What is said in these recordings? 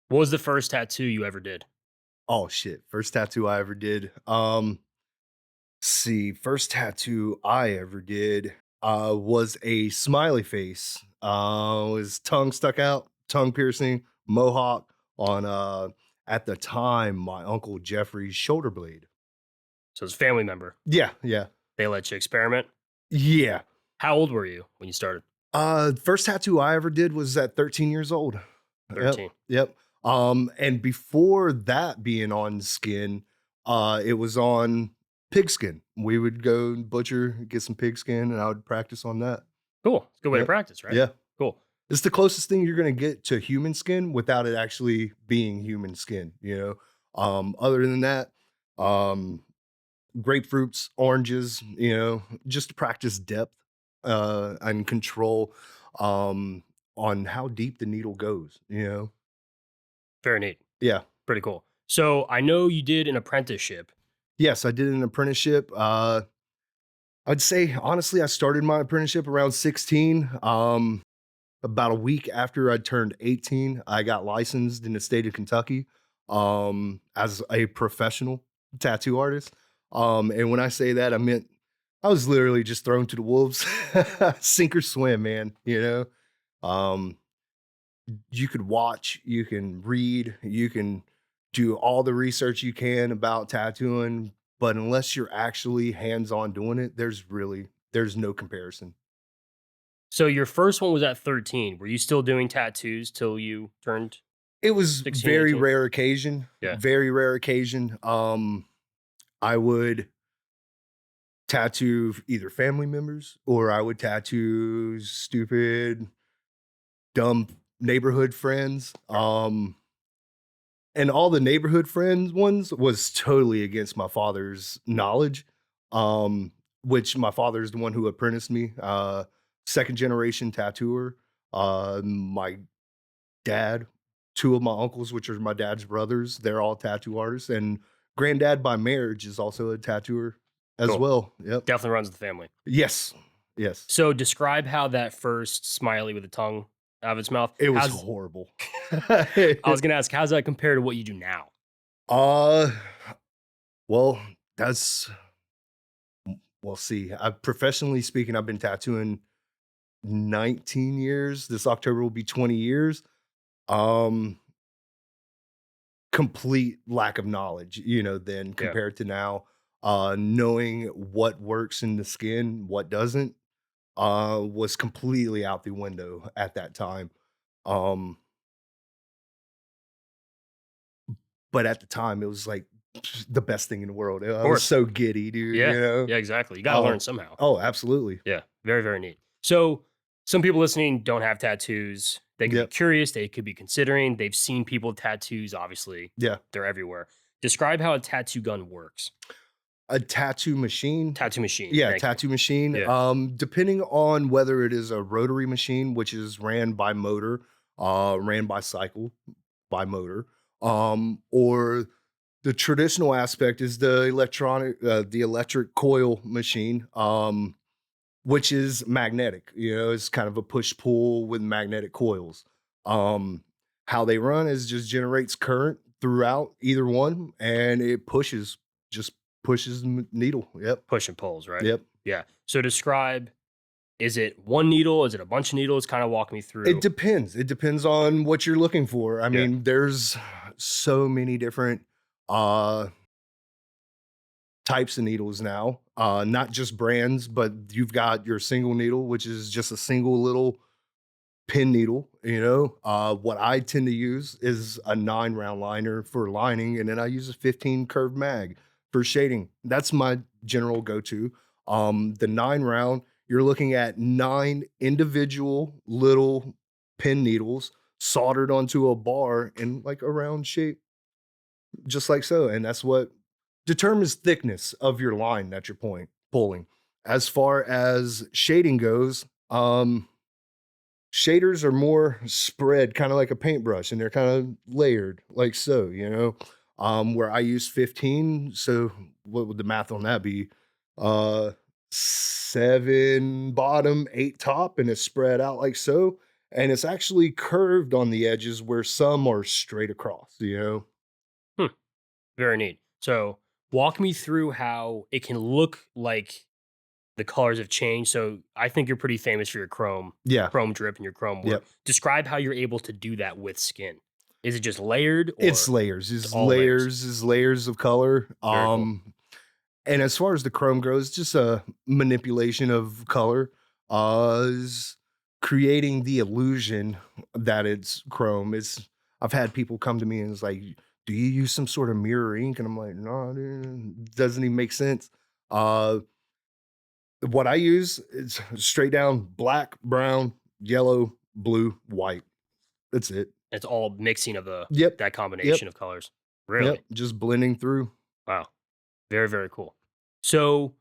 What was the first tattoo you ever did? Oh shit. First tattoo I ever did. See, first tattoo I ever did was a smiley face. Was tongue stuck out, tongue piercing, mohawk on at the time my uncle Jeffrey's shoulder blade. So it's a family member. Yeah, yeah. They let you experiment. Yeah. How old were you when you started? First tattoo I ever did was at 13 years old. Yep, 13. yep. And before that being on skin, it was on pigskin. We would go butcher, get some pigskin, and I would practice on that. Cool. It's a good way to Yep. practice, right? Yeah. Cool. It's the closest thing you're gonna get to human skin without it actually being human skin, you know? Other than that, um, grapefruits, oranges, just to practice depth, and control, on how deep the needle goes, you know? Very neat. Yeah. Pretty cool. So I know you did an apprenticeship. Yes, I did an apprenticeship. I'd say honestly, I started my apprenticeship around 16. About a week after I turned 18, I got licensed in the state of Kentucky as a professional tattoo artist. And when I say that, I meant I was literally just thrown to the wolves, sink or swim, man. Um, you could watch, you can read, you can do all the research you can about tattooing, but unless you're actually hands-on doing it, there's no comparison. So your first one was at 13. Were you still doing tattoos till you turned It was 16, 18? Yeah. very rare occasion. I would tattoo either family members or I would tattoo stupid, dumb neighborhood friends. And all the neighborhood friends ones was totally against my father's knowledge, which my father is the one who apprenticed me, second generation tattooer. My dad, two of my uncles, which are my dad's brothers, they're all tattoo artists, and granddad by marriage is also a tattooer as Cool. well. Yep. Definitely runs in the family. Yes. Yes. So describe how that first smiley with the tongue out of its mouth. It was How's horrible. I was gonna ask, how's that compare to what you do now? uh well, that's well, see, I professionally speaking, I've been tattooing 19 years. This October will be 20 years. Um, Complete lack of knowledge, then Yeah. compared to now, knowing what works in the skin, what doesn't, was completely out the window at that time. Um, but at the time, it was like the best thing in the world. Of I was course. so giddy, dude. Yeah. Yeah, exactly. You gotta Oh, learn somehow. oh, absolutely. Yeah. Very, very neat. So some people listening don't have tattoos. They could be Yep. curious, they could be considering, they've seen people with tattoos, obviously. Yeah. They're everywhere. Describe how a tattoo gun works. A tattoo machine. Tattoo machine. Yeah, Thank you. tattoo machine. Yeah. Depending on whether it is a rotary machine, which is ran by motor, ran by cycle by motor, or the traditional aspect is the electric coil machine, which is magnetic. It's kind of a push pull with magnetic coils. Um, how they run is just generates current throughout either one, and it just pushes the needle. Yep, Push and pulls, right? yep. Yeah. So describe, is it one needle? Is it a bunch of needles? Kind of walk me It through. depends. It depends on what you're looking for. I Yeah. mean, there's so many different uh types of needles now. Not just brands, but you've got your single needle, which is just a single little pin needle. What I tend to use is a 9 round liner for lining, and then I use a 15 curved mag for shading. That's my general go-to. The 9 round, you're looking at 9 individual little pin needles soldered onto a bar in like a round shape, just like so. And that's what determines thickness of your line that you're pulling. As far as shading goes, shaders are more spread, kind of like a paintbrush, and they're kind of layered, like so. Where I use 15. So what would the math on that be? Uh, 7 bottom, 8 top, and it's spread out like so. and it's actually curved on the edges where some are straight across, you know? Hmm, very neat. So, walk me through how it can look like the colors have changed. So, I think you're pretty famous for your Yeah. chrome drip and your chrome work. Yep. Describe how you're able to do that with skin. Is it just layered It's or layers. it's It's all layers? layers. Is layers of color. Very cool. And as far as the chrome goes, just a manipulation of color, is creating the illusion that it's chrome. I've had people come to me and it's like, "Do you use some sort of mirror ink?" And I'm like, "No, dude, doesn't even make sense." Uh, what I use is straight down black, brown, yellow, blue, white. That's it. It's all mixing of Yep. that Yep. combination of colors. Really? Yep. Just blending through. Wow. Very, very cool. So,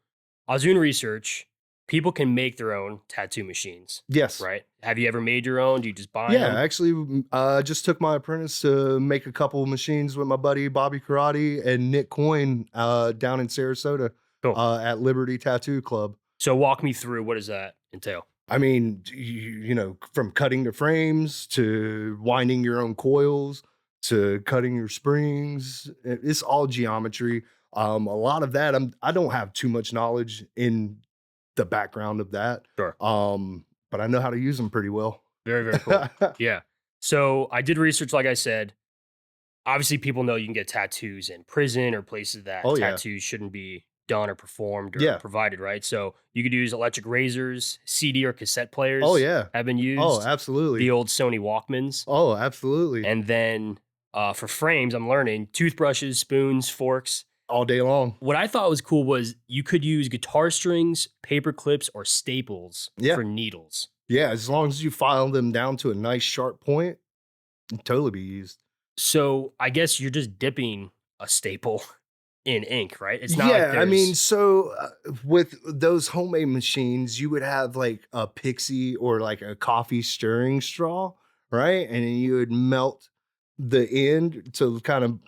I was doing research. People can make their own tattoo machines, Yes. right? Have you ever made your own? Do you just buy Yeah, them? actually, I just took my apprentice to make a couple of machines with my buddy Bobby Karate and Nick Coyne down in Sarasota Cool. at Liberty Tattoo Club. So, walk me through what does that entail? I mean, you know, from cutting the frames to winding your own coils to cutting your springs, it's all geometry. A lot of that, I don't have too much knowledge in the background of that, Sure. but I know how to use them pretty well. Very, very cool. Yeah. So, I did research, like I said. Obviously, people know you can get tattoos in prison or places that Oh yeah, tattoos shouldn't be done or performed or yeah. provided, right? So, you could use electric razors, CD or cassette Oh players yeah. have been Oh, used, the absolutely. old Sony Walkmans. Oh, absolutely. And then, for frames, I'm learning toothbrushes, spoons, forks. All day long. What I thought was cool was you could use guitar strings, paper clips, or staples Yeah. for needles. Yeah, as long as you file them down to a nice sharp point, can totally be used. So I guess you're just dipping a staple in ink, right? It's not like Yeah, I mean, there's so, with those homemade machines, you would have, like, a pixie or, like, a coffee stirring straw, right? And then you would melt the end to kind of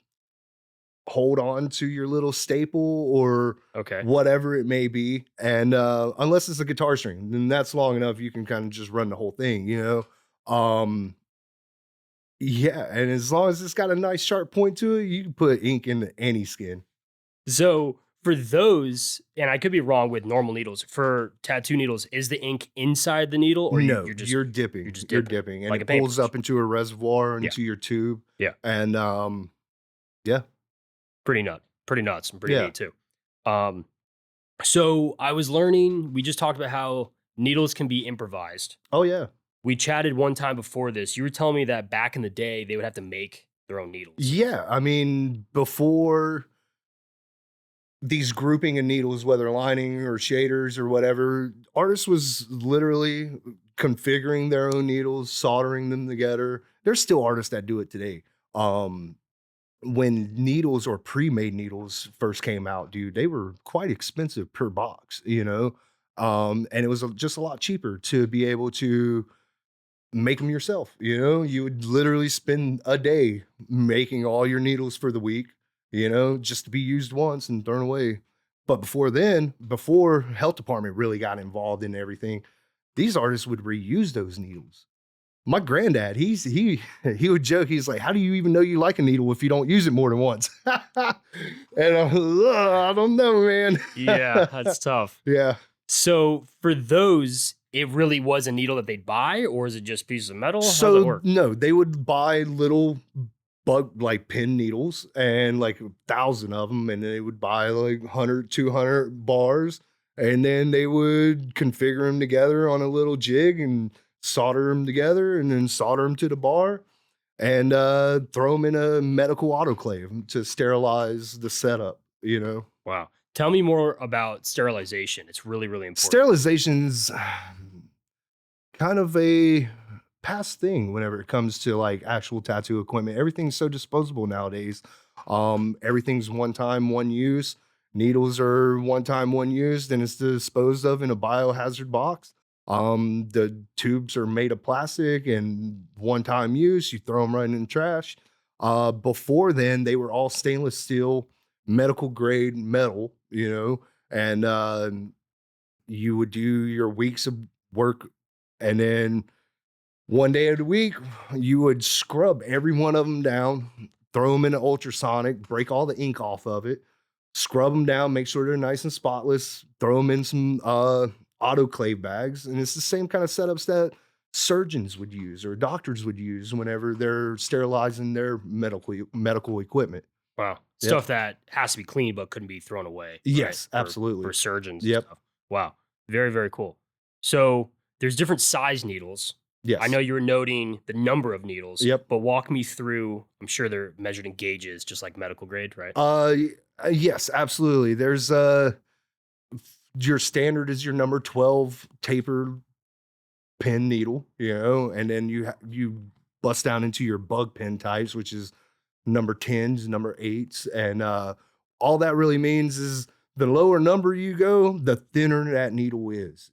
hold on to your little staple or okay. whatever it may be, and, unless it's a guitar string, then that's long enough, you can kinda just run the whole thing, you know? Yeah, and as long as it's got a nice sharp point to it, you can put ink into any skin. So for those, and I could be wrong with normal needles, for tattoo needles, is the ink inside the needle or No, you're just you're dipping dipping, and like a it pulls paintbrush? up into a reservoir Yeah. into your tube, Yeah. and, yeah, Pretty nuts and pretty yeah. neat too. Um, so I was learning, we just talked about how needles can be improvised. Oh, yeah. We chatted one time before this. You were telling me that back in the day, they would have to make their own needles. Yeah, I mean, before these grouping of needles, whether lining or shaders or whatever, artists was literally configuring their own needles, soldering them together. There's still artists that do it today. Um, when needles or pre-made needles first came out, dude, they were quite expensive per box, you know? And it was just a lot cheaper to be able to make them yourself, you know? You would literally spend a day making all your needles for the week, you know, just to be used once and thrown away. But before then, before health department really got involved in everything, these artists would reuse those needles. My granddad, he would joke, he's like, "How do you even know you like a needle if you don't use it more than once?" And I don't know, man. Yeah, that's tough. Yeah. So for those, it really was a needle that they'd buy, or is it just pieces of metal? How's that So work? no, they would buy little bug like pin needles and like 1,000 of them, and they would buy like 100, 200 bars, and then they would configure them together on a little jig and solder them together, and then solder them to the bar, and throw them in a medical autoclave to sterilize the setup. You know, Wow. Tell me more about sterilization. It's really, really important. sterilization's kind of a past thing whenever it comes to like actual tattoo equipment. Everything's so disposable nowadays. Everything's one time, one use. Needles are one time, one use, then it's disposed of in a biohazard box. The tubes are made of plastic and one time use, you throw them right in the trash. Before then, they were all stainless steel, medical grade metal, you know, and you would do your weeks of work and then One day of the week, you would scrub every one of them down, throw them in an ultrasonic, break all the ink off of it, scrub them down, make sure they're nice and spotless, throw them in some autoclave bags. And it's the same kind of setups that surgeons would use or doctors would use whenever they're sterilizing their medical equipment. Wow. Yep. Stuff that has to be clean but couldn't be thrown away, right? Yes, For absolutely. surgeons and Yep. stuff. Wow. Very, very cool. So there's different size needles. I know Yes. you were noting the number of needles, Yep. but walk me through. I'm sure they're measured in gauges, just like medical grade, right? Yes, absolutely. There's your standard is your number 12 tapered pen needle, and then you bust down into your bug pen types, which is number 10s, number 8s, and all that really means is the lower number you go, the thinner that needle is,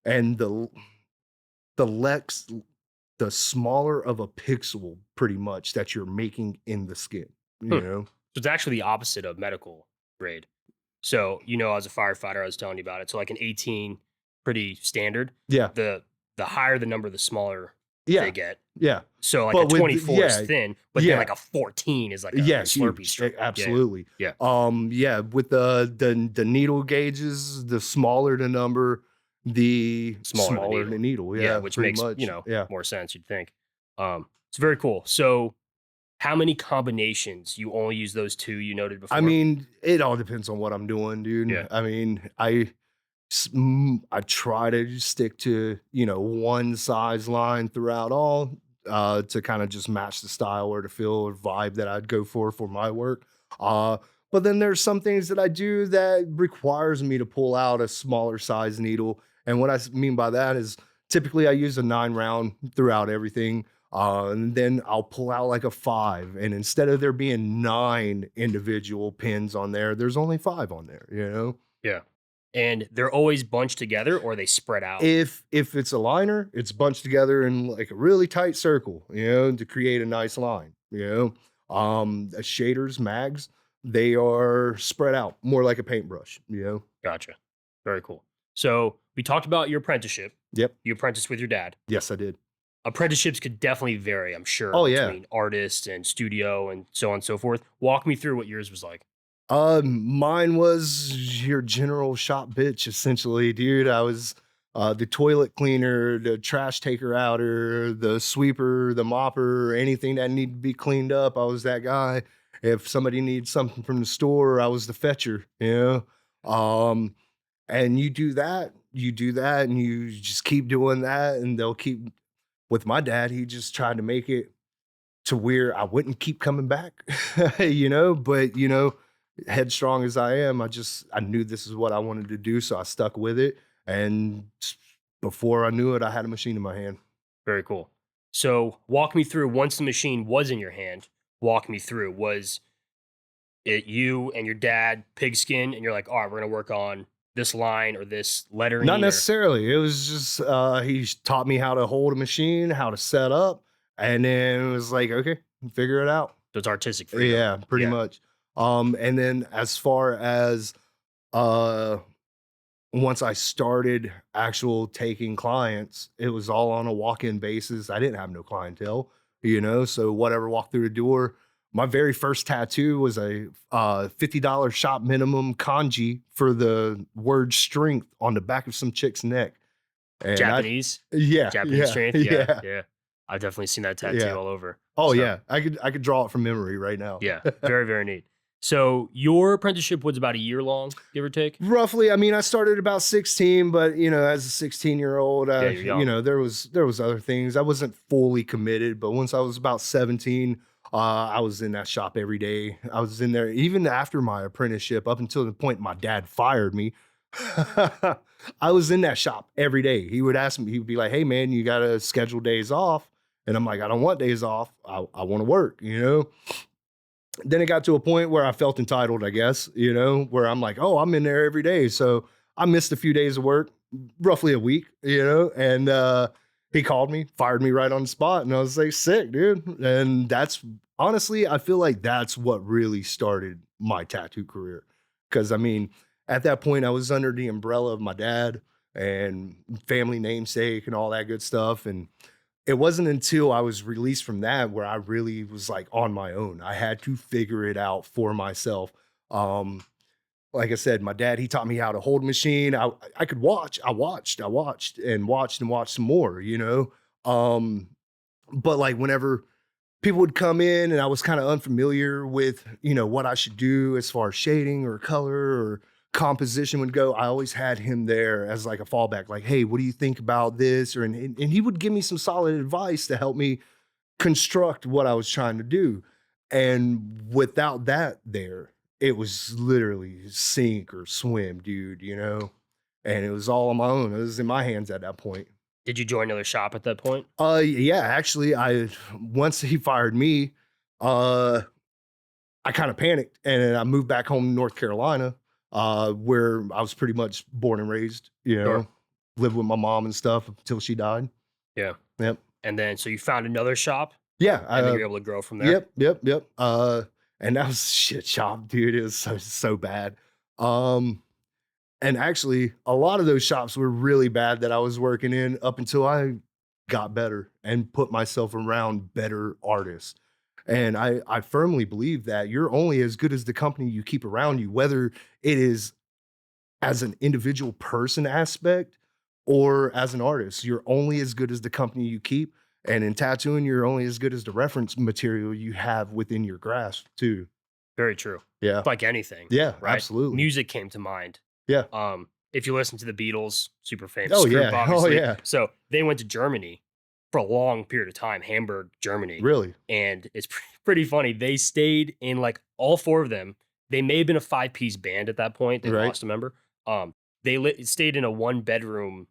and the lex the smaller of a pixel pretty much that you're making in the skin, Hmm. you know? So it's actually the opposite of medical grade. So, as a firefighter, I was telling you about it. So like an 18, pretty standard. Yeah. The higher the number, the smaller they Yeah. get. Yeah. So like a But with 24 is yeah, thin, but then yeah. like a 14 is like a Yeah, Slurpee huge. straw. Yeah. Absolutely. Yeah. Yeah, with the needle gauges, the smaller the number, the Smaller the smaller needle. the needle. Yeah, Yeah, which pretty makes, much. Yeah. more sense, you'd think. It's very cool. So how many combinations? You only use those two you noted I before? mean, it all depends on what I'm doing, dude. Yeah. I mean, I try to stick to, one size line throughout all, to kind of just match the style or the feel or vibe that I'd go for my work. Uh, but then there's some things that I do that requires me to pull out a smaller size needle. And what mean by that is typically I use a 9 round throughout everything. And then I'll pull out like a 5. And instead of there being 9 individual pins on there, there's only 5 on there. Yeah. And they're always bunched together or they spread out? If it's a liner, it's bunched together in like a really tight circle, to create a nice line. Shaders, mags, they are spread out more like a paintbrush. Gotcha. Very cool. So we talked about your apprenticeship. Yep. You apprenticed with your dad. Yes, I did. Apprenticeships could definitely vary, I'm sure, Oh yeah. between artist and studio and so on and so forth. Walk me through what yours was like. Mine was your general shop bitch, essentially, dude. I was the toilet cleaner, the trash taker outer, the sweeper, the mopper, anything that needed to be cleaned up. I was that guy. If somebody needs something from the store, I was the fetcher. Um, and you do that, and you just keep doing that, and they'll keep. With my dad, he just tried to make it to where I wouldn't keep coming back, but headstrong as I am, I knew this is what I wanted to do, so I stuck with it. And before I knew it, I had a machine in my hand. Very cool. So walk me through once the machine was in your hand, walk me through. Was it you and your dad pigskin and you're like, all right, we're gonna work on this line or this Not lettering or necessarily. It was just he taught me how to hold a machine, how to set up, and then it was like, okay, figure it out. so it's artistic freedom? Yeah, pretty Yeah. much. And then as far as uh once I started actual taking clients, it was all on a walk-in basis. I didn't have no clientele. So whatever walked through the door. My very first tattoo was a $50 shop minimum kanji for the word strength on the back of some chick's neck. And Japanese? yeah, Japanese strength? Yeah. yeah, Yeah. I've definitely seen that tattoo yeah. all over. Oh So yeah, I could draw it from memory right now. yeah, very, very neat. So your apprenticeship was about a year long, give or take? Roughly, I mean, I started about 16, but as a 16-year-old, Yeah, you're young. there was other things. I wasn't fully committed, but once I was about 17, I was in that shop every day. I was in there even after my apprenticeship, up until the point my dad fired me. I was in that shop every day. He would ask me, he would be like, "Hey man, you gotta schedule days off." And I'm like, "I don't want days off. I want to work. Then it got to a point where I felt entitled, I guess, where I'm like, oh, I'm in there every day. So I missed a few days of work, roughly a week, and he called me, fired me right on the spot. And I was like, sick, dude. And that's honestly, I feel like that's what really started my tattoo career. Cause I mean, at that point, I was under the umbrella of my dad and family namesake and all that good stuff. And it wasn't until I was released from that where I really was like on my own. I had to figure it out for myself. Um, like I said, my dad, he taught me how to hold a machine. I could watch. I watched and watched some more, you know. But like whenever people would come in and I was kind of unfamiliar with, what I should do as far as shading or color or composition would go, I always had him there as like a fallback, like, hey, what do you think about this? And he would give me some solid advice to help me construct what I was trying to do. And without that there, it was literally sink or swim, dude. And it was all on my own. It was in my hands at that point. Did you join another shop at that point? Yeah, actually, I once he fired me, uh, I kind of panicked and I moved back home to North Carolina, where I was pretty much born and raised, Sure. lived with my mom and stuff until she died. Yeah. Yep. And then so you found another shop, Yeah. and then you're able to grow from there? Yep. Yep. Yep. And that was a shit shop, dude. It was so bad. Um, and actually, a lot of those shops were really bad that I was working in up until I got better and put myself around better artists. And I firmly believe that you're only as good as the company you keep around you, whether it is as an individual person aspect or as an artist. You're only as good as the company you keep. And in tattooing, you're only as good as the reference material you have within your grasp, too. Very true. Yeah. It's like anything, Yeah, right? absolutely. Music came to mind. Yeah. If you listen to the Beatles, super famous Oh, group, yeah. Oh, obviously. yeah. So they went to Germany for a long period of time, Hamburg, Germany. Really? And it's pretty funny. They stayed in like all four of them. They may have been a five-piece band at that point. They Right. lost a member. They stayed in a one-bedroom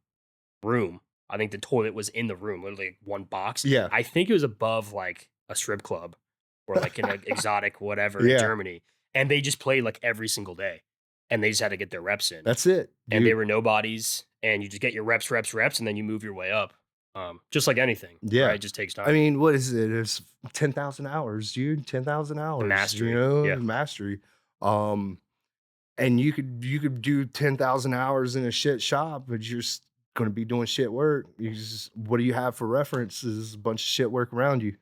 room. I think the toilet was in the room, literally like one box. Yeah. I think it was above like a strip club or like an exotic whatever in Yeah. Germany. And they just played like every single day. And they just had to get their reps in. That's it, And they dude. were nobodies. And you just get your reps, and then you move your way up. Just like anything. Yeah. Right? It just takes time. I mean, what is it? It's 10,000 hours, dude. 10,000 hours. Mastery, yeah. Mastery. Um, and you could do 10,000 hours in a shit shop, but you're going to be doing shit work. What do you have for reference? Is a bunch of shit work around you.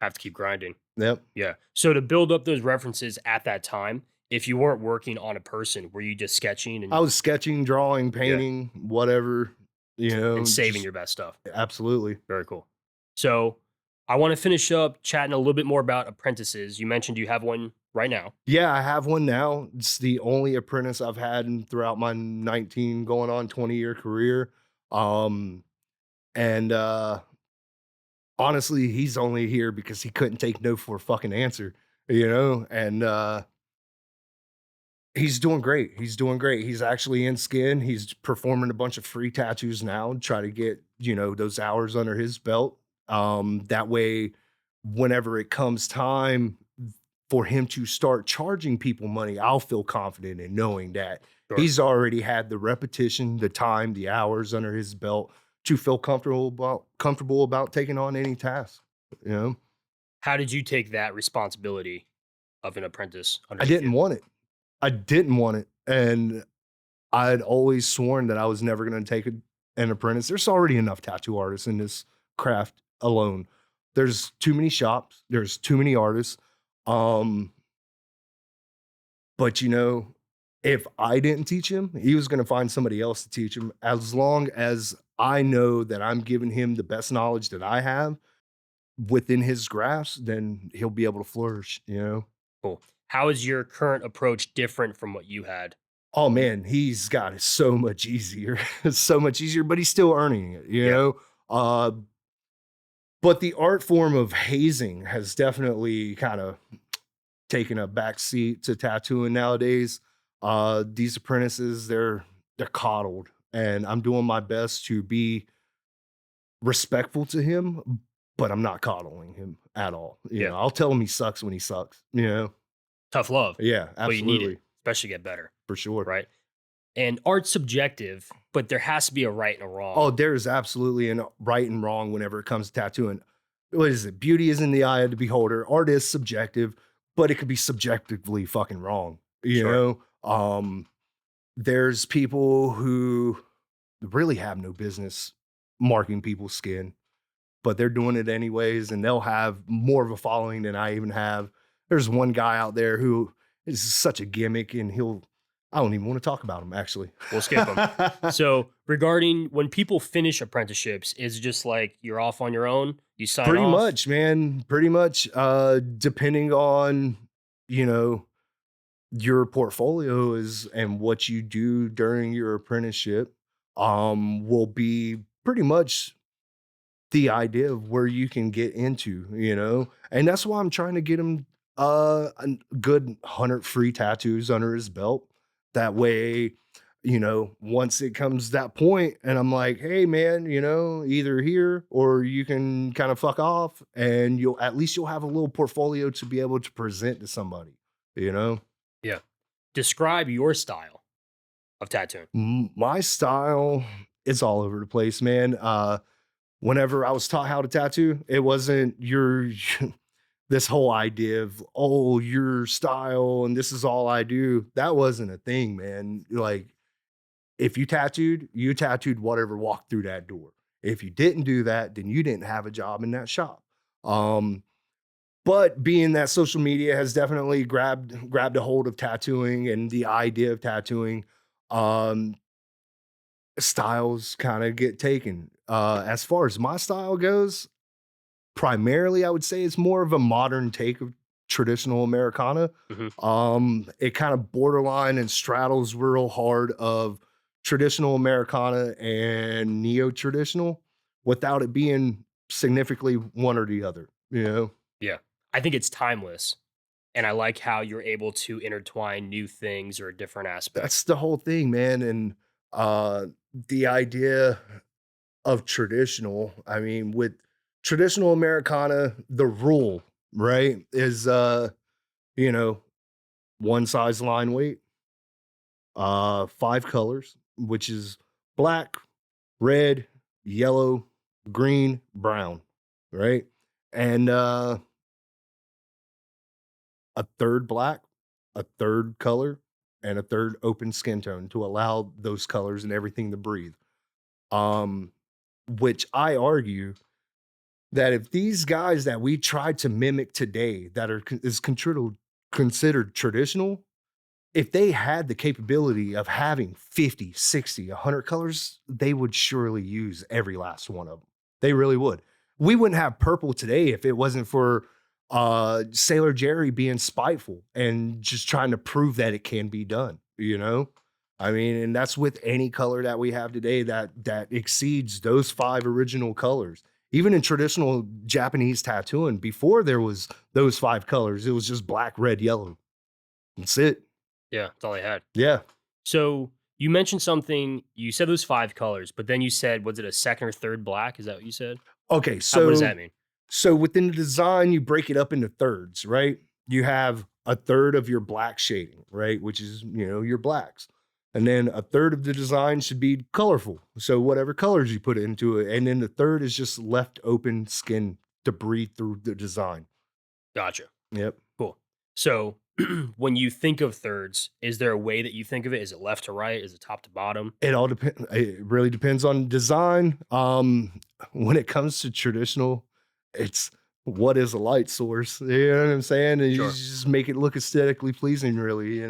Have to keep grinding. Yep. Yeah. So to build up those references at that time, if you weren't working on a person, were you just sketching and, I was sketching, drawing, painting, whatever, and saving just- your best stuff? Absolutely. Very cool. So I want to finish up chatting a little bit more about apprentices. You mentioned you have one right now. Yeah, I have one now. It's the only apprentice I've had throughout my 19 going on 20-year career. Um, and honestly, he's only here because he couldn't take no for a fucking answer. And he's doing great. He's doing great. He's actually in skin. He's performing a bunch of free tattoos now, try to get, those hours under his belt. That way, whenever it comes time for him to start charging people money, I'll feel confident in knowing that Sure. he's already had the repetition, the time, the hours under his belt to feel comfortable about taking on any task. How did you take that responsibility of an apprentice I underneath didn't you? want it. I didn't want it. And I'd always sworn that I was never going to take an apprentice. There's already enough tattoo artists in this craft alone. There's too many shops. There's too many artists. Um, but if I didn't teach him, he was going to find somebody else to teach him. As long as I know that I'm giving him the best knowledge that I have within his grasp, then he'll be able to flourish. Cool. How is your current approach different from what you had? Oh man, he's got it so much easier. It's so much easier, but he's still earning it, you Yeah. know? But the art form of hazing has definitely kind of taken a back seat to tattooing nowadays. These apprentices, they're coddled, and I'm doing my best to be respectful to him, but I'm not coddling him at all. Yeah. I'll tell him he sucks when he sucks. Tough love. Yeah, But you need absolutely. it, especially get better, For sure. right? And art's subjective, but there has to be a right and a wrong. Oh, there is absolutely a right and wrong whenever it comes to tattooing. What is it? Beauty is in the eye of the beholder. Art is subjective, but it could be subjectively fucking wrong. Sure. There's people who really have no business marking people's skin, but they're doing it anyways, and they'll have more of a following than I even have. There's one guy out there who is such a gimmick, and I don't even want to talk about him actually. We'll skip them. So, regarding when people finish apprenticeships, is it just like you're off on your own? You sign Pretty off? much, man. Pretty much. Depending on, you know, your portfolio is and what you do during your apprenticeship, will be pretty much the idea of where you can get into, and that's why I'm trying to get him a good 100 free tattoos under his belt. That way, once it comes to that point and I'm like, hey man, either here or you can kind of fuck off, and you'll have a little portfolio to be able to present to somebody, you know. Yeah. Describe your style of tattooing. My style is all over the place, man. Whenever I was taught how to tattoo, it wasn't your this whole idea of, oh, your style and this is all I do. That wasn't a thing, man. Like, if you tattooed whatever walked through that door. If you didn't do that, then you didn't have a job in that shop. Um, but being that social media has definitely grabbed a hold of tattooing and the idea of tattooing, um, styles kind of get taken. As far as my style goes, primarily I would say it's more of a modern take of traditional Americana. Mhm. It kind of borderline and straddles real hard of traditional Americana and neo-traditional without it being significantly one or the other, you know? Yeah. I think it's timeless, and I like how you're able to intertwine new things or a different aspect. That's the whole thing, man. And uh the idea of traditional, I mean, with traditional Americana, the rule, right, is you know, one size line weight, five colors, which is black, red, yellow, green, brown, right? And a third black, a third color, and a third open skin tone to allow those colors and everything to breathe. Um, which I argue that if these guys that we try to mimic today that is considered traditional, if they had the capability of having 50, 60, 100 colors, they would surely use every last one of them. They really would. We wouldn't have purple today if it wasn't for Sailor Jerry being spiteful and just trying to prove that it can be done, you know? I mean, and that's with any color that we have today that exceeds those five original colors. Even in traditional Japanese tattooing, before there was those five colors, it was just black, red, yellow. That's it. Yeah, that's all I had. Yeah. So, you mentioned something, you said those 5 colors, but then you said, was it a second or third black? Is that what you said? Okay, What does so that mean? within the design, you break it up into thirds, right? You have a third of your black shading, right? Which is, your blacks. And then a third of the design should be colorful. So whatever colors you put into it. And then the third is just left open skin to breathe through the design. Gotcha. Yep. Cool. So, when you think of thirds, is there a way that you think of it? Is it left to right? Is it top to bottom? It all depends. It really depends on design. When it comes to traditional, it's what is a light source? You know what I'm saying? And you Sure. just make it look aesthetically pleasing, really.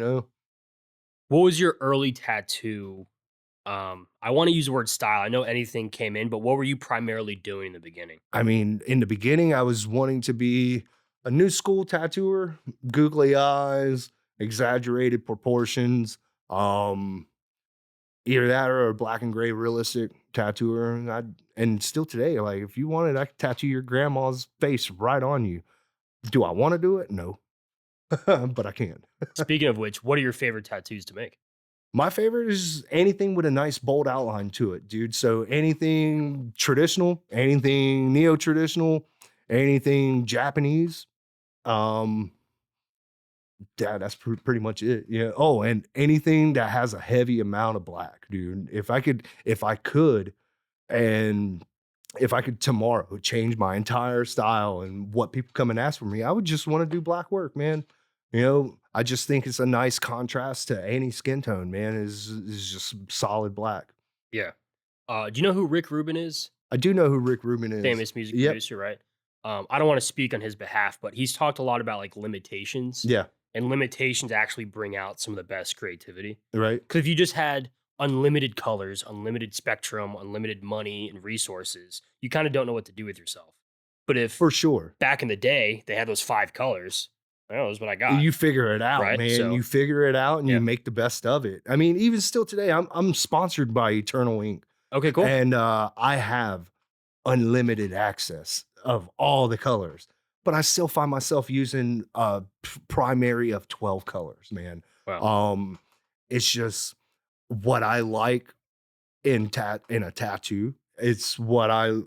What was your early tattoo? I want to use the word style. I know anything came in, but what were you primarily doing in the beginning? I mean, in the beginning, I was wanting to be a new school tattooer, googly eyes, exaggerated proportions. Um, Either that or a black and gray realistic tattooer. And still today, like if you wanted, I could tattoo your grandma's face right on you. Do I want to do it? No, but I can. Speaking of which, what are your favorite tattoos to make? My favorite is anything with a nice bold outline to it, dude. So anything traditional, anything neo-traditional, anything Japanese. Um, yeah, that's pretty much it. Yeah. Oh, and anything that has a heavy amount of black, dude. And if I could tomorrow change my entire style and what people come and ask for me, I would just want to do black work, man. I just think it's a nice contrast to any skin tone, man. Is just solid black. Yeah. Do you know who Rick Rubin is? I do know who Rick Rubin is. famous music Yep. producer, right? I don't want to speak on his behalf, but he's talked a lot about like limitations, Yeah. and limitations actually bring out some of the best creativity. Right. Because if you just had unlimited colors, unlimited spectrum, unlimited money and resources, you kind of don't know what to do with yourself. But if For sure. back in the day they had those 5 colors, oh, this is what I got, You figure it out, right? man. So You figure it out and you yeah. make the best of it. I mean, even still today, I'm sponsored by Eternal Ink, Okay, cool. and I have unlimited access of all the colors, but I still find myself using a primary of 12 colors, man. Wow. Um, it's just what I like in a tattoo. It's what I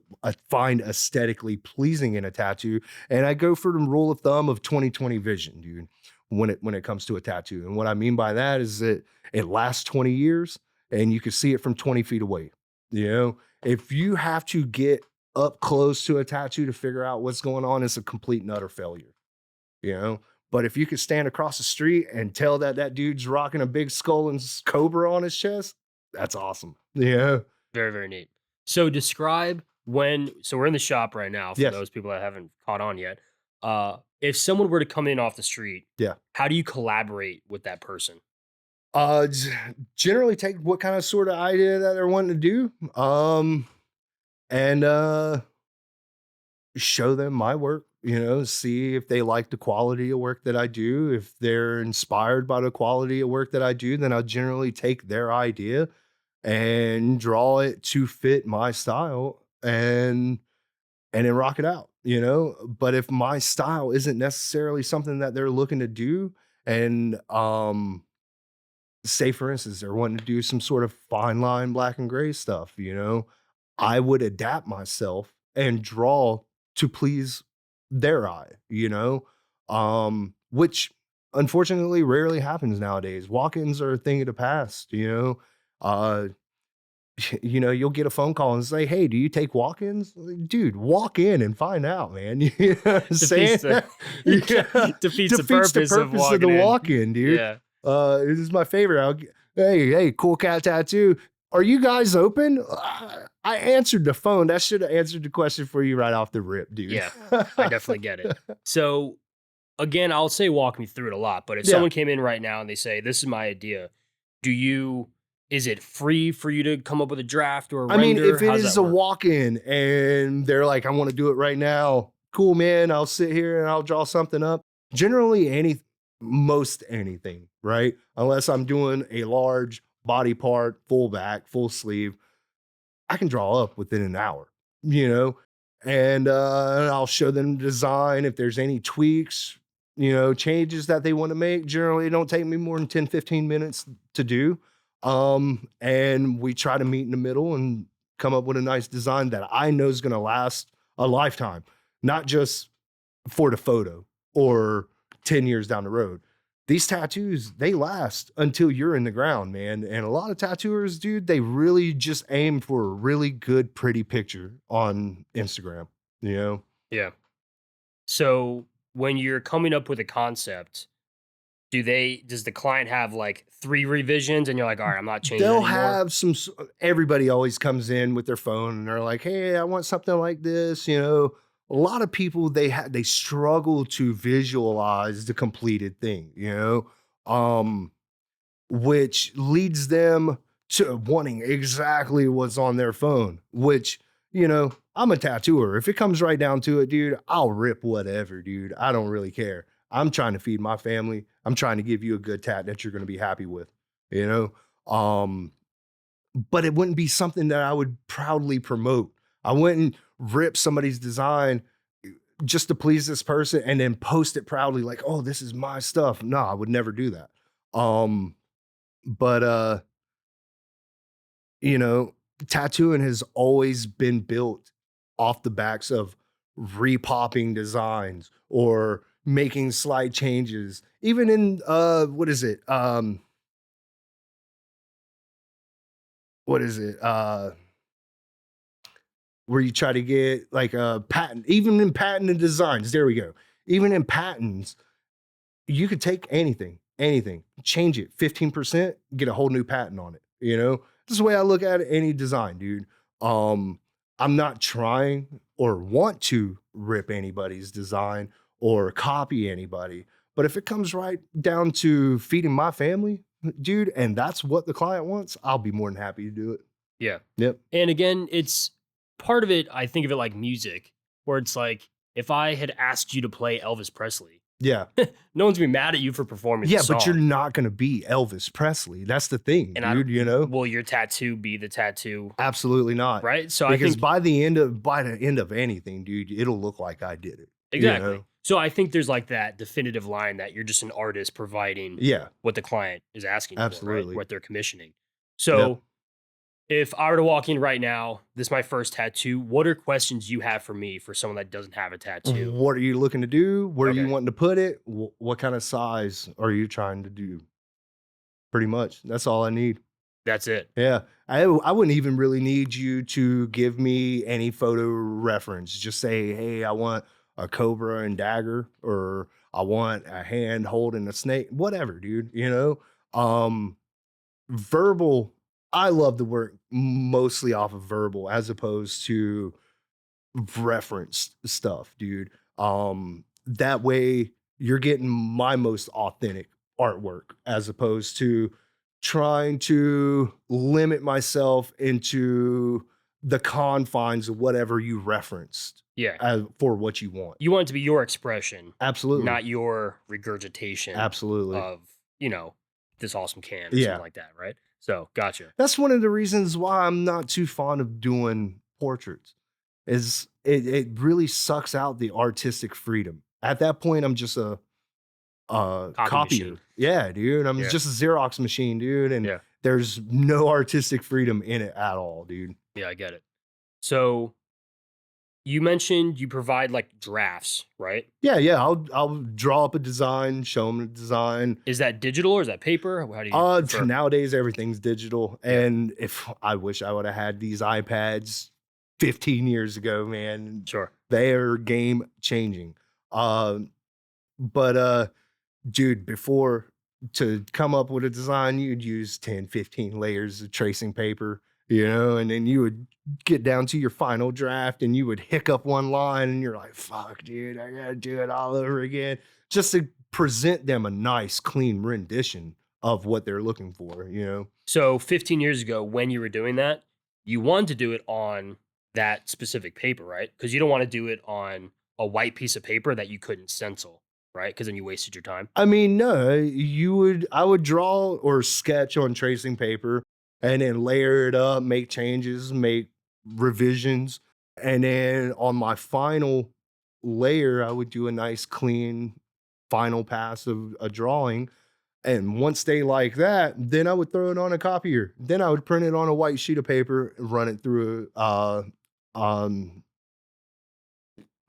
find aesthetically pleasing in a tattoo, and I go for the rule of thumb of 20/20 vision, dude. When it comes to a tattoo, and what I mean by that is that it lasts 20 years, and you can see it from 20 feet away. You know, if you have to get up close to a tattoo to figure out what's going on, it's a complete and utter failure. You know, but if you could stand across the street and tell that that dude's rocking a big skull and cobra on his chest, that's awesome. Yeah. Very, very neat. So describe when so we're in the shop right now for Yes. those people that haven't caught on yet. If someone were to come in off the street, Yeah. how do you collaborate with that person? G Generally take what kind of sort of idea that they're wanting to do, and, show them my work, you know, see if they like the quality of work that I do. If they're inspired by the quality of work that I do, then I'll generally take their idea and draw it to fit my style and then rock it out, you know? But if my style isn't necessarily something that they're looking to do, and say for instance, they're wanting to do some sort of fine line black and gray stuff, you know, I would adapt myself and draw to please their eye, you know, which unfortunately rarely happens nowadays. Walk-ins are a thing of the past, you know. Uh, you know, you'll get a phone call and say, "Hey, do you take walk-ins?" Like, dude, walk in and find out, man. You know what I'm saying? Defeats the Yeah. defeats the Defeats the purpose of purpose of the walking in. walk-in, dude. Yeah. This is my favorite. Hey, cool cat tattoo. Are you guys open? I answered the phone. That should have answered the question for you right off the rip, dude. Yeah. I definitely get it. So again, I'll say walk me through it a lot, but if Yeah. someone came in right now and they say, "This is my idea," do you is it free for you to come up with a draft or a I mean, render? if it How does is that a work? walk-in and they're like, "I want to do it right now," cool, man. I'll sit here and I'll draw something up. Generally, most anything, right? Unless I'm doing a large body part, full back, full sleeve, I can draw up within an hour, you know, and I'll show them the design. If there's any tweaks, you know, changes that they want to make, generally it don't take me more than 10, 15 minutes to do. And we try to meet in the middle and come up with a nice design that I know is going to last a lifetime, not just for the photo or 10 years down the road. These tattoos, they last until you're in the ground, man. And a lot of tattooers, dude, they really just aim for a really good, pretty picture on Instagram, you know? Yeah. So when you're coming up with a concept, does the client have like 3 revisions and you're like, "All right, I'm not changing They'll anymore?" have everybody always comes in with their phone and they're like, "Hey, I want something like this," you know? A lot of people, they struggle to visualize the completed thing, you know? Which leads them to wanting exactly what's on their phone, which, you know, I'm a tattooer. If it comes right down to it, dude, I'll rip whatever, dude. I don't really care. I'm trying to feed my family. I'm trying to give you a good tat that you're going to be happy with, you know? But it wouldn't be something that I would proudly promote. I wouldn't rip somebody's design just to please this person and then post it proudly like, "Oh, this is my stuff." No, I would never do that. Um, but you know, tattooing has always been built off the backs of repopping designs or making slight changes. Even in what is it? What is it? Where you try to get like a patent, even in patented designs. There we go. Even in patents, you could take anything, change it 15%, get a whole new patent on it. You know, this is the way I look at any design, dude. Um, I'm not trying or want to rip anybody's design or copy anybody. But if it comes right down to feeding my family, dude, and that's what the client wants, I'll be more than happy to do it. Yeah. Yep. And again, it's part of it, I think of it like music, where it's like if I had asked you to play Elvis Presley, Yeah. no one's gonna be mad at you for performing the Yeah, but you're song. not gonna be Elvis Presley. That's the thing, And I don't, dude, you know? will your tattoo be the tattoo, Absolutely not. right? So I Because think by the end of anything, dude, it'll look like I did it, you exactly. know? So I think there's like that definitive line that you're just an artist providing Yeah, what the client is asking for, right? absolutely. What they're commissioning. Yep. So if I were to walk in right now, this is my first tattoo. What are questions you have for me for someone that doesn't have a tattoo? What are you looking to do? Where are you Okay, wanting to put it? What kind of size are you trying to do? Pretty much. That's all I need. that's it. Yeah. I wouldn't even really need you to give me any photo reference. Just say, "Hey, I want a cobra and dagger," or "I want a hand holding a snake." Whatever, dude, you know? Verbal, I love to work mostly off of verbal as opposed to reference stuff, dude. That way you're getting my most authentic artwork as opposed to trying to limit myself into the confines of whatever you referenced Yeah. for what you want. You want it to be your expression, Absolutely. not your regurgitation Absolutely. of, this awesome can or something Yeah. like that, right? So, gotcha. That's one of the reasons why I'm not too fond of doing portraits. Is it really sucks out the artistic freedom. At that point, I'm just a Copy copier. machine. Yeah, dude. I'm Yeah. just a Xerox machine, dude, and Yeah. there's no artistic freedom in it at all, dude. Yeah, I get it. So, you mentioned you provide like drafts, right? Yeah, yeah. I'll draw up a design, show them the design. Is that digital or is that paper? How do you prefer? Nowadays everything's digital, Yeah, and if I wish I would have had these iPads 15 years ago, man. sure. They are game changing. But dude, before to come up with a design, you'd use 10, 15 layers of tracing paper, and then you would get down to your final draft and you would hiccup one line and you're like, fuck, dude, I gotta do it all over again. Just to present them a nice, clean rendition of what they're looking for. So 15 years ago, when you were doing that, you wanted to do it on that specific paper, right? Because you don't want to do it on a white piece of paper that you couldn't stencil, right? Because then you wasted your time. I mean, no, I would draw or sketch on tracing paper and then layer it up, make changes, make revisions. And then on my final layer, I would do a nice clean final pass of a drawing. And once they like that, then I would throw it on a copier. Then I would print it on a white sheet of paper and run it through um,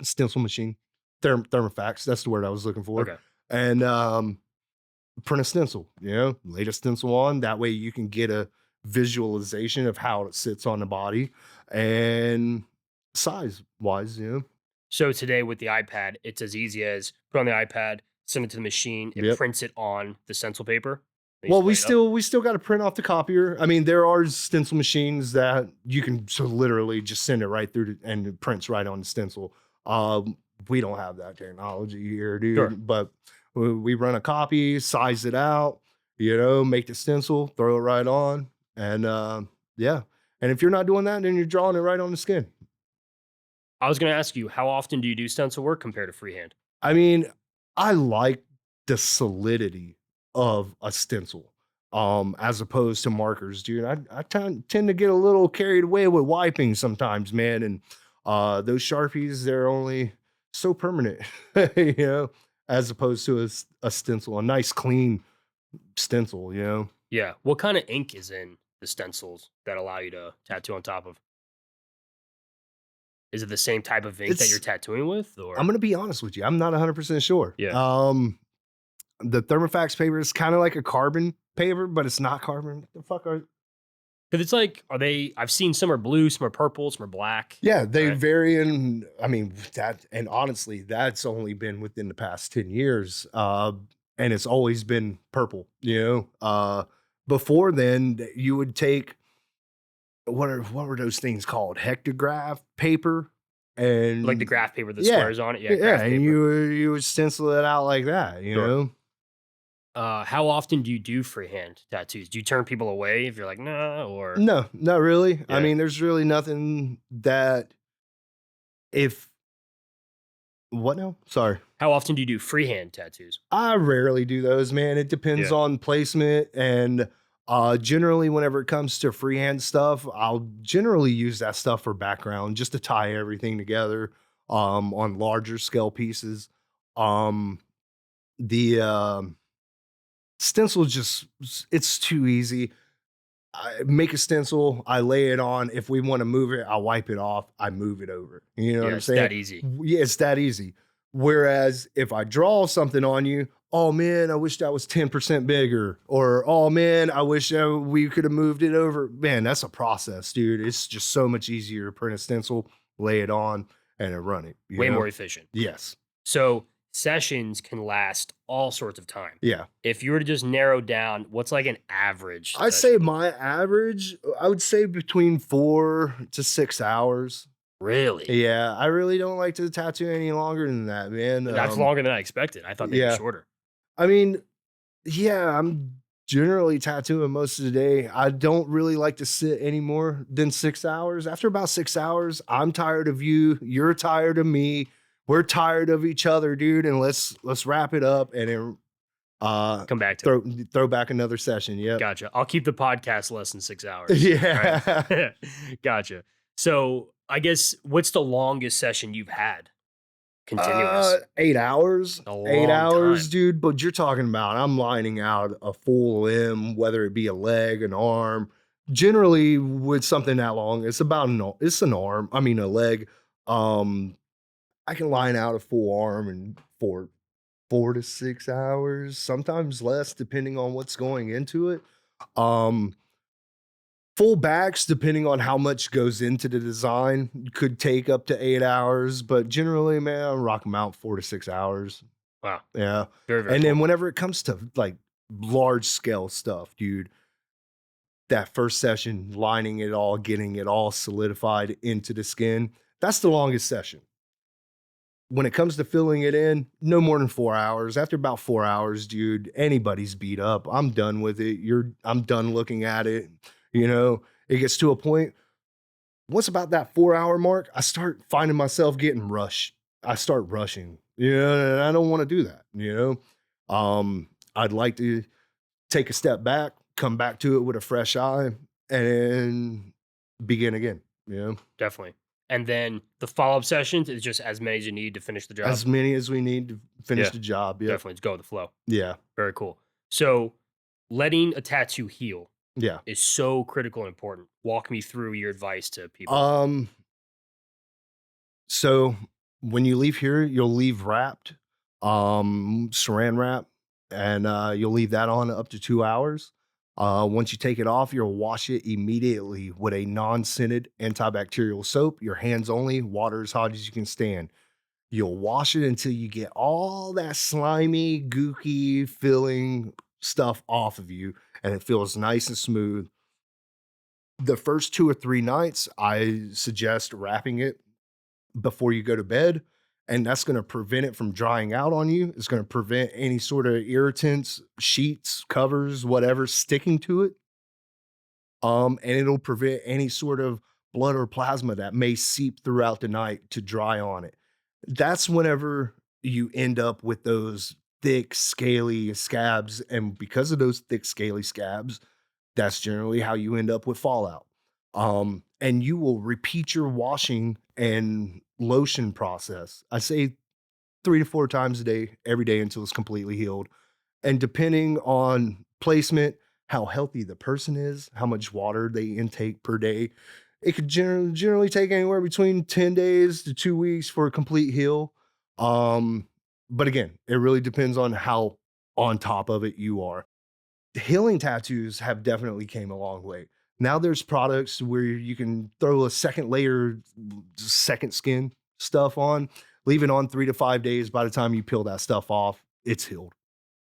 stencil machine, thermofax. That's the word I was looking for. Okay. And print a stencil, lay the stencil on. That way you can get a visualization of how it sits on the body and size wise. So today with the iPad, it's as easy as put on the iPad, send it to the machine, it Yep. prints it on the stencil paper. Then you Well, just we lay it up. still got to print off the copier. I mean, there are stencil machines that you can so literally just send it right through and it prints right on the stencil. We don't have that technology here, Sure. dude. But we run a copy, size it out, make the stencil, throw it right on, and yeah. And if you're not doing that, then you're drawing it right on the skin. I was going to ask you, how often do you do stencil work compared to freehand? I mean, I like the solidity of a stencil, as opposed to markers, dude. I tend to get a little carried away with wiping sometimes, man. And those Sharpies, they're only so permanent, you know, as opposed to a stencil, a nice clean stencil. Yeah. What kind of ink is in the stencils that allow you to tattoo on top of? Is it the same type of ink that you're It's tattooing with, I'm or gonna be honest with you, I'm not 100% sure. yeah? The Thermofax paper is kind of like a carbon paper, but it's not carbon. What the fuck are Because it's like, are they? I've seen some are blue, some are purple, some are black. Yeah, they Right? vary in. I mean, and honestly, that's only been within the past 10 years. And it's always been purple. Before then, you would take what were those things called? Hectograph paper, Like the and graph paper, the yeah, squares on it? Yeah, yeah, graph and paper. you would stencil it out like that, you Sure. know? How often do you do freehand tattoos? Do you turn people away if you're like, "Nah," or No, not really. I yeah. mean, there's really nothing that if what now? Sorry. How often do you do freehand tattoos? I rarely do those, man. It depends Yeah. on placement and generally whenever it comes to freehand stuff, I'll generally use that stuff for background just to tie everything together on larger scale pieces. Um the stencil just it's too easy. I make a stencil, I lay it on. If we want to move it, I wipe it off, I move it over. You know what Yeah, I'm it's saying? that easy. Yeah, it's that easy. Whereas if I draw something on you, oh man, I wish that was 10% bigger. Or oh man, I wish we could have moved it over. Man, that's a process, dude. It's just so much easier to print a stencil, lay it on, and then run it, you Way know? more efficient. Yes. So, sessions can last all sorts of time. Yeah. If you were to just narrow down, what's like an average I say session? my average, I would say between 4 to 6 hours. Really? Yeah, I really don't like to tattoo any longer than that, man. That's longer than I expected. I thought they'd be Yeah, shorter. I mean, yeah, I'm generally tattooing most of the day. I don't really like to sit any more than 6 hours. After about 6 hours, I'm tired of you. You're tired of me. We're tired of each other, dude. And let's wrap it up and then uh Come back to it. throw back another session. Yep. Gotcha. I'll keep the podcast less than 6 hours. All Yeah. right. Gotcha. So I guess what's the longest session you've had continuous? 8 hours. A 8 hours, long time. dude. But you're talking about I'm lining out a full limb, whether it be a leg, an arm. Generally, with something that long, it's about it's an arm. I mean, a leg. Um, I can line out a full arm in 4 to 6 hours, sometimes less, depending on what's going into it. Um, Full backs, depending on how much goes into the design, could take up to 8 hours, but generally, man, I rock them out 4 to 6 hours. Wow. Yeah. Very, very And then cool. whenever it comes to like large scale stuff, dude, that first session, lining it all, getting it all solidified into the skin, that's the longest session. When it comes to filling it in, no more than 4 hours. After about 4 hours, dude, anybody's beat up. I'm done with it. I'm done looking at it. You know, it gets to a point. Once about that 4 hour mark, I start finding myself getting rushed. I start rushing. You know, and I don't want to do that. You know, I'd like to take a step back, come back to it with a fresh eye, and begin again. You know, Definitely. And then the follow-up sessions is just as many as you need to finish the job. as many as we need to finish Yeah, the job. Yep. definitely. Just go with the flow. Yeah. Very cool. So letting a tattoo heal Yeah. is so critical and important. Walk me through your advice to people. Um, so when you leave here, you'll leave wrapped, saran wrap, and you'll leave that on up to 2 hours. Once you take it off, you'll wash it immediately with a non-scented antibacterial soap. Your hands only, water as hot as you can stand. You'll wash it until you get all that slimy, gooky, filling stuff off of you, and it feels nice and smooth. The first 2 or 3 nights, I suggest wrapping it before you go to bed, and that's gonna prevent it from drying out on you. It's gonna prevent any sort of irritants, sheets, covers, whatever sticking to it. And it'll prevent any sort of blood or plasma that may seep throughout the night to dry on it. That's whenever you end up with those thick, scaly scabs, and because of those thick, scaly scabs, that's generally how you end up with fallout. And you will repeat your washing and lotion process. I say 3 to 4 times a day, every day until it's completely healed. And depending on placement, how healthy the person is, how much water they intake per day, it could generally take anywhere between 10 days to 2 weeks for a complete heal. Um, but again, it really depends on how on top of it you are. Healing tattoos have definitely came a long way. Now there's products where you can throw a second layer, second skin stuff on, leave it on 3 to 5 days. By the time you peel that stuff off, it's healed.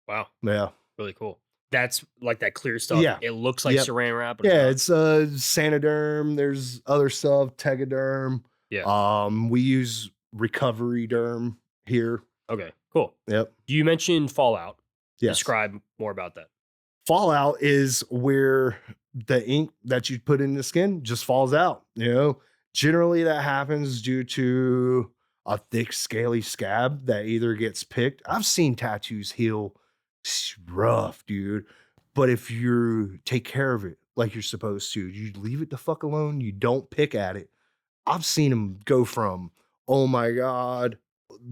Wow. Yeah. Really cool. That's like that clear stuff. Yeah. It looks like Yep. Saran wrap, but it's Yeah, not. it's Sanoderm. There's other stuff, Tegaderm. Yeah. We use recovery derm here. Okay. Cool. Yep. You mentioned Fallout. Yes. Describe more about that. Fallout is where the ink that you put in the skin just falls out. Generally that happens due to a thick, scaly scab that either gets picked. I've seen tattoos heal rough, dude. But if you take care of it like you're supposed to, you leave it the fuck alone, you don't pick at it. I've seen them go from, oh my God,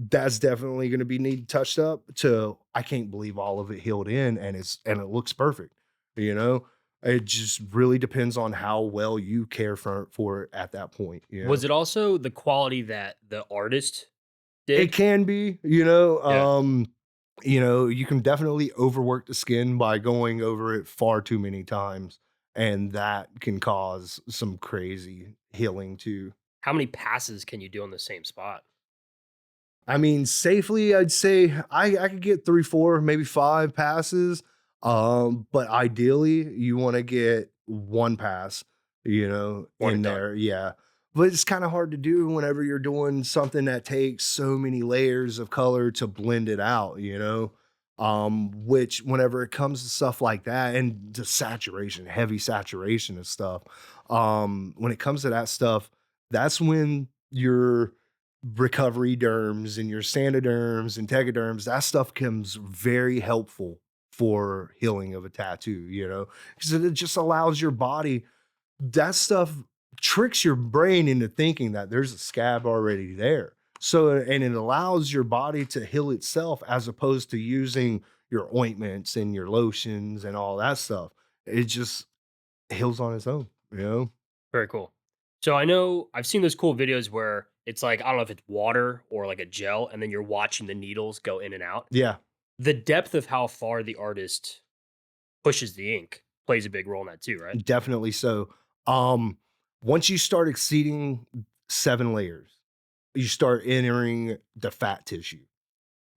that's definitely going to be need touched up to I can't believe all of it healed in and it looks perfect. You know, it just really depends on how well you care for it at that point. Was it also the quality that the artist It did? can be, Yeah. you can definitely overwork the skin by going over it far too many times, and that can cause some crazy healing too. How many passes can you do on the same spot? I mean, safely, I'd say I could get 3, 4, maybe 5 passes. But ideally, you wanna get 1 pass, One in and done. there, yeah. But it's kinda hard to do whenever you're doing something that takes so many layers of color to blend it out, which whenever it comes to stuff like that and the saturation, heavy saturation of stuff, when it comes to that stuff, that's when your recovery derms and your Sanoderms and Tegaderms, that stuff comes very helpful for healing of a tattoo, because it just allows your body, that stuff tricks your brain into thinking that there's a scab already there. So, and it allows your body to heal itself as opposed to using your ointments and your lotions and all that stuff. It just heals on its own. Very cool. So I know I've seen those cool videos where it's like, I don't know if it's water or like a gel, and then you're watching the needles go in and out. Yeah. The depth of how far the artist pushes the ink plays a big role in that too, right? Definitely so. Um, Once you start exceeding 7 layers, you start entering the fat tissue.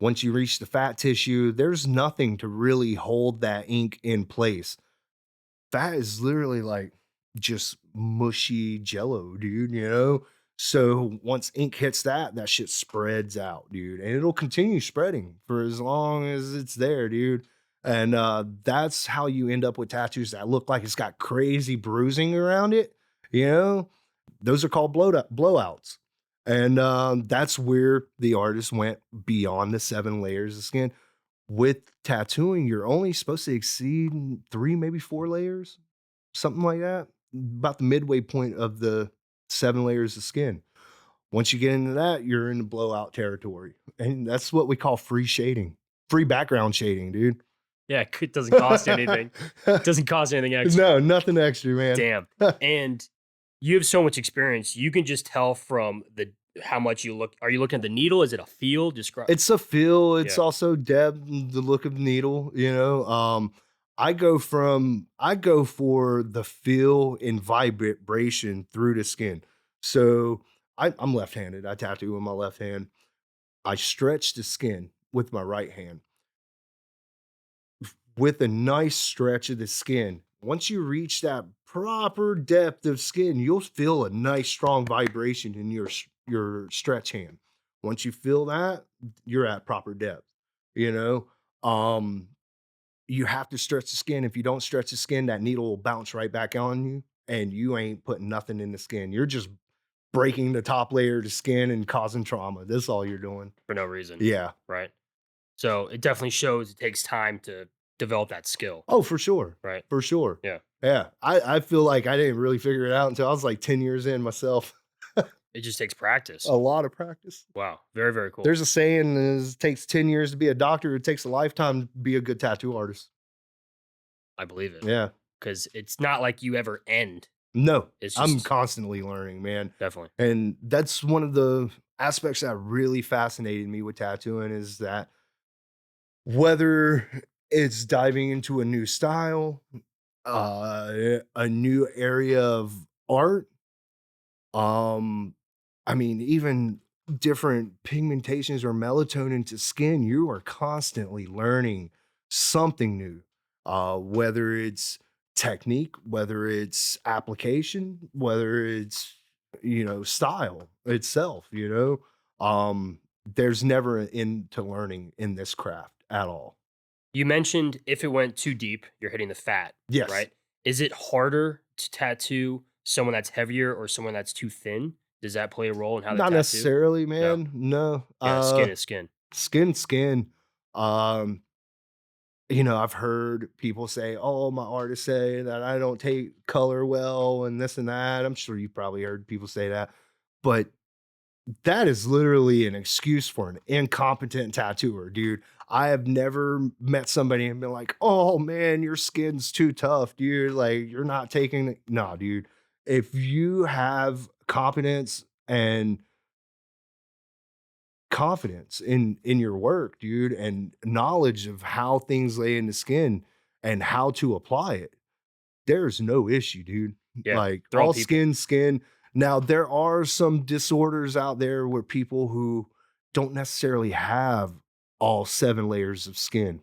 Once you reach the fat tissue, there's nothing to really hold that ink in place. Fat is literally like just mushy jello, dude. So once ink hits that, that shit spreads out, dude, and it'll continue spreading for as long as it's there, dude. And that's how you end up with tattoos that look like it's got crazy bruising around it. You know, those are called blowouts. And that's where the artist went beyond the 7 layers of skin. With tattooing, you're only supposed to exceed 3, maybe 4 layers, something like that, about the midway point of the 7 layers of skin. Once you get into that, you're in the blowout territory, and that's what we call free shading, free background shading, dude. Yeah, it doesn't cost you anything. Doesn't cost anything extra. No, nothing extra, man. Damn. And you have so much experience. You can just tell from the how much you look. Are you looking at the needle? Is it a feel? Describe. It's a feel, it's Yeah. also depth, the look of the needle. I go for the feel and vibration through the skin. So I'm left-handed. I tattoo with my left hand. I stretch the skin with my right hand. With a nice stretch of the skin, once you reach that proper depth of skin, you'll feel a nice strong vibration in your stretch hand. Once you feel that, you're at proper depth. You know, um, you have to stretch the skin. If you don't stretch the skin, that needle will bounce right back on you, and you ain't putting nothing in the skin. You're just breaking the top layer of the skin and causing trauma. That's all you're doing. For no reason, Yeah. right? So it definitely shows it takes time to develop that skill, Oh, for sure. right? For sure. Yeah. Yeah. I feel like I didn't really figure it out until I was like 10 years in myself. It just takes practice. A lot of practice. Wow. Very, very cool. There's a saying is it takes 10 years to be a doctor, it takes a lifetime to be a good tattoo artist. I believe it Yeah. because it's not like you ever end. No, It's I'm just constantly learning, man. definitely. And that's one of the aspects that really fascinated me with tattooing is that whether it's diving into a new style, a new area of art, um, I mean, even different pigmentations or melatonin to skin, you are constantly learning something new. whether it's technique, whether it's application, whether it's, style itself, there's never an end to learning in this craft at all. You mentioned if it went too deep, you're hitting the fat, Yes. right? Is it harder to tattoo someone that's heavier or someone that's too thin? Does that play a role in how they Not tattoo? necessarily, No. man. No. Yeah, skin is skin. Skin. Um, I've heard people say, "Oh, my artists say that I don't take color well and this and that." I'm sure you've probably heard people say that. But that is literally an excuse for an incompetent tattooer, dude. I have never met somebody and been like, "Oh man, your skin's too tough, dude. Like you're not taking it." No, dude. If you have competence and confidence in your work, dude, and knowledge of how things lay in the skin and how to apply it, there's no issue, dude. Yeah, Like they're all all people. skin. Now there are some disorders out there where people who don't necessarily have all 7 layers of skin.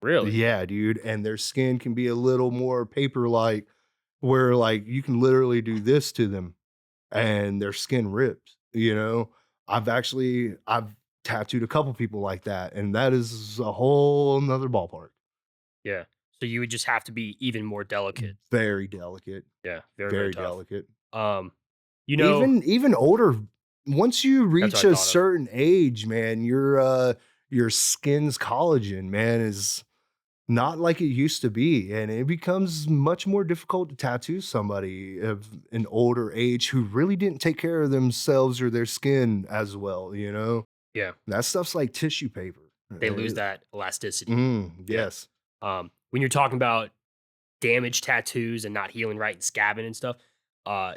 Really? Yeah, dude, and their skin can be a little more paper-like, where, like, you can literally do this to them and their skin rips, I've tattooed a couple people like that, and that is a whole nother ballpark. Yeah. So you would just have to be even more delicate. Very delicate, Yeah, very, very very tough. delicate. Um, you know, Even older, once you that's reach what I a thought of. certain age, man, your skin's collagen, man, is not like it used to be, and it becomes much more difficult to tattoo somebody of an older age who really didn't take care of themselves or their skin as well. Yeah, That stuff's like tissue paper. they lose that elasticity. Yeah. Yes. When you're talking about damaged tattoos and not healing right and scabbing and stuff,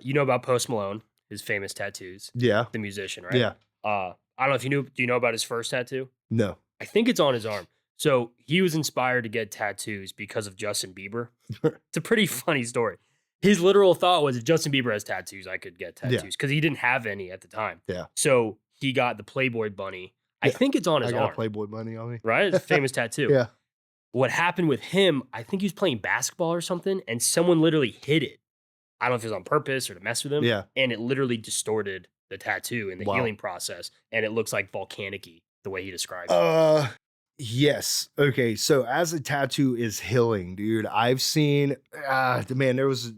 you know about Post Malone, his famous tattoos, Yeah. the musician, right? Yeah. I don't know if you knew. Do you know about his first tattoo? No. I think it's on his arm. So he was inspired to get tattoos because of Justin Bieber. It's a pretty funny story. His literal thought was, if Justin Bieber has tattoos, I could get Yeah. tattoos because he didn't have any at the time. Yeah. So he got the Playboy bunny. I Yeah. think it's on I his got a arm, Playboy bunny on me. right? It's a famous tattoo. Yeah. What happened with him, I think he was playing basketball or something, and someone literally hit it. I don't know if it was on purpose or to mess with him, Yeah. and it literally distorted the tattoo in the Wow. healing process, and it looks like volcanic-y the way he describes it. Yes. Okay. So as a tattoo is healing, dude, I've seen, man, there was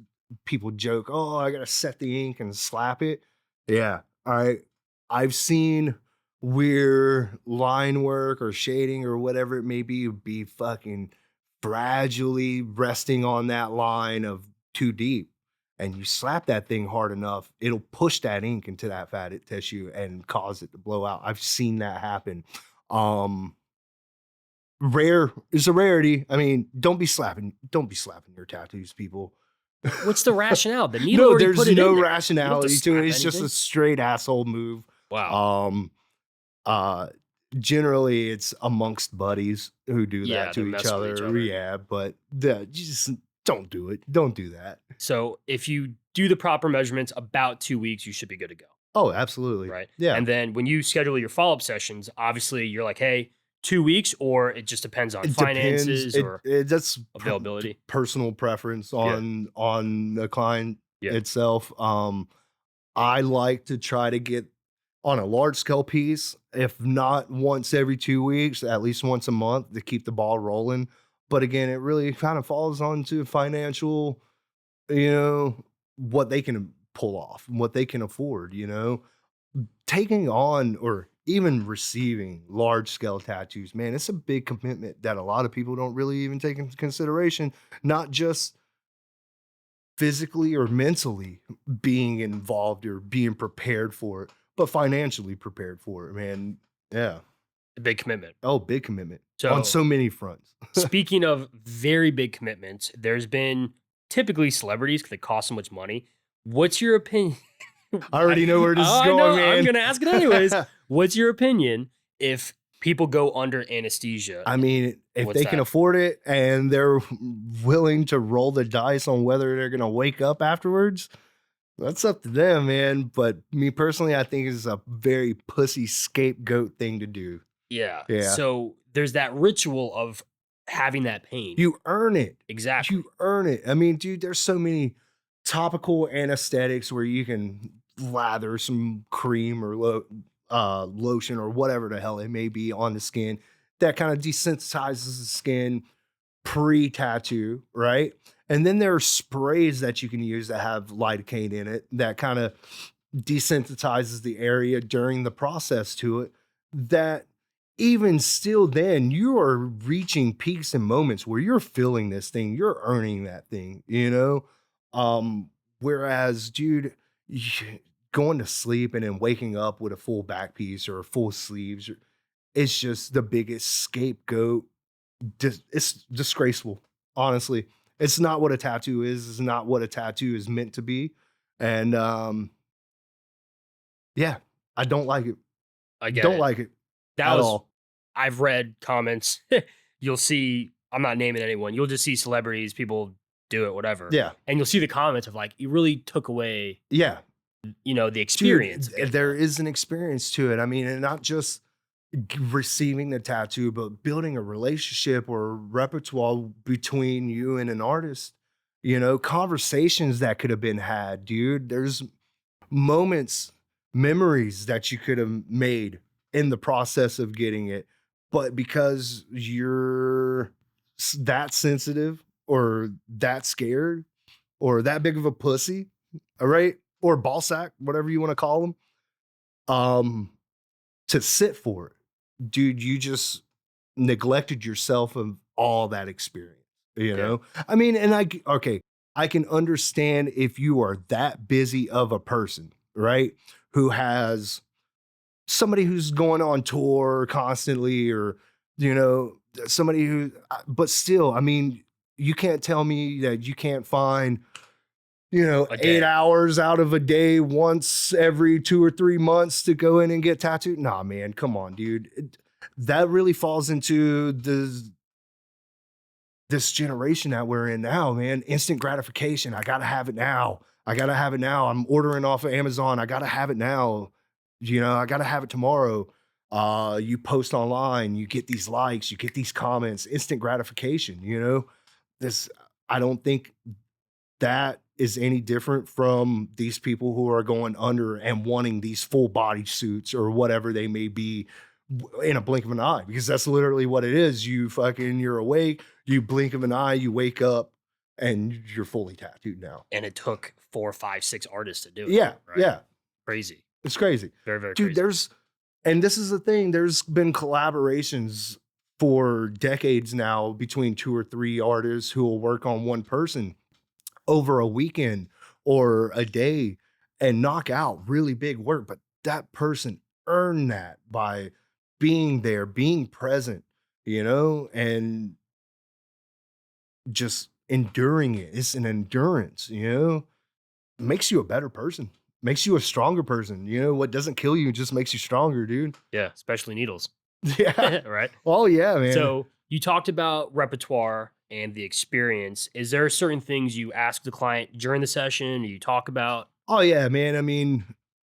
people joke, oh, I gotta set the ink and slap it. Yeah. All right. I've seen where line work or shading or whatever it may be fucking fragilely resting on that line of too deep. And you slap that thing hard enough, it'll push that ink into that fatty tissue and cause it to blow out. I've seen that happen. Um, Rare is a rarity. I mean, don't be slapping your tattoos, people. What's the rationale? The needle No, already put there's it no in there. You don't have to rationality to it. slap It's just anything. a straight asshole move. Wow. Um, uh, Generally it's amongst buddies who do Yeah, that they're to each messing with each other. other. Yeah, but just don't do it. Don't do that. So if you do the proper measurements, about 2 weeks, you should be good to go, Oh, absolutely. right? Yeah. And then when you schedule your follow-up sessions, obviously you're like, hey, 2 weeks, or it just depends on It depends. finances or That's availability. personal preference Yeah. on the client Yeah. itself. I like to try to get on a large scale piece, if not once every 2 weeks, at least once a month to keep the ball rolling. But again, it really kind of falls onto financial, you know, what they can pull off, what they can afford. Taking on or even receiving large scale tattoos, man, it's a big commitment that a lot of people don't really even take into consideration, not just physically or mentally being involved or being prepared for it, but financially prepared for it, man. Yeah. A big commitment. Oh, big commitment on So so many fronts. speaking of very big commitments, there's been typically celebrities because they cost so much money. What's your opinion? I already know where this is I know. going, I'm man. going to ask it anyways. What's your opinion if people go under anesthesia? I mean, if What's they can that? afford it and they're willing to roll the dice on whether they're going to wake up afterwards, that's up to them, man. But me personally, I think it's a very pussy scapegoat thing to do. Yeah. Yeah. So there's that ritual of having that pain. You earn it. Exactly. You earn it. I mean, dude, there's so many topical anesthetics where you can lather some cream or lotion or whatever the hell it may be on the skin that kind of desensitizes the skin pre-tattoo, right? And then there are sprays that you can use that have lidocaine in it that kind of desensitizes the area during the process to it, that even still then you are reaching peaks and moments where you're feeling this thing, you're earning that thing, you know? Whereas, dude, going to sleep and then waking up with a full back piece or full sleeves, it's just the biggest scapegoat. It's disgraceful, honestly. It's not what a tattoo is. It's not what a tattoo is meant to be. And yeah, I don't like it. I get Don't it. like it That at was all. I've read comments. You'll see, I'm not naming anyone. You'll just see celebrities, people do it, whatever. Yeah. And you'll see the comments of like, you really took away, Yeah. the Dude, experience of getting there that. is an experience to it. I mean, and not just receiving the tattoo, but building a relationship or a repertoire between you and an artist. Conversations that could have been had, dude. There's moments, memories that you could have made in the process of getting it. But because you're that sensitive or that scared or that big of a pussy, all right, or ball sack, whatever you want to call them, um, to sit for it, dude, you just neglected yourself of all that experience, you Yeah. know? I mean, and okay, I can understand if you are that busy of a person, right? Who has somebody who's going on tour constantly or, somebody who, but still, I mean, you can't tell me that you can't find A 8 day. hours out of a day once every 2 or 3 months to go in and get tattooed? Nah, man, come on, dude. That really falls into this generation that we're in now, man. Instant gratification. I gotta have it now. I gotta have it now. I'm ordering off of Amazon. I gotta have it now. I gotta have it tomorrow. You post online, you get these likes, you get these comments, instant gratification, This I don't think that is any different from these people who are going under and wanting these full body suits or whatever they may be in a blink of an eye, because that's literally what it is. You're awake, you blink of an eye, you wake up and you're fully tattooed now. And it took 4, 5, 6 artists to do it. Yeah, Right. yeah. Crazy. It's crazy. Very, very Dude, crazy. and this is the thing, there's been collaborations for decades now between 2 or 3 artists who will work on one person over a weekend or a day and knock out really big work. But that person earned that by being there, being present, and just enduring it. It's an endurance, makes you a better person, makes you a stronger person. What doesn't kill you just makes you stronger, dude. Yeah, especially needles. Yeah. Right. Oh, yeah, man. So you talked about repertoire and the experience. Is there certain things you ask the client during the session or you talk about? Oh, yeah, man. I mean,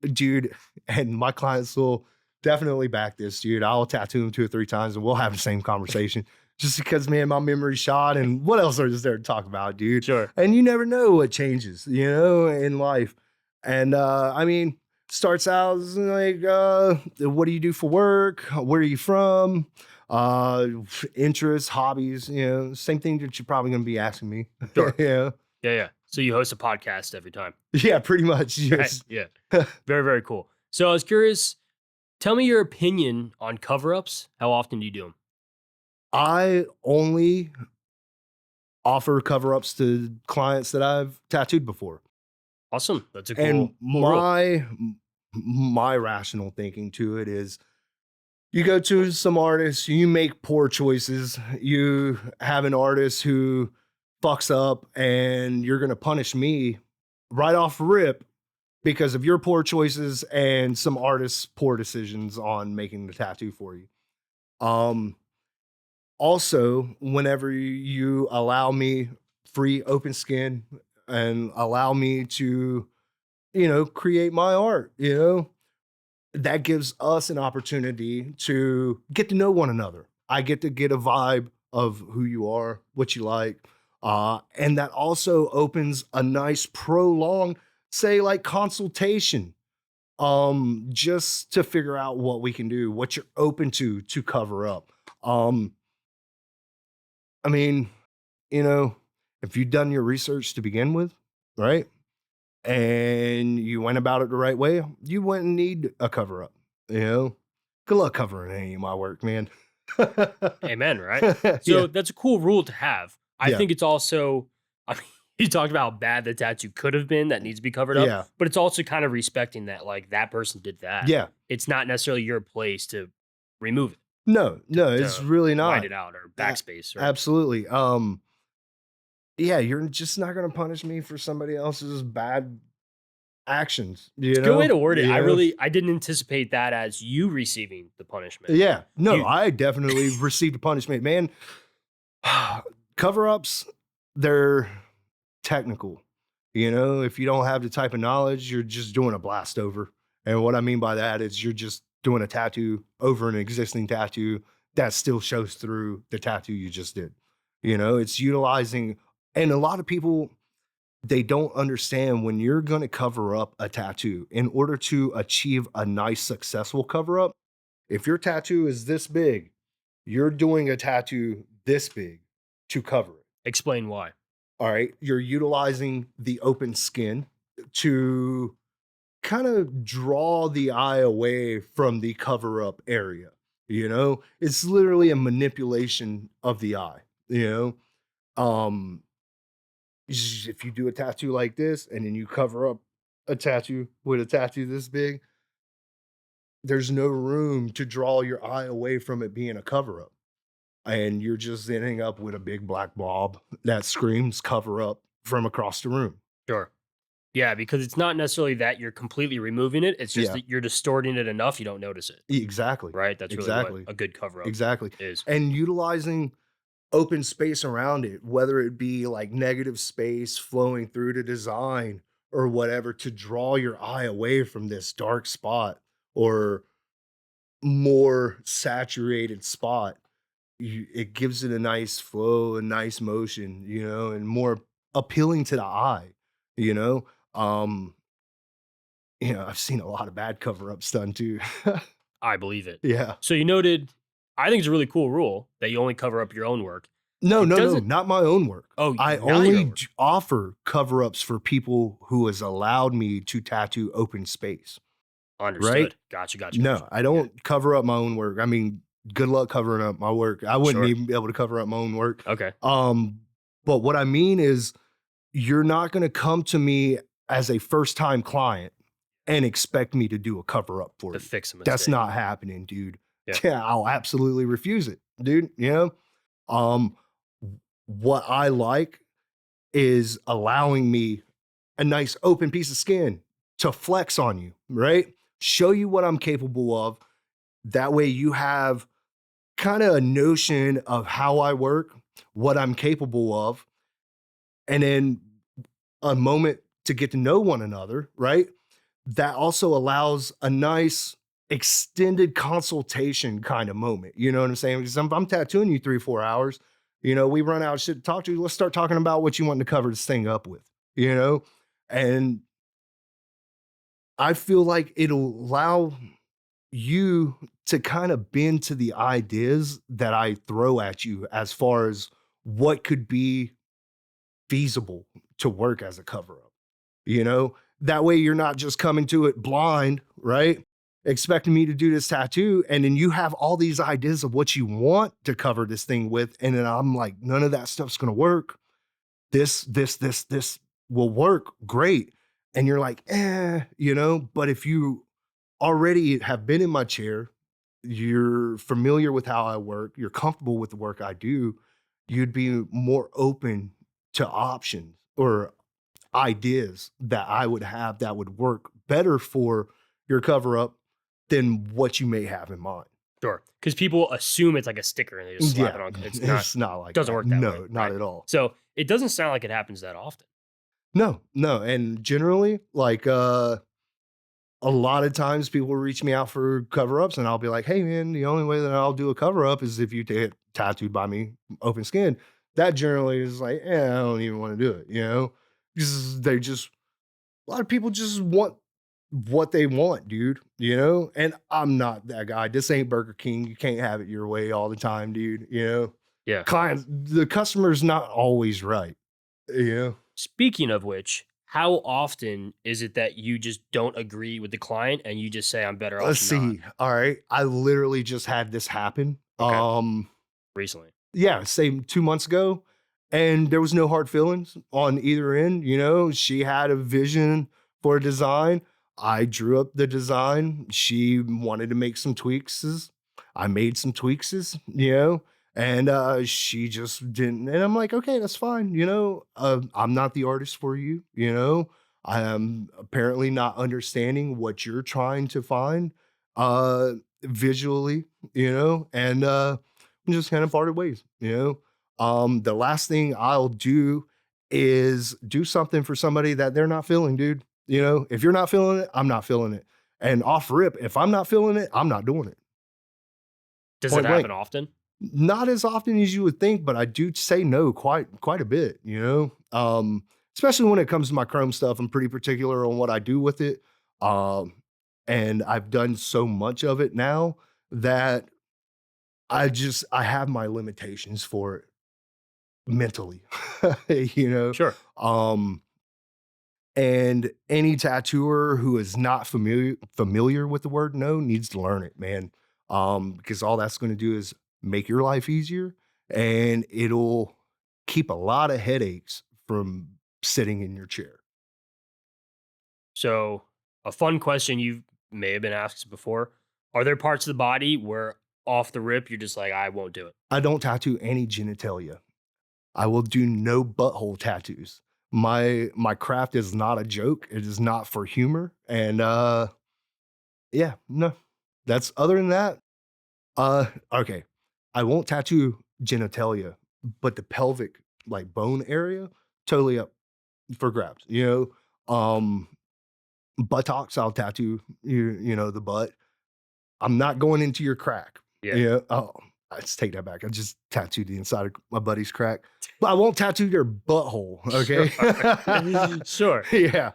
dude, and my clients will definitely back this, dude. I'll tattoo them 2 or 3 times and we'll have the same conversation just because, man, my memory's shot and what else is there to talk about, dude? Sure. And you never know what changes, in life. And I mean, starts out as like, what do you do for work? Where are you from? Uh, Interests, hobbies, same thing that you're probably gonna be asking me. Sure. Yeah. Yeah, yeah. So you host a podcast every time. Yeah, pretty much. Right. Yes. Yeah. Very, very cool. So I was curious, tell me your opinion on cover-ups. How often do you do them? I only offer cover-ups to clients that I've tattooed before. Awesome. That's a And cool rule. my rational thinking to it is you go to some artists, you make poor choices, you have an artist who fucks up and you're gonna punish me right off rip because of your poor choices and some artists' poor decisions on making the tattoo for you. Um, Also, whenever you allow me free open skin and allow me to, create my art, that gives us an opportunity to get to know one another. I get to get a vibe of who you are, what you like. And that also opens a nice prolonged, say, like consultation, just to figure out what we can do, what you're open to cover up. Um, I mean, you know, if you've done your research to begin with, right? And you went about it the right way, you wouldn't need a cover up, you know? Good luck covering any of my work, man. Amen, right? Yeah, So that's a cool rule to have. I yeah, think it's also, I mean, you talked about how bad the tattoo could have been that needs to be covered up, yeah, but it's also kind of respecting that, like, that person did that. yeah. It's not necessarily your place to remove it, No, to, no, it's to really white not. it out or A backspace or Absolutely. Yeah, you're just not gonna punish me for somebody else's bad actions, it's you a good way know? to word it. You know? I didn't anticipate that as you receiving the punishment. Yeah. No, You I definitely received a punishment, man. Cover-ups, they're technical. You know, if you don't have the type of knowledge, you're just doing a blast over. And what I mean by that is you're just doing a tattoo over an existing tattoo that still shows through the tattoo you just did. You know, it's utilizing, and a lot of people, they don't understand when you're going to cover up a tattoo in order to achieve a nice, successful cover up. If your tattoo is this big, you're doing a tattoo this big to cover it. explain why. All right. You're utilizing the open skin to kind of draw the eye away from the cover up area. You know, it's literally a manipulation of the eye. You know, if you do a tattoo like this and then you cover up a tattoo with a tattoo this big, there's no room to draw your eye away from it being a cover up. And you're just ending up with a big black blob that screams cover up from across the room. Sure. Yeah, because it's not necessarily that you're completely removing it. It's just Yeah, that you're distorting it enough you don't notice it. exactly. Right? That's really what Exactly. a good cover up Exactly. is. And utilizing open space around it, whether it be like negative space flowing through the design or whatever, to draw your eye away from this dark spot or more saturated spot. It gives it a nice flow, a nice motion, you know, and more appealing to the eye, you know. Um, I've seen a lot of bad cover ups done too. I believe it. Yeah. So you noted, I think it's a really cool rule that you only cover up your own work. No, It no, no, doesn't, not my own work. oh, I not your only own work. offer cover ups for people who has allowed me to tattoo open space, right? Understood. Gotcha, gotcha, gotcha. No, I Yeah, don't cover up my own work. I mean, good luck covering up my work. I wouldn't sure. even be able to cover up my own work. Okay. But what I mean is, you're not going to come to me as a first time client and expect me to do a cover up for To you. fix a That's mistake. not happening, dude. Yeah. Yeah, I'll absolutely refuse it, dude. You know, um, what I like is allowing me a nice open piece of skin to flex on you, right? Show you what I'm capable of. That way you have kind of a notion of how I work, what I'm capable of, and then a moment to get to know one another, right? That also allows a nice extended consultation kind of moment. You know what I'm saying? Because I'm tattooing you 3, 4 hours. You know, we run out of shit to talk to. Let's start talking about what you want to cover this thing up with, you know? And I feel like it'll allow you to kind of bend to the ideas that I throw at you as far as what could be feasible to work as a cover up, you know? That way you're not just coming to it blind, right? Expecting me to do this tattoo. And then you have all these ideas of what you want to cover this thing with. And then I'm like, none of that stuff's gonna work. This will work great. And you're like, you know, but if you already have been in my chair, you're familiar with how I work, you're comfortable with the work I do, you'd be more open to options or ideas that I would have that would work better for your cover up than what you may have in mind. Sure. Because people assume it's like a sticker and they just slap Yeah, it on. It's not, it's not like doesn't that. work that way. No, not Right. at all. So it doesn't sound like it happens that often. No, no, and generally, like, a lot of times people reach me out for cover ups, and I'll be like, hey, man, the only way that I'll do a cover up is if you get tattooed by me, open skin. That generally is like, I don't even want to do it, you know? Because they just, a lot of people just want what they want, dude, you know? And I'm not that guy. This ain't Burger King. You can't have it your way all the time, dude, you know? Yeah. Clients, the customer's not always right, you know? Speaking of which, how often is it that you just don't agree with the client and you just say, I'm better Let's off not? see. All right. I literally just had this happen. Okay. Recently. Yeah, say 2 months ago, and there was no hard feelings on either end, you know? She had a vision for a design. I drew up the design. She wanted to make some tweakses. I made some tweakses, you know? And, she just didn't, and I'm like, "Okay, that's fine, you know? I'm not the artist for you, you know? I am apparently not understanding what you're trying to find, uh, visually, you know? And, we just kind of parted ways, you know? The last thing I'll do is do something for somebody that they're not feeling, dude. You know, if you're not feeling it, I'm not feeling it. And off rip, if I'm not feeling it, I'm not doing it. Does it Point blank. happen often? Not as often as you would think, but I do say no quite a bit, you know? Especially when it comes to my chrome stuff, I'm pretty particular on what I do with it. Um, and I've done so much of it now that I have my limitations for it mentally, you know? Sure. Um, and any tattooer who is not familiar with the word no needs to learn it, man. Because all that's gonna do is make your life easier, and it'll keep a lot of headaches from sitting in your chair. So, a fun question you may have been asked before. Are there parts of the body where off the rip you're just like, I won't do it? I don't tattoo any genitalia. I will do no butthole tattoos. My craft is not a joke. It is not for humor. And yeah, no. That's other than that, okay. I won't tattoo genitalia, but the pelvic like bone area, totally up for grabs. You know, buttocks, I'll tattoo you know, the butt. I'm not going into your crack. Yeah. Yeah. Oh, let's take that back. I just tattooed the inside of my buddy's crack, but I won't tattoo your butthole. Sure. Okay. Sure. Yeah.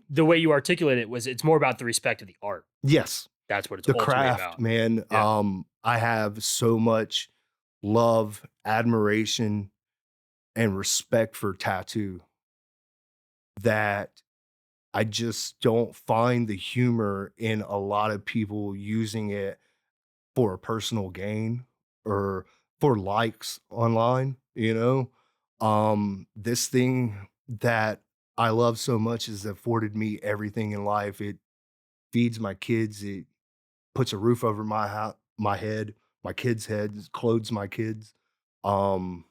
The way you articulate it was it's more about the respect of the art. Yes. That's what it's The ultimately craft, about. man. Yeah. I have so much love, admiration, and respect for tattoo that I just don't find the humor in a lot of people using it for a personal gain or for likes online, you know? This thing that I love so much has afforded me everything in life. It feeds my kids, it puts a roof over my head, my kids' heads, clothes my kids. Um,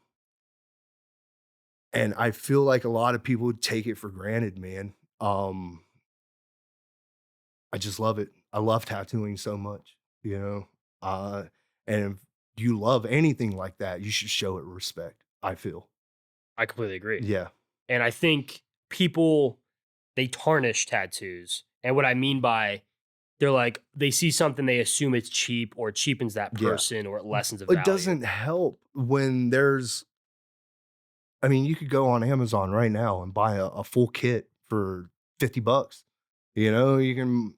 and I feel like a lot of people take it for granted, man. Um, I just love it. I love tattooing so much, you know? Uh, and if you love anything like that, you should show it respect, I feel. I completely agree. Yeah. And I think people they tarnish tattoos. And what I mean by they're like they see something they assume it's cheap or it cheapens that Yeah. person or it lessens the It value. doesn't help when there's, I mean, you could go on Amazon right now and buy a full kit for 50 bucks. You know, you can,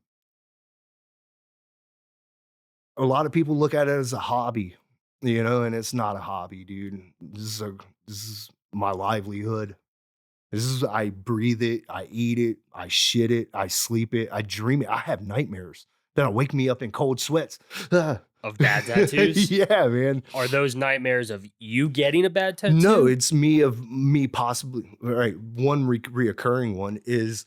a lot of people look at it as a hobby, you know, and it's not a hobby, dude. This is my livelihood. This is, I breathe it, I eat it, I shit it, I sleep it, I dream it. I have nightmares that'll wake me up in cold sweats. Of bad tattoos? Yeah, man. Are those nightmares of you getting a bad No, tattoo? it's me possibly, all right, one reoccurring one is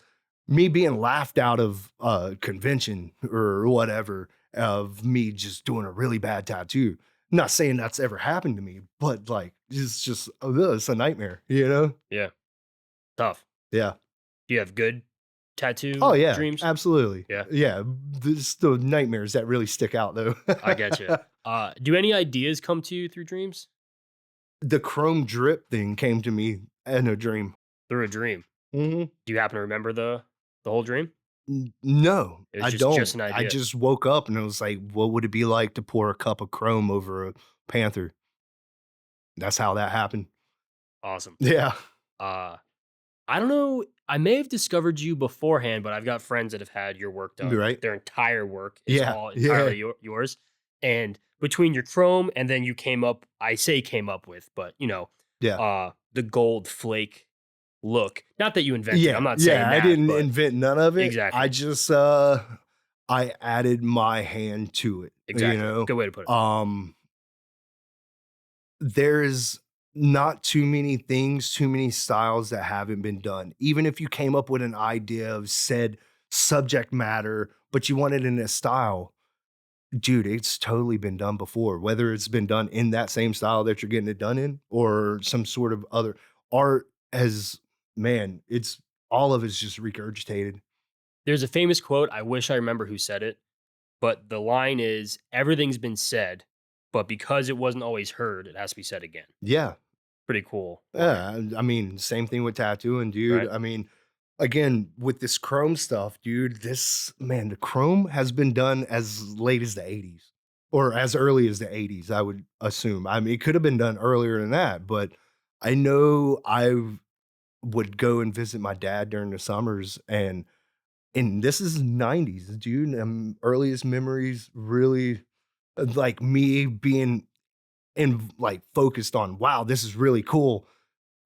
me being laughed out of a convention or whatever of me just doing a really bad tattoo. Not saying that's ever happened to me, but like it's just it's a nightmare, you know? Yeah. Tough. Yeah. Do you have good Oh tattoo yeah, dreams? absolutely. Yeah. Yeah, this the nightmares that really stick out though. I get you. Do any ideas come to you through dreams? The chrome drip thing came to me in a dream. Through a dream. Mhm. Do you happen to remember the whole dream? No, It was I just don't. an I idea. just woke up and it was like, what would it be like to pour a cup of chrome over a panther? That's how that happened. Awesome. Yeah. Uh, I don't know. I may have discovered you beforehand, but I've got friends that have had your work done. Right? Their entire work is Yeah. all Yeah. entirely yours. And between your chrome and then you came up, I say came up with, but Yeah. the gold flake look. Not that you invented. I'm Yeah. not saying Yeah. I that, didn't but invent none of it. I exactly, just I added my hand to it, you exactly. know? Good way to put it. Um there's not too many things, too many styles that haven't been done. Even if you came up with an idea of said subject matter, but you want it in a style, dude, it's totally been done before. Whether it's been done in that same style that you're getting it done in, or some sort of other art has, man, it's all of it's just regurgitated. There's a famous quote. I wish I remember who said it, but the line is everything's been said, but because it wasn't always heard, it has to be said again. Yeah. Pretty cool line, Yeah. I mean, same thing with tattooing, dude. right? I mean, again, with this chrome stuff, dude, this man, the chrome has been done as late as the 80s or as early as the 80s, I would assume. I mean, it could have been done earlier than that, but I know I would go and visit my dad during the summers and this is 90s, dude. Earliest memories really like me being in like focused on, wow, this is really cool.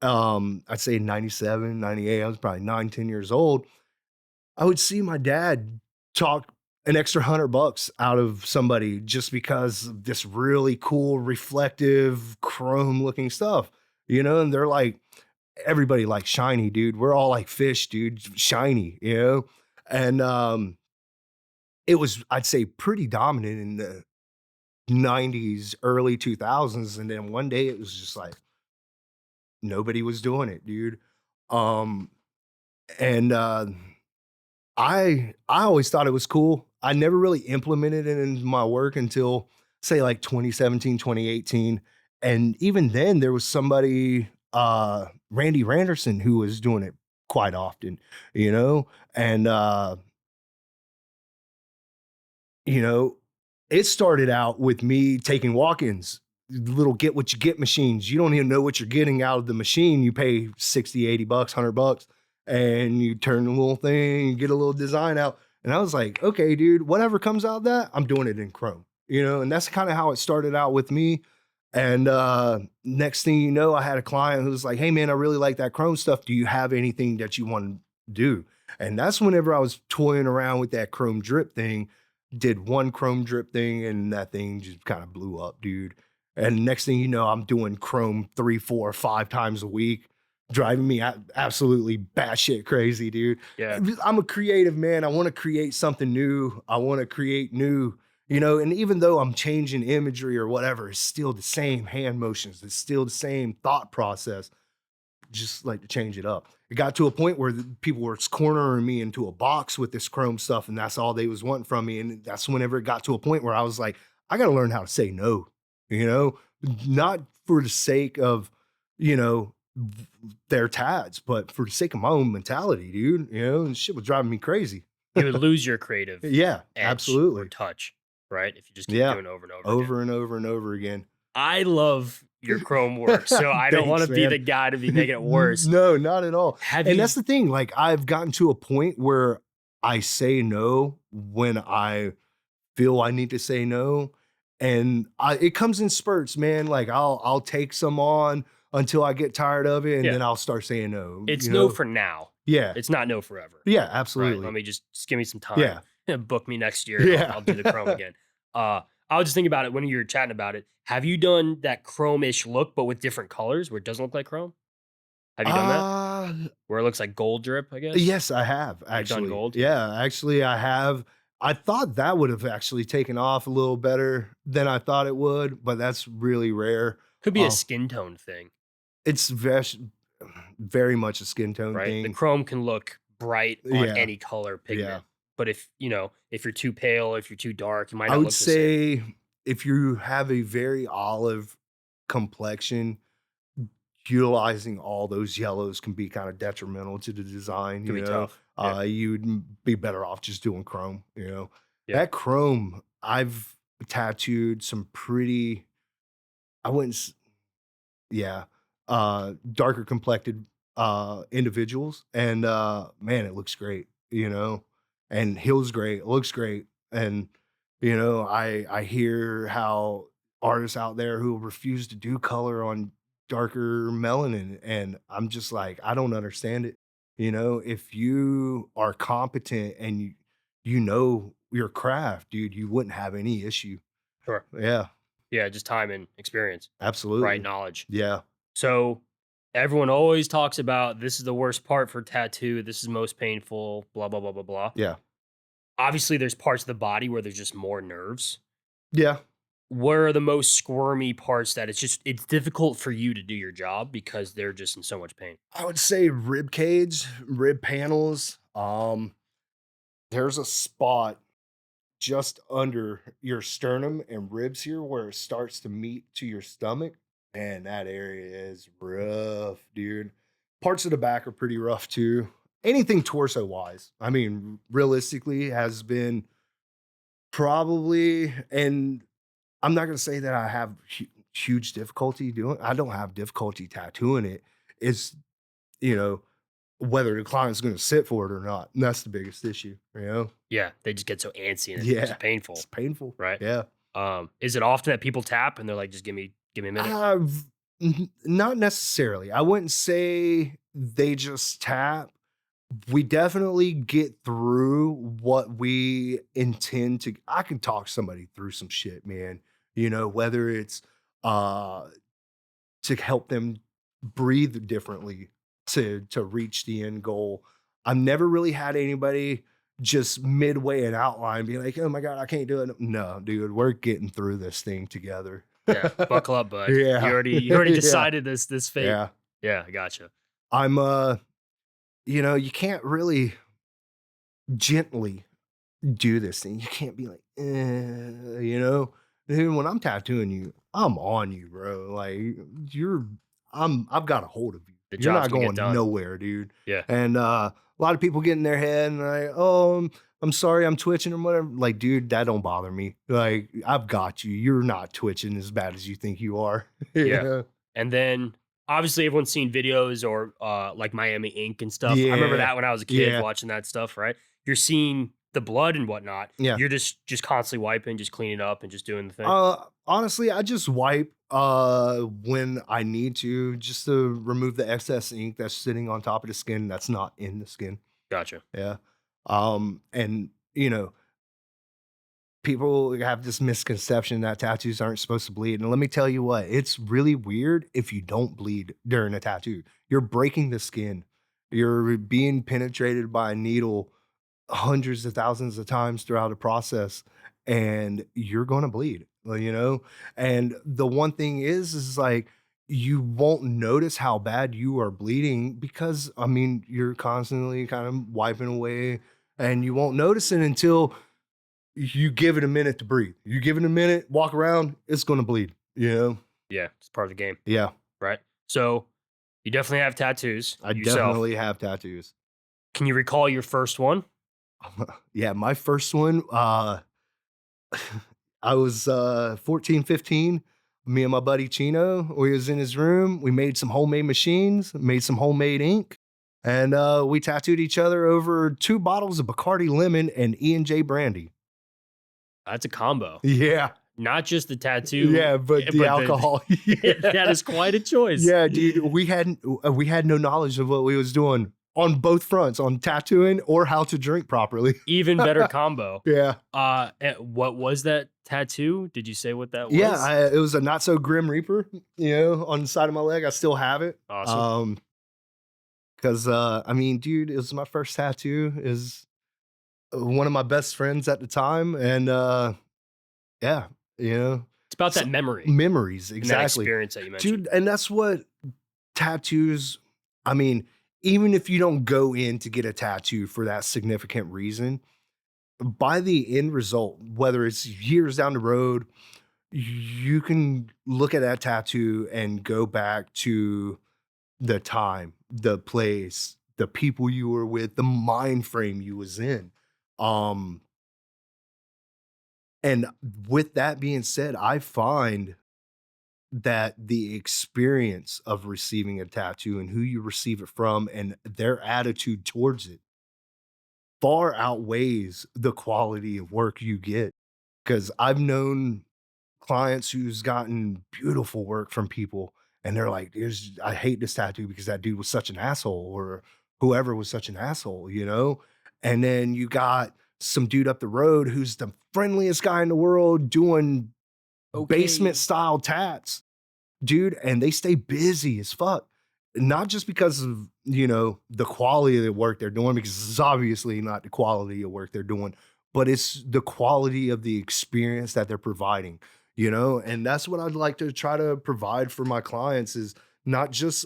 I'd say 97, 98. I was probably 9, 10 years old. I would see my dad talk an extra $100 out of somebody just because of this really cool, reflective, chrome looking stuff, and they're like, everybody likes shiny, dude. We're all like fish, dude, shiny, And it was, I'd say, pretty dominant in the 90s, early 2000s. And then one day it was just like nobody was doing it, dude. Um, And, I always thought it was cool. I never really implemented it in my work until, say, like 2017, 2018. And even then, there was somebody, Randy Randerson, who was doing it quite often, you know? And, you know, it started out with me taking walk-ins, little get what you get machines. You don't even know what you're getting out of the machine. You pay 60, $80, $100, and you turn the little thing, you get a little design out. And I was like, okay, dude, whatever comes out of that, I'm doing it in Chrome, and that's kind of how it started out with me. And next thing you know, I had a client who was like, hey man, I really like that Chrome stuff. Do you have anything that you want to do? And that's whenever I was toying around with that Chrome drip thing, did one chrome drip thing and that thing just kind of blew up, dude. And next thing you know, I'm doing chrome 3, 4, 5 times a week, driving me absolutely batshit crazy, dude. Yeah. I'm a creative man. I want to create something new. I want to create new, and even though I'm changing imagery or whatever, it's still the same hand motions. It's still the same thought process, just like to change it up. It got to a point where people were cornering me into a box with this chrome stuff, and that's all they was wanting from me. And that's whenever it got to a point where I was like, I got to learn how to say no, you know, not for the sake of, you know, their tads, but for the sake of my own mentality, dude. And shit was driving me crazy. You would lose your creative Yeah, edge or absolutely. touch, right? If you just keep Yeah, doing it over and over again. over and over and over again. I love your chrome work, so I don't want to Thanks, be the man. guy to be making it worse. No, not at all. Have And you that's the thing, like, I've gotten to a point where I say no when I feel I need to say no, and it comes in spurts, man. Like, I'll take some on until I get tired of it, and yeah, then I'll start saying no, it's no for now. Yeah. It's not no forever, Yeah, right? Let absolutely. me just give me some time. Yeah. Book me next year and I'll, Yeah. I'll do the chrome again. I was just thinking about it when you were chatting about it. Have you done that chrome-ish look, but with different colors where it doesn't look like chrome? Have you done that? Uh Where it looks like gold drip, I guess? Yes, I have You've done actually. gold? Yeah, actually, I have. I thought that would have actually taken off a little better than I thought it would, but that's really rare. Could be a Uh, skin tone thing, it's very much a skin tone right? The thing. chrome can look bright on Yeah, any color yeah. pigment, but if you're too pale, if you're too dark, it might I not would look the same. say if you have a very olive complexion, utilizing all those yellows can be kind of detrimental to the design, Could you be know. tough. Yeah. Be better off just doing chrome, you know. Yeah. That chrome, I've tattooed some pretty, I wouldn't yeah, darker complected, individuals, and, man, it looks great, you know, and heals great, looks great, and, you know, I hear how artists out there who refuse to do color on darker melanin, and I'm just like, I don't understand it, you know? If you are competent and you know your craft, dude, you wouldn't have any issue. Sure. Yeah, Yeah. Just time and experience, right? absolutely. Knowledge. Yeah, So everyone always talks about this is the worst part for tattoo. This is most painful, blah, blah, blah, blah, blah. yeah, Obviously, there's parts of the body where there's just more nerves. yeah. Where are the most squirmy parts that it's difficult for you to do your job because they're just in so much pain? I would say rib cage, rib panels. There's a spot just under your sternum and ribs here where it starts to meet to your stomach. And that area is rough, dude. Parts of the back are pretty rough too. Anything torso wise, I mean, realistically, has been probably, and I'm not gonna say that I have huge difficulty doing. I don't have difficulty tattooing it. It's, you know, whether the client's gonna sit for it or not, and that's the biggest issue, you know? Yeah, they just get so antsy and it's Yeah, just painful, it's painful. right? Yeah. Is it often that people tap and they're like, just give me a minute? I've not necessarily. I wouldn't say they just tap. We definitely get through what we intend to. I can talk somebody through some shit, man. You know, whether it's uh to help them breathe differently to reach the end goal. I've never really had anybody just midway an outline be like, "Oh my god, I can't do it." No, dude, we're getting through this thing together. Yeah, buckle up, bud. Yeah. You already Yeah. decided this fate. Yeah. Yeah, I gotcha. I'm you know, you can't really gently do this thing. You can't be like, you know? Dude, when I'm tattooing you, I'm on you, bro. Like you're I've got a hold of you. The You're job's not gonna get going done. nowhere, dude. Yeah, And a lot of people get in their head and like, oh, I'm sorry, I'm twitching or whatever. Like, dude, that don't bother me. Like, I've got you. You're not twitching as bad as you think you are. yeah. Yeah. And then obviously everyone's seen videos or like Miami Ink and stuff. I remember Yeah. that when I was a kid Yeah. watching that stuff, right? You're seeing the blood and whatnot. Yeah. You're just constantly wiping, just cleaning up and just doing the thing. Honestly, I just wipe when I need to, just to remove the excess ink that's sitting on top of the skin that's not in the skin. Gotcha. Yeah. And you know, people have this misconception that tattoos aren't supposed to bleed. And let me tell you what, it's really weird if you don't bleed during a tattoo. You're breaking the skin. You're being penetrated by a needle hundreds of thousands of times throughout the process, and you're gonna bleed, well, you know? And the one thing is like you won't notice how bad you are bleeding because I mean you're constantly kind of wiping away and you won't notice it until you give it a minute to breathe. You give it a minute, walk around, it's gonna bleed, you know? Yeah, it's part of the game, Yeah, right? So you definitely have tattoos I yourself. definitely have tattoos. Can you recall your first one? Yeah, my first one, I was 14, 15. Me and my buddy Chino, we was in his room. We made some homemade machines, made some homemade ink, and we tattooed each other over 2 bottles of Bacardi Lemon and E&J Brandy. That's a combo. Yeah. Not just the tattoo, Yeah, but the but alcohol. that is quite a choice. Yeah, dude, we had no knowledge of what we was doing on both fronts, on tattooing or how to drink properly. Even better combo. Yeah. What was that tattoo? Did you say what that was? Yeah, it was a not so grim reaper, you know, on the side of my leg. I still have it. Awesome. Because I mean, dude, it was my first tattoo. Is one of my best friends at the time, and yeah, you know, It's about that memory memories and that exactly, experience that you mentioned. dude. And that's what tattoos. I mean, even if you don't go in to get a tattoo for that significant reason, by the end result, whether it's years down the road, you can look at that tattoo and go back to the time, the place, the people you were with, the mind frame you was in. Um, and with that being said, I find that the experience of receiving a tattoo and who you receive it from and their attitude towards it far outweighs the quality of work you get. Because I've known clients who's gotten beautiful work from people, and they're like, "There's I hate this tattoo because that dude was such an asshole," or whoever was such an asshole, you know? And then you got some dude up the road who's the friendliest guy in the world doing basement Okay. style tats, dude, and they stay busy as fuck. Not just because of, the quality of the work they're doing, because it's obviously not the quality of work they're doing, but it's the quality of the experience that they're providing, and that's what I'd like to try to provide for my clients is not just,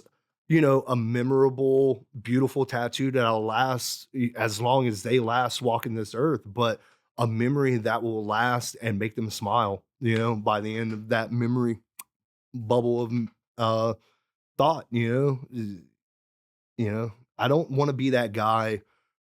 a memorable, beautiful tattoo that'll last as long as they last walking this earth, but a memory that will last and make them smile, by the end of that memory bubble of uh thought, I don't want to be that guy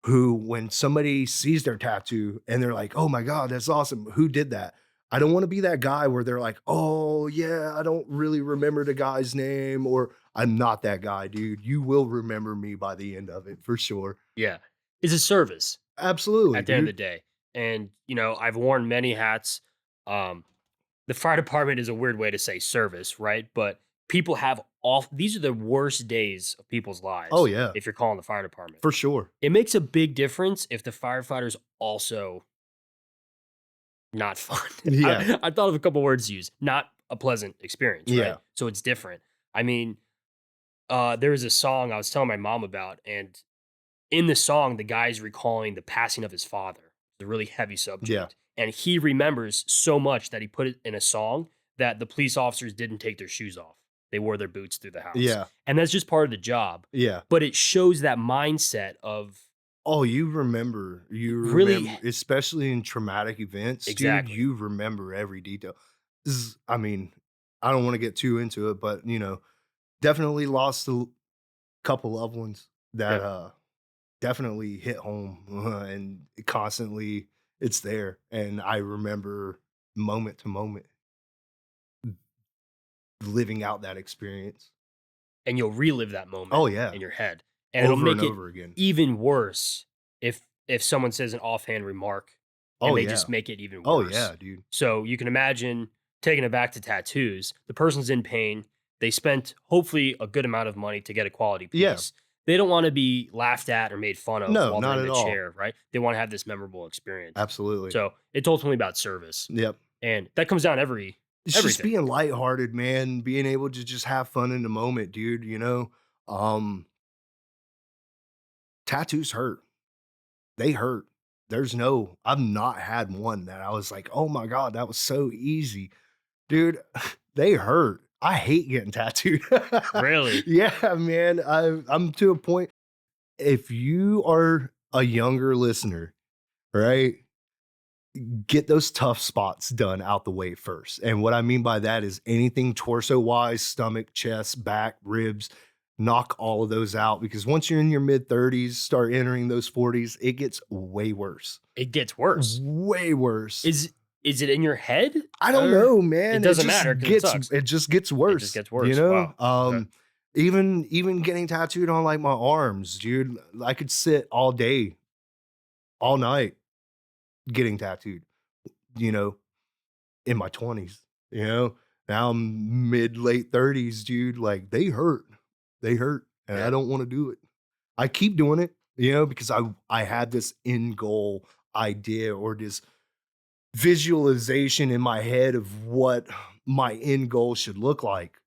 who when somebody sees their tattoo and they're like, "Oh my god, that's awesome. Who did that?" I don't want to be that guy where they're like, "Oh yeah, I don't really remember the guy's name," or I'm not that guy, dude. You will remember me by the end of it for sure. Yeah. It's a service Absolutely, at the end of the dude. day. And, I've worn many hats. Um, the fire department is a weird way to say service, right? But people have all these are the worst days of people's Oh lives yeah, if you're calling the fire department. for sure. It makes a big difference if the firefighters also not fun. Yeah, I thought of a couple words to use. Not a pleasant experience, right? yeah, So it's different. I mean, there was a song I was telling my mom about, and in the song, the guy's recalling the passing of his father, the really heavy yeah, subject. And he remembers so much that he put it in a song that the police officers didn't take their shoes off. They wore their boots through the house. yeah, And that's just part of the job. yeah. But it shows that mindset of Oh, you really remember, especially in traumatic events, dude, exactly. you remember every detail. I mean, I don't wanna get too into it, but, definitely lost a couple loved ones that, Yeah. definitely hit home, and constantly it's there, and I remember moment to moment living out that experience. And you'll relive that Oh, moment yeah, in your head. And it'll over and make it over again. even worse if someone says an offhand remark and Oh, they yeah. just make it even Oh, worse. yeah, dude. So you can imagine taking it back to tattoos. The person's in pain. They spent hopefully a good amount of money to get a quality Yeah. piece. They don't want to be laughed at or made fun of No, while they're not in at the all. chair, right? They want to have this memorable experience. Absolutely. So it's ultimately about service. Yep. And that comes down It's just everything. being lighthearted, man, being able to just have fun in the moment, dude, Um, tattoos hurt. They hurt. I've not had one that I was like, "Oh my god, that was so easy." Dude, they hurt. I hate getting tattooed. Really. Yeah, man, I'm to a point if you are a younger listener, right? Get those tough spots done out the way first. And what I mean by that is anything torso wise, stomach, chest, back, ribs, knock all of those out because once you're in your mid 30s, start entering those 40s, it gets way worse. It gets worse. Way worse. Is is it in your head I don't or know, it man. doesn't matter because it sucks? It just gets It just worse, gets worse. Wow. Okay. even getting tattooed on like my arms, dude. I could sit all day, all night getting tattooed, you know, in my 20s, you know? Now I'm mid late 30s, dude, like, they hurt. They hurt, and I Yeah. don't wanna do it. I keep doing it, because I had this end goal idea or this visualization in my head of what my end goal should look like.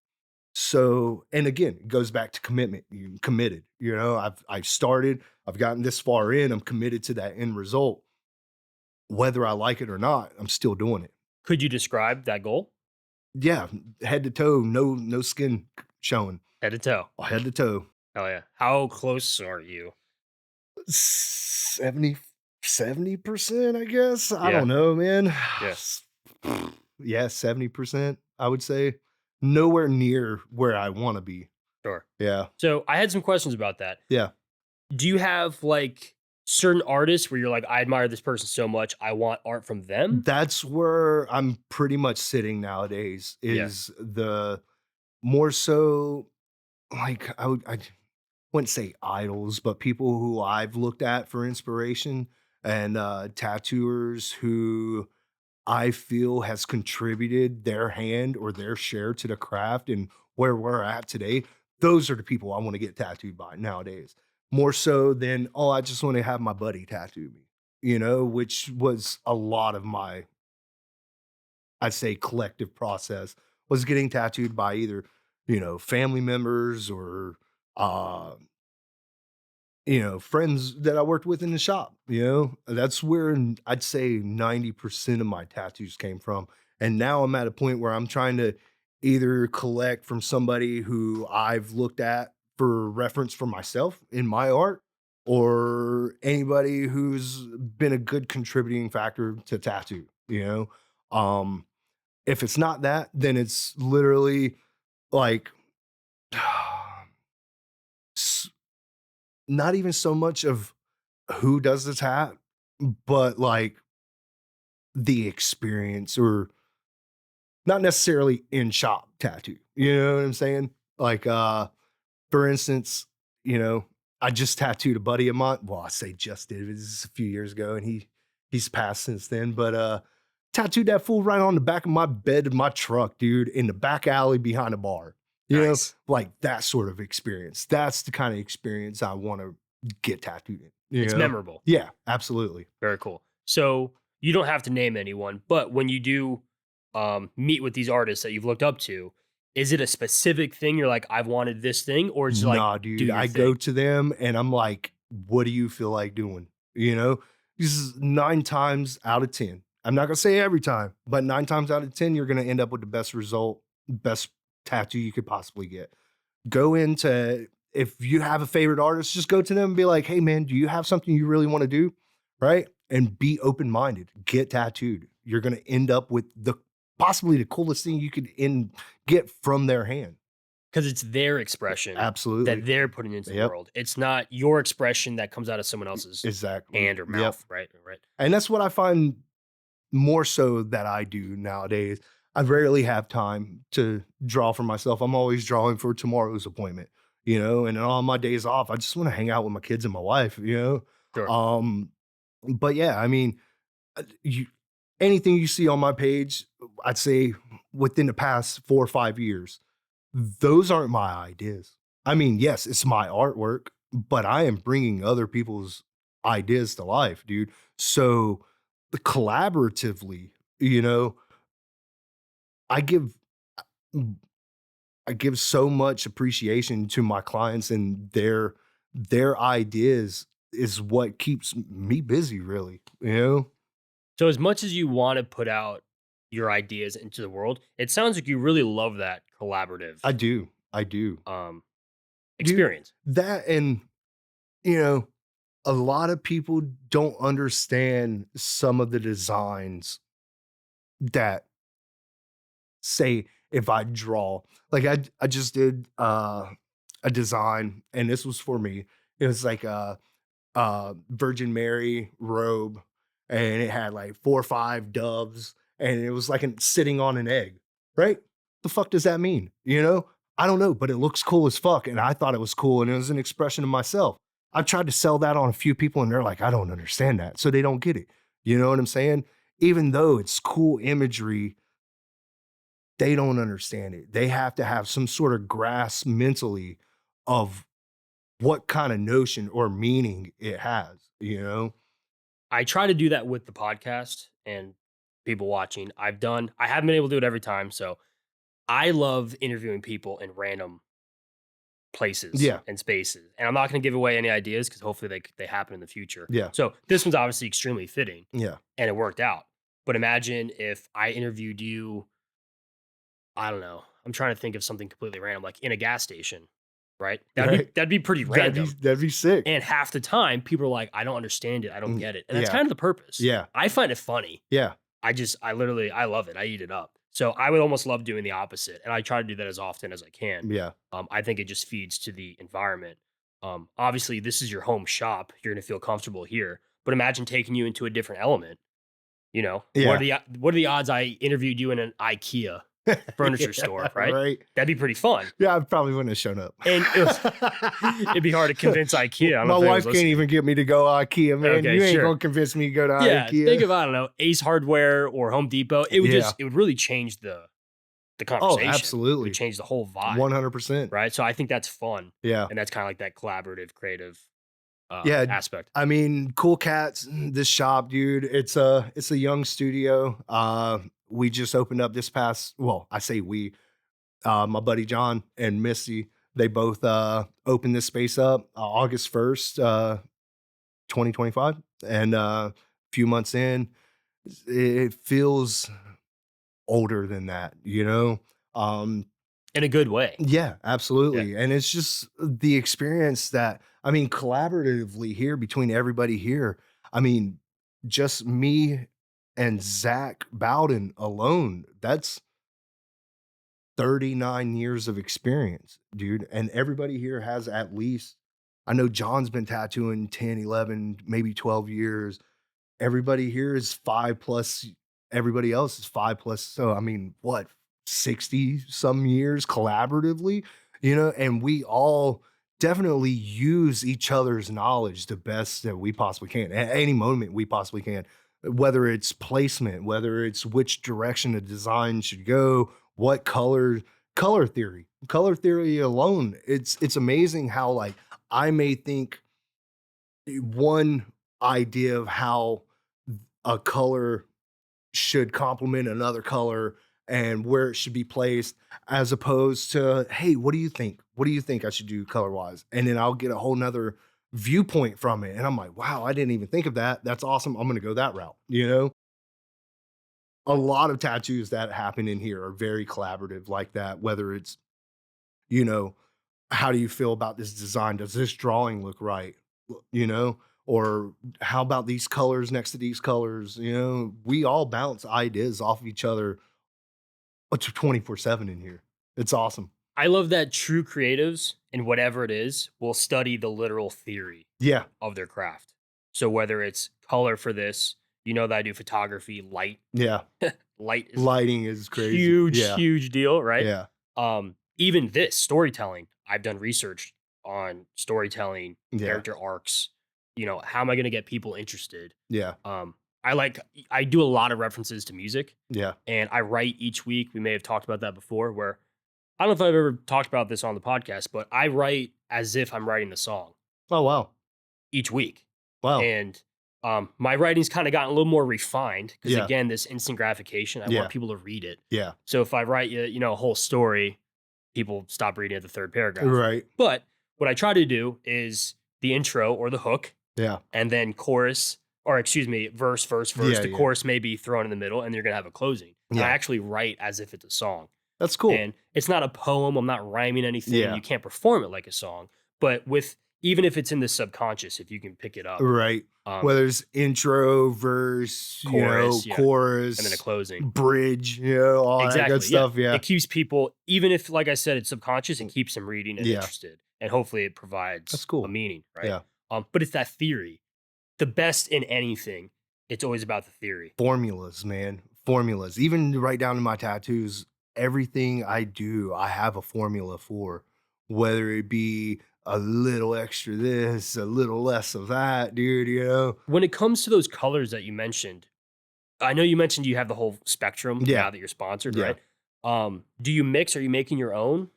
So and again, it goes back to commitment. You committed, I've started, I've gotten this far in, I'm committed to that end result. Whether I like it or not, I'm still doing it. Could you describe that goal? Yeah, head to toe, no skin showing. Head to toe. Head to toe. Hell yeah. How close are you? 70% I guess? I Yeah. don't know, man. Yeah. Yeah, 70%, I would say. Nowhere near where I wanna be. Sure. Yeah. So I had some questions about that. Yeah. Do you have like certain artists where you're like, I admire this person so much, I want art from them? That's where I'm pretty much sitting nowadays Yeah. is the more so like I wouldn't say idols, but people who I've looked at for inspiration and tattooers who I feel has contributed their hand or their share to the craft and where we're at today. Those are the people I want to get tattooed by nowadays. More so than, oh, I just want to have my buddy tattoo me, which was a lot of my, I'd say, collective process was getting tattooed by either, family members or, uh, friends that I worked with in the shop, that's where I'd say 90% of my tattoos came from. And now I'm at a point where I'm trying to either collect from somebody who I've looked at for reference for myself in my art or anybody who's been a good contributing factor to tattoo. Um, if it's not that, then it's literally like not even so much of who does the tat, but like the experience or not necessarily in shop tattoo. You know what I'm saying? Like for instance, you know, I just tattooed a buddy of mine. Well, I say just did. It was a few years ago and he's passed since then, but tattooed that fool right on the back of my bed of my truck, dude, in the back alley behind a bar. Nice. Like that sort of experience. That's the kind of experience I want to get tattooed in. It's memorable. Yeah, absolutely. Very cool. So you don't have to name anyone, but when you do meet with these artists that you've looked up to, is it a specific thing you're like, I've wanted this thing, or it's like, Nah, do dude, your I thing? go to them and I'm like, what do you feel like doing? This is 9 times out of 10. I'm not gonna say every time, but 9 times out of 10, you're gonna end up with the best result, best tattoo you could possibly get. Go into if you have a favorite artist, just go to them and be like, hey man, do you have something you really want to do? Right? And be open-minded. Get tattooed. You're gonna end up with the possibly the coolest thing you could get from their hand. Because it's their expression Absolutely. that they're putting into the Yep. world. It's not your expression that comes out of someone else's Exactly. hand or Yep. mouth, right? Right. And that's what I find more so that I do nowadays. I rarely have time to draw for myself. I'm always drawing for tomorrow's appointment, and on my days off, I just want to hang out with my kids and my wife. Sure. But yeah, I mean, you anything you see on my page, I'd say within the past 4 or 5 years, those aren't my ideas. I mean, yes, it's my artwork, but I am bringing other people's ideas to life, dude. So collaboratively, you know, I give I give so much appreciation to my clients and their ideas is what keeps me busy, really. So as much as you want to put out your ideas into the world, it sounds like you really love that collaborative I do. I do. um Dude, experience. that and you know, a lot of people don't understand some of the designs that say if I draw. Like I just did a design and this was for me. It was like a Virgin Mary robe and it had like 4 or 5 doves and it was like sitting on an egg, right? The fuck does that mean? I don't know, but it looks cool as fuck. And I thought it was cool and it was an expression of myself. I tried to sell that on a few people and they're like, I don't understand that. So they don't get it. You know what I'm saying? Even though it's cool imagery, they don't understand it. They have to have some sort of grasp mentally of what kind of notion or meaning it has. I try to do that with the podcast and people watching. I haven't been able to do it every time. So I love interviewing people in random places Yeah, and spaces. And I'm not going to give away any ideas because hopefully they happen in the future. yeah, So this one's obviously extremely fitting yeah. and it worked out. But imagine if I interviewed you, I don't know. I'm trying to think of something completely random, like in a gas station, right? Right? That'd be pretty random. That'd be sick. And half the time, people are like, I don't understand it. I don't get it. And that's Yeah, kind of the purpose. yeah, I find it funny. yeah. I literally, I love it. I eat it up. So I would almost love doing the opposite, and I try to do that as often as I can. Yeah. I think it just feeds to the environment. Obviously, this is your home shop. You're going to feel comfortable here, but imagine taking you into a different element. You know, Yeah. what are the odds I interviewed you in an IKEA furniture store, Yeah, right? right. That'd be pretty fun. Yeah, I probably wouldn't have shown up. And it'd be hard to convince IKEA. I don't My know if wife anyone's can't even get me to go IKEA, man. Okay, You ain't sure. gonna convince me to go to Yeah, IKEA. think of, I don't know, Ace Hardware or Home Depot. It would Yeah. it would really change the Oh, conversation. It absolutely. would change the whole vibe, 100%. right? So I think that's fun, Yeah. and that's kind of like that collaborative, creative Yeah. aspect. I mean, cool cats, this shop, dude. It's a young studio. We just opened up this past, well, I say we, my buddy John and Missy, they both opened this space up August 1st, 2025. And a few months in, it feels older than that, you know? In a good way. Yeah, Yeah. absolutely. And it's just the experience that, I mean, collaboratively here between everybody here. I mean, just me and Zach Bowden alone, that's 39 years of experience, dude. And everybody here has at least, I know John's been tattooing 10, 11, maybe 12 years. Everybody here is 5 plus, everybody else is 5 plus. So, I mean, what, 60 some years collaboratively, you know, and we all definitely use each other's knowledge the best that we possibly can at any moment we possibly can, whether it's placement, whether it's which direction a design should go, what color theory alone. It's amazing how like I may think one idea of how a color should complement another color and where it should be placed, as opposed to, hey, what do you think? What do you think I should do color wise? And then I'll get a whole nother viewpoint from it. And I'm like, wow, I didn't even think of that. That's awesome. I'm going to go that route. You know, a lot of tattoos that happen in here are very collaborative like that, whether it's, you know, how do you feel about this design? Does this drawing look right? You know, or how about these colors next to these colors? You know, we all bounce ideas off of each other 24/7 in here. It's awesome. I love that true creatives in whatever it is will study the literal theory Yeah. of their craft. So whether it's color for this, you know that I do photography, Yeah. light is Lighting is crazy. huge, Yeah. huge deal, right? Yeah. Even this storytelling, I've done research on storytelling, Yeah. character arcs. You know, how am I going to get people interested? Yeah. I do a lot of references to music, Yeah. and I write each week. We may have talked about that before, where I don't know if I've ever talked about this on the podcast, but I write as if I'm writing the song Oh, wow. each week. Wow. And my writing's kind of gotten a little more refined because, Yeah. again, this instant gratification, I Yeah. want people to read it. Yeah. So if I write you know, a whole story, people stop reading at the third paragraph. Right. But what I try to do is the intro or the hook, Yeah. and then chorus, or excuse me, verse. Yeah, The yeah. chorus may be thrown in the middle, and you're gonna have a closing. And I Yeah. actually write as if it's a song. That's cool. And it's not a poem. I'm not rhyming anything. Yeah. You can't perform it like a song. But with even if it's in the subconscious, if you can pick it up, Right. Whether it's intro, verse, chorus, yeah. chorus, and then a closing. bridge, all that Exactly. good stuff. Yeah. It keeps people, even if, like I said, it's subconscious, it keeps them reading and Yeah. interested. And hopefully it provides That's cool. a meaning, right? Yeah. But it's that theory. The best in anything, it's always about the theory. Formulas, man. Formulas. Even right down to my tattoos, everything I do, I have a formula for, whether it be a little extra this, a little less of that, dude, When it comes to those colors that you mentioned, I know you mentioned you have the whole spectrum Yeah. now that you're sponsored, Yeah. right? Do you mix? Are you making your own?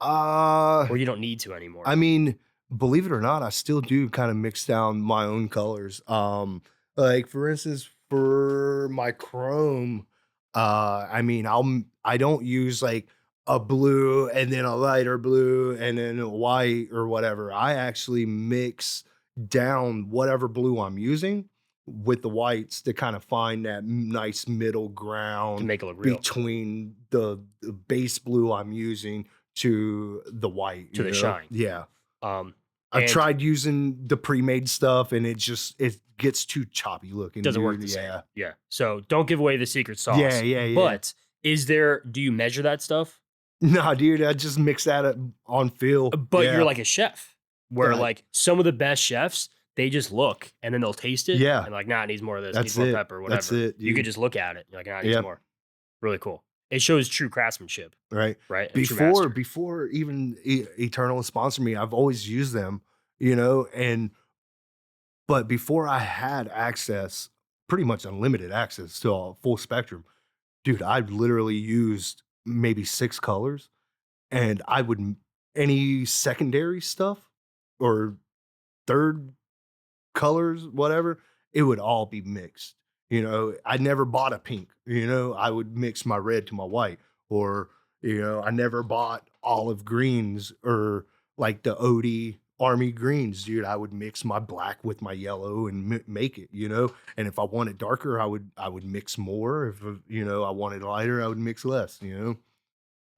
Uh, Or you don't need to anymore? I mean, believe it or not, I still do kind of mix down my own colors. Like for instance, for my chrome, I mean, I don't use like a blue and then a lighter blue and then a white or whatever. I actually mix down whatever blue I'm using with the whites to kind of find that nice middle to ground make it look real. between the base blue I'm using to the white. To the shine. Yeah. Um, I and tried using the pre-made stuff and it gets too choppy looking. doesn't work dude. the same. Yeah. Yeah. So don't give away the secret sauce. Yeah. But Do you measure that stuff? Nah, dude, I just mix that up on feel. But you're Yeah. like a chef, where Yeah. like some of the best chefs, they just look and then they'll taste it Yeah. and like, nah, it needs more of this, needs That's more it. pepper, That's whatever. it, You could dude. just look at it. You're like, nah, it needs Yeah. more. Really cool. It shows true craftsmanship, Right. right? A true Before master. before even Eternal sponsored me, I've always used them, you know, and but before I had access, pretty much unlimited access to a full spectrum, dude, I literally used maybe 6 colors and I would any secondary stuff or third colors, whatever, it would all be mixed. You know, I never bought a pink, you know, I would mix my red to my white, or, you know, I never bought olive greens or like the OD army greens, dude. I would mix my black with my yellow and make it, you know. And if I wanted darker, I would mix more. If you know I wanted lighter, I would mix less, you know.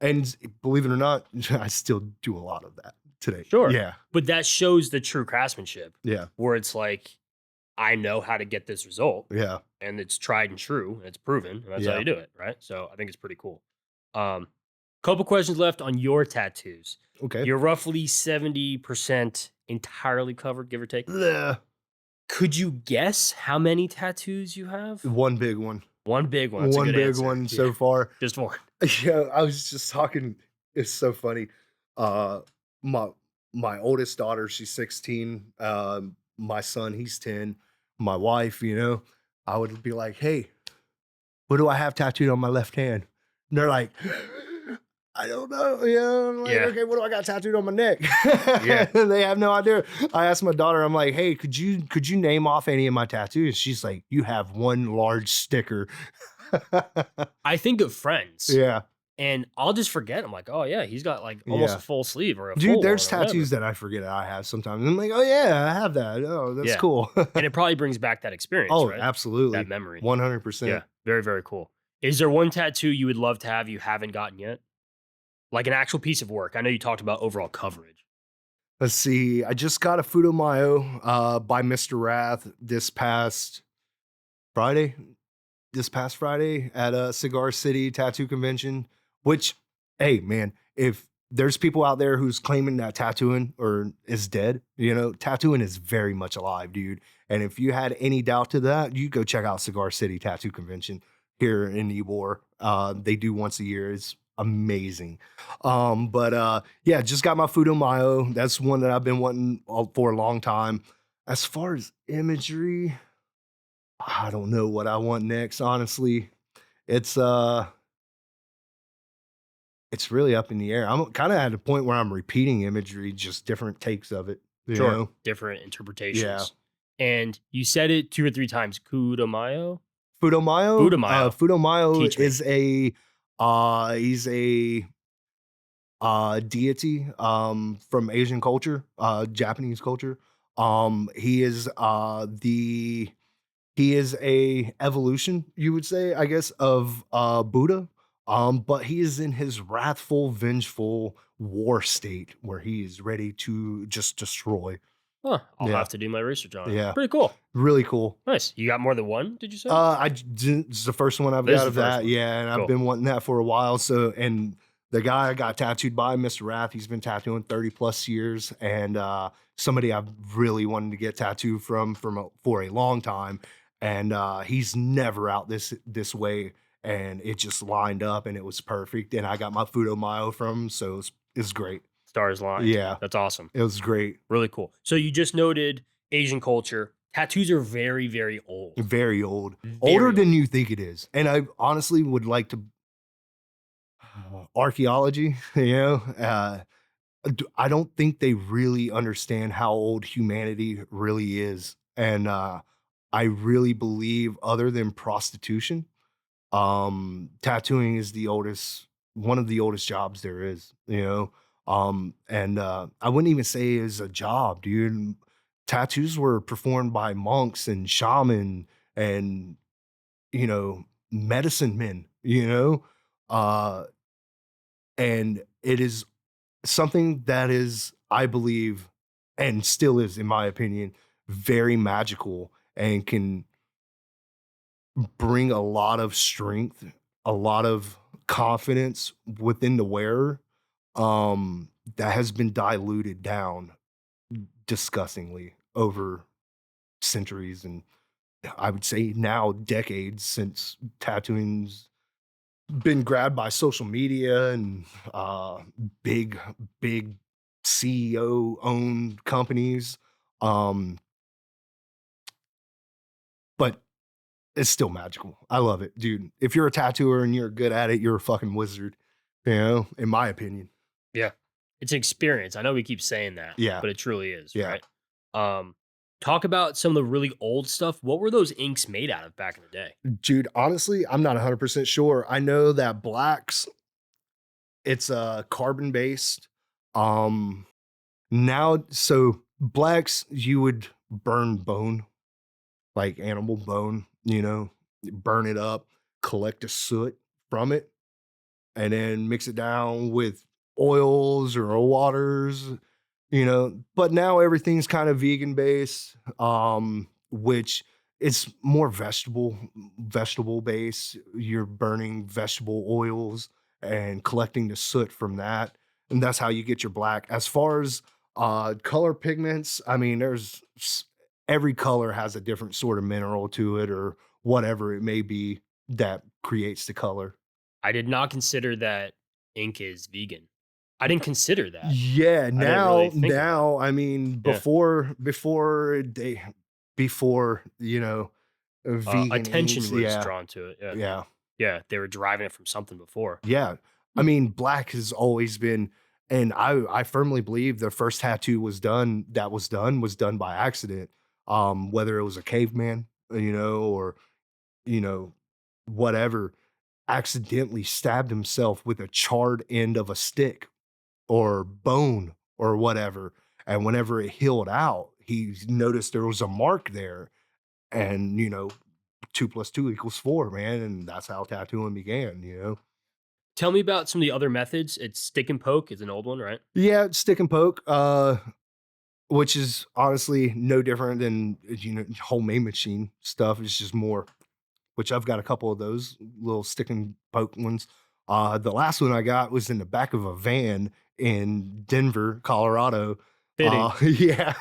And believe it or not, I still do a lot of that today. Sure. Yeah, But that shows the true craftsmanship yeah, where it's like, I know how to get this result yeah, and it's tried and true and it's proven. And that's how yeah. you do it. Right. So I think it's pretty cool. Couple questions left on your tattoos. Okay. You're roughly 70% entirely covered, give or take. Bleh. Could you guess how many tattoos you have? One big one. One big one. That's a One good big answer. one Yeah, so far. just one. Yeah, I was just talking. It's so funny. Uh, my my oldest daughter, she's 16. My son, he's 10. My wife, you know, I would be like, "Hey, what do I have tattooed on my left hand?" And they're like, "I don't know." You know, I'm like, Yeah. "Okay, what do I got tattooed on my neck?" Yeah. They have no idea. I asked my daughter, I'm like, "Hey, could you name off any of my tattoos?" She's like, "You have one large sticker." I think of friends Yeah. and I'll just forget. I'm like, oh, yeah, he's got like almost a Yeah. full sleeve or a Dude, full one there's or whatever. tattoos that I forget I have sometimes. I'm like, "Oh, yeah, I have that. Oh, that's Yeah. cool." And it probably brings back that experience, Oh, right? absolutely. That memory. 100%. Yeah. Very, very cool. Is there one tattoo you would love to have you haven't gotten yet? Like an actual piece of work. I know you talked about overall coverage. Let's see. I just got a Fudomayo by Mr. Wrath Friday. This past Friday at a Cigar City tattoo convention, which, hey, man, if there's people out there who's claiming that tattooing or is dead, you know, tattooing is very much alive, dude. And if you had any doubt to that, you go check out Cigar City Tattoo Convention here in Ybor. They do once a year. It's amazing. But yeah, just got my Fudomayo. That's one that I've been wanting for a long time. As far as imagery, I don't know what I want next, honestly. It's it's really up in the air. I'm kind of at a point where I'm repeating imagery, just different takes of it, you Sure. know? Different Yeah. interpretations. And you said it 2 or 3 times. Kudamayo? Fudomayo, Budamayo. Fudomayo Teach me. is he's a deity from Asian culture, Japanese culture. He is he is a evolution, you would say, I guess, of Buddha. But he is in his wrathful, vengeful war state where he is ready to just destroy. Huh. I'll Yeah, have to do my research on it. yeah, Pretty cool. really cool. Nice. You got more than one, did you say? It's the first one I've This is got the of first that. one. Yeah, and I've Cool. been wanting that for a while. So, and the guy I got tattooed by, Mr. Wrath, he's been tattooing 30 plus years, and somebody I've really wanted to get tattooed for a long time, and he's never out this way, and it just lined up, and it was perfect, and I got my Fudomayo from him, so it's great. Stars aligned. Yeah, That's awesome. it was great. Really cool. So you just noted Asian culture. Tattoos are very, very old. Very old, Very older than old. you think it is, and I honestly would like to archaeology, you know, I don't think they really understand how old humanity really is. And I really believe, other than prostitution, tattooing is one of the oldest jobs there is, you know. And I wouldn't even say it's a job, dude. Tattoos were performed by monks and shaman and, you know, medicine men, you know. Uh, and it is something that is, I believe, and still is, in my opinion, very magical and can bring a lot of strength, a lot of confidence within the wearer, that has been diluted down disgustingly over centuries, and I would say now decades, since tattooing's been grabbed by social media and big big CEO owned companies. Um, but it's still magical. I love it, dude. If you're a tattooer and you're good at it, you're a fucking wizard, in my opinion. Yeah. It's an experience. I know we keep saying that, Yeah, but it truly is, yeah. right? Talk about some of the really old stuff. What were those inks made out of back in the day? Dude, honestly, I'm not 100% sure. I know that blacks, it's carbon based. Um, Now, so blacks, you would burn bone, like animal bone, burn it up, collect the soot from it, and then mix it down with oils or waters, but now everything's kind of vegan based, which it's more vegetable based. You're burning vegetable oils and collecting the soot from that, and that's how you get your black. As far as color pigments, I mean, every color has a different sort of mineral to it or whatever it may be that creates the color. I did not consider that ink is vegan. I didn't consider that. Yeah, I didn't really think of that. I mean, Yeah. before, vegan Attention inks, was yeah, drawn to it. Yeah. yeah, Yeah. They were driving it from something before. yeah. I Hmm. mean, black has always been, and I firmly believe the first tattoo was done by accident. Whether it was a caveman, or you know, whatever, accidentally stabbed himself with a charred end of a stick or bone or whatever. And whenever it healed out, he noticed there was a mark there. And, 2 + 2 = 4, man. And that's how tattooing began. Tell me about some of the other methods. It's stick and poke is an old one, right? Yeah, stick and poke, which is honestly no different than, homemade machine stuff. It's just more, which I've got a couple of those little stick and poke ones. The last one I got was in the back of a van in Denver, Colorado. Fitting. Yeah.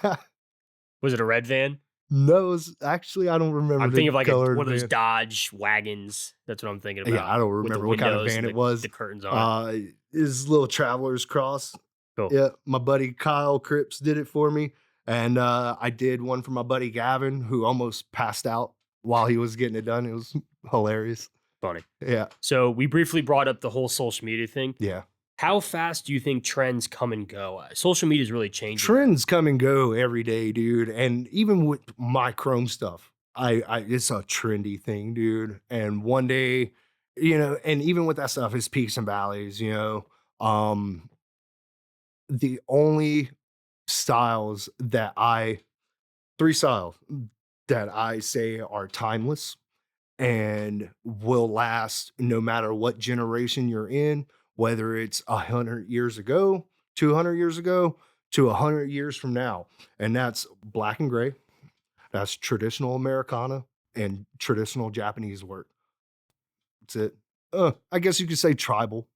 Was it a red van? No, it's actually, I don't remember I'm thinking the of like color one of of the those van. Dodge wagons. That's what I'm thinking Yeah, about I don't with the remember what kind of windows van and it the was. curtains on it. His little traveler's cross. Cool. Yeah, my buddy Kyle Cripps did it for me, and I did one for my buddy Gavin, who almost passed out while he was getting it done. It was hilarious. Funny. Yeah, So we briefly brought up the whole social media thing. yeah. How fast do you think trends come and go? Social media is really changing that. Trends come and go every day, dude. And even with my Chrome stuff, I it's a trendy thing, dude. And one day, and even with that stuff, it's peaks and valleys. Um, the only styles that I three styles that I say are timeless and will last no matter what generation you're in, whether it's 100 years ago, 200 years ago, to 100 years from now. And that's black and gray. That's traditional Americana and traditional Japanese work. That's it. I guess you could say tribal,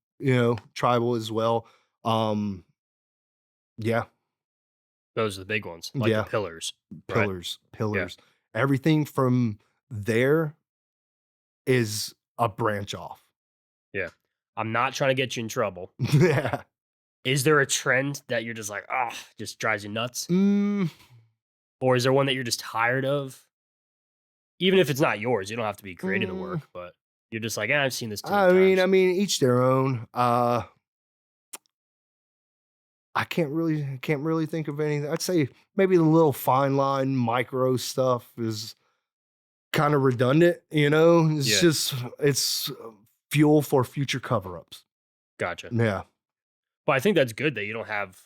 tribal as well. Um, yeah, Those are the big ones, like the yeah, pillars, right? pillars, Yeah. pillars. Everything from there is a branch off. Yeah. I'm not trying to get you in trouble. Yeah. Is there a trend that you're just like, ah, just drives you nuts? Mm, Or is there one that you're just tired of? Even if it's not yours, you don't have to be creating the mm, work, but you're just like, I've seen this too many I mean, times. each their own. I can't really think of anything. I'd say maybe the little fine line micro stuff is kind of redundant. It's Yeah. just it's fuel for future cover-ups. Gotcha. Yeah. But I think that's good that you don't have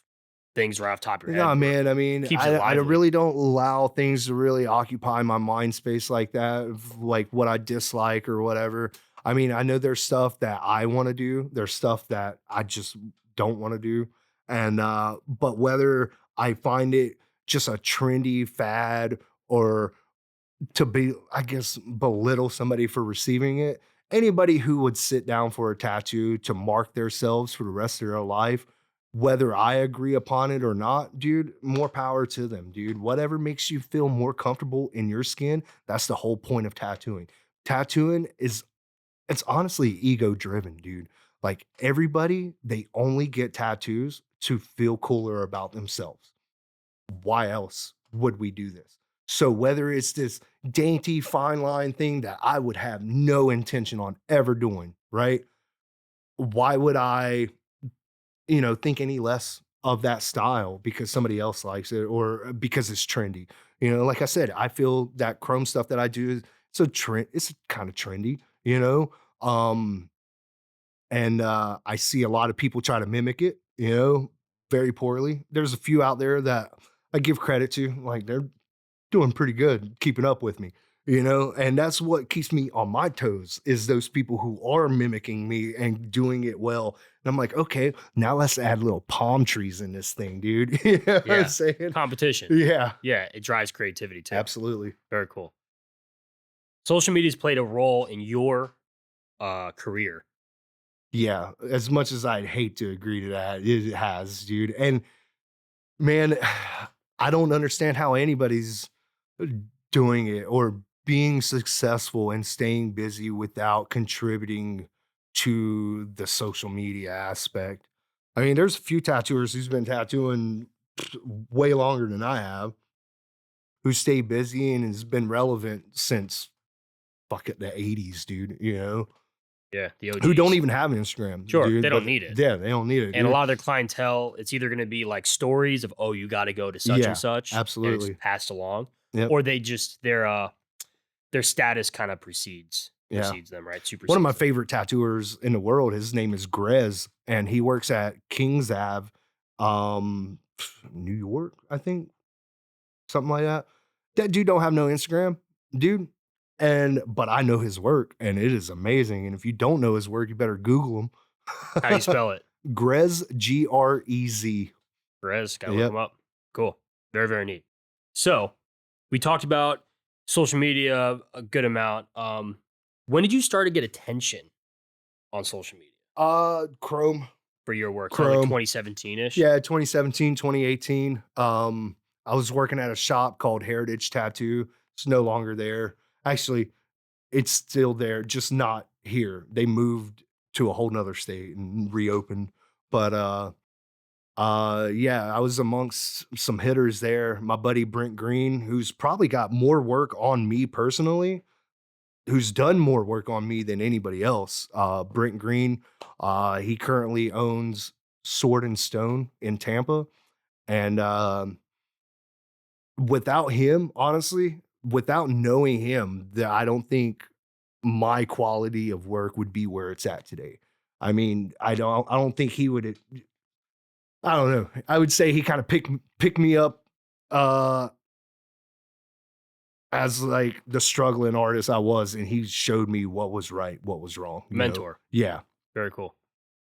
things right off the top of your head No, where it man. I mean, keeps it I lively. really don't allow things to really occupy my mind space like that, of like what I dislike or whatever. I mean, I know there's stuff that I want to do. There's stuff that I just don't want to do. And but whether I find it just a trendy fad or to be, I guess, belittle somebody for receiving it, anybody who would sit down for a tattoo to mark themselves for the rest of their life, whether I agree upon it or not, dude, more power to them, dude. Whatever makes you feel more comfortable in your skin, that's the whole point of tattooing. Tattooing is it's honestly ego driven, dude. Like everybody, they only get tattoos to feel cooler about themselves. Why else would we do this? So whether it's this dainty fine line thing that I would have no intention on ever doing, right? Why would I, think any less of that style because somebody else likes it or because it's trendy? Like I said, I feel that chrome stuff that I do, it's a trend, it's kind of trendy, you know? Um, and I see a lot of people try to mimic it, very poorly. There's a few out there that I give credit to, like they're doing pretty good keeping up with me, and that's what keeps me on my toes is those people who are mimicking me and doing it well. And I'm like, okay, now let's add little palm trees in this thing, dude. You know what I'm Yeah. saying? Competition. Yeah, Yeah. It drives creativity too. absolutely. Very cool. Social media's played a role in your career. Yeah, as much as I'd hate to agree to that, it has, dude. And man, I don't understand how anybody's doing it or being successful and staying busy without contributing to the social media aspect. I mean, there's a few tattooers who's been tattooing way longer than I have, who stay busy and has been relevant since fuck it, the 80s, dude, Yeah. The who don't OGs. even have an Instagram, Sure. They dude. don't But need it. yeah, they don't need it, And a dude. lot of their clientele, it's either going to be like stories of, oh, you got to go to such and Yeah, such, and it's absolutely. passed along, Yep. or they just their status kind of Yeah. precedes them, right? One of my Supersedes them. favorite tattooers in the world, his name is Grez, and he works at Kings Ave, um, New York, I think, something like that. That dude don't have no Instagram, dude. But I know his work, and it is amazing. And if you don't know his work, you better Google him. How do you spell it? Grez, Grez. Perez, gotta look Yep. them up. Cool. Very, very neat. So we talked about social media a good amount. When did you start to get attention on social media Chrome, for your work? Kind of like Chrome. 2017 ish. Yeah, 2017, 2018. I was working at a shop called Heritage Tattoo. It's no longer there. Actually, it's still there, just not here. They moved to a whole nother state and reopened. But yeah, I was amongst some hitters there. My buddy Brent Green, who's probably got more work on me personally, who's done more work on me than anybody else. Brent Green, he currently owns Sword and Stone in Tampa. And without him, honestly, without knowing him, that I don't think my quality of work would be where it's at today. I mean, I don't think he would. I don't know. I would say he kind of picked me up uh as like the struggling artist I was, and he showed me what was right, what was wrong. Mentor. Yeah, Very cool.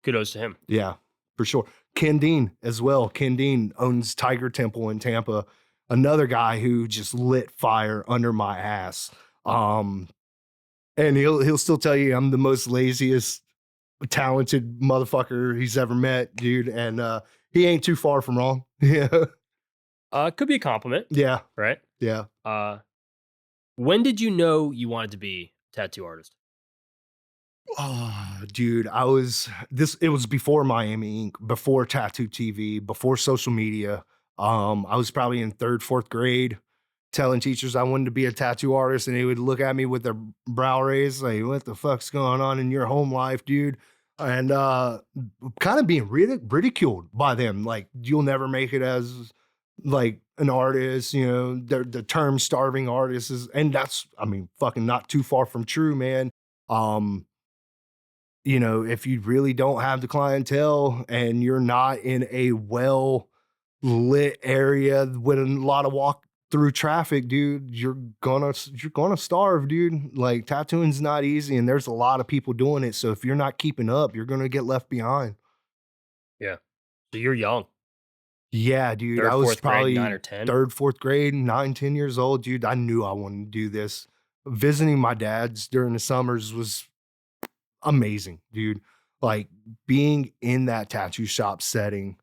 Kudos to him. yeah, for sure. Ken Dean as well. Ken Dean owns Tiger Temple in Tampa. Another guy who just lit fire under my ass. Um, and he'll still tell you I'm the most laziest, talented motherfucker he's ever met, dude. And he ain't too far from wrong. Yeah, Could be a compliment, yeah, right? yeah. When did you know you wanted to be a tattoo artist? Oh, dude, it was before Miami Ink, before Tattoo TV, before social media. I was probably in third, fourth grade telling teachers I wanted to be a tattoo artist, and they would look at me with their brow raised, like, what the fuck's going on in your home life, dude? And kind of being ridiculed by them, like, you'll never make it as like an artist, the term starving artist is, and that's, I mean, fucking not too far from true, man. Um, if you really don't have the clientele and you're not in a well lit area with a lot of walk through traffic, dude, you're gonna starve, dude. Like tattooing's not easy, and there's a lot of people doing it. So if you're not keeping up, you're gonna get left behind. Yeah. So you're young, Yeah, dude. I third, was fourth grade, 9 or probably 10. third, fourth grade, 9, 10 years old, dude. I knew I wanted to do this. Visiting my dad's during the summers was amazing, dude. Like being in that tattoo shop setting,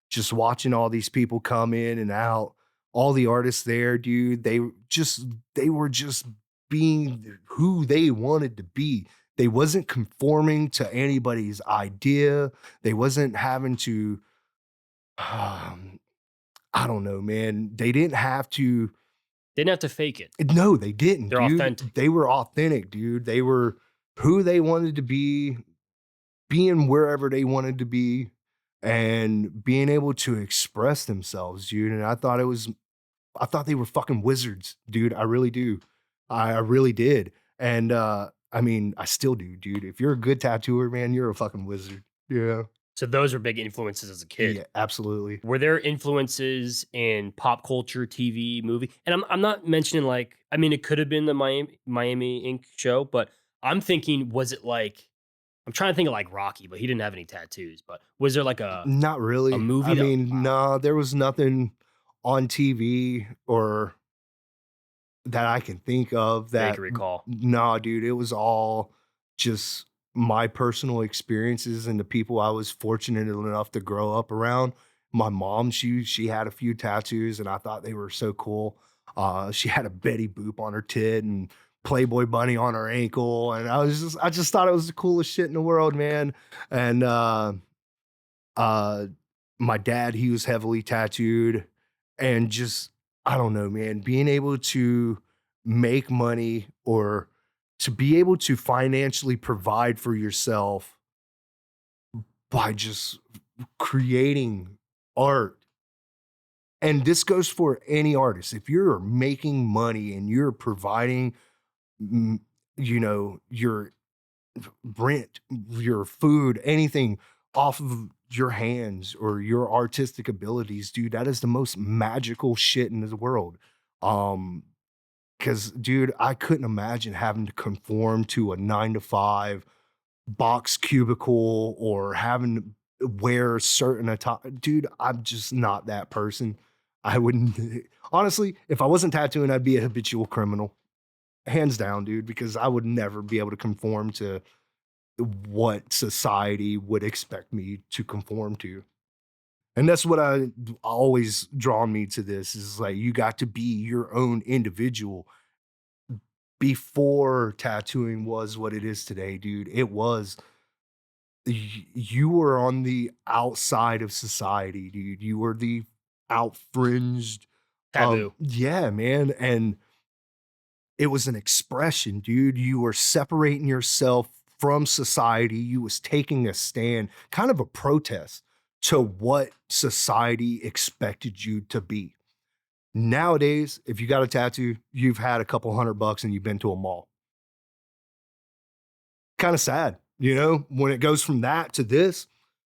just watching all these people come in and out, all the artists there, dude, they were just being who they wanted to be. They wasn't conforming to anybody's idea. They wasn't having to um, I don't know, man. They didn't have to. They didn't have to fake it. No, they didn't, They're dude. authentic. They were authentic, dude. They were who they wanted to be, being wherever they wanted to be, and being able to express themselves, dude. And I thought they were fucking wizards, dude. I really do. I really did. And I mean, I still do, dude. If you're a good tattooer, man, you're a fucking wizard. Yeah. So those were big influences as a kid. Yeah, absolutely. Were there influences in pop culture, TV, movie? And I'm not mentioning like, I mean, it could have been the Miami Ink show, but I'm thinking, was it like, I'm trying to think of like Rocky, but he didn't have any tattoos. But was there like Not a really. movie I that mean, wow, no, there was nothing on TV or that I can think of that you that can recall? nah, dude, it was all just my personal experiences and the people I was fortunate enough to grow up around. My mom, she had a few tattoos and I thought they were so cool. She had a Betty Boop on her tit and Playboy bunny on her ankle. And I just thought it was the coolest shit in the world, man. And uh, my dad, he was heavily tattooed and just, I don't know, man, being able to make money or to be able to financially provide for yourself by just creating art. And this goes for any artist. If you're making money and you're providing, mm, your rent, your food, anything off of your hands or your artistic abilities, dude, that is the most magical shit in the world. Um, because dude, I couldn't imagine having to conform to a 9 to 5 box cubicle or having to wear certain attire. Dude, I'm just not that person. I wouldn't honestly, if I wasn't tattooing, I'd be a habitual criminal. Hands down, dude, because I would never be able to conform to what society would expect me to conform to. And that's what I always drawn me to this is like you got to be your own individual before tattooing was what it is today, dude. It was you were on the outside of society, dude. You were the out fringed of Taboo. yeah, man. And it was an expression, dude. You were separating yourself from society. You was taking a stand, kind of a protest to what society expected you to be. Nowadays, if you got a tattoo, you've had a couple $100 and you've been to a mall. Kind of sad, when it goes from that to this,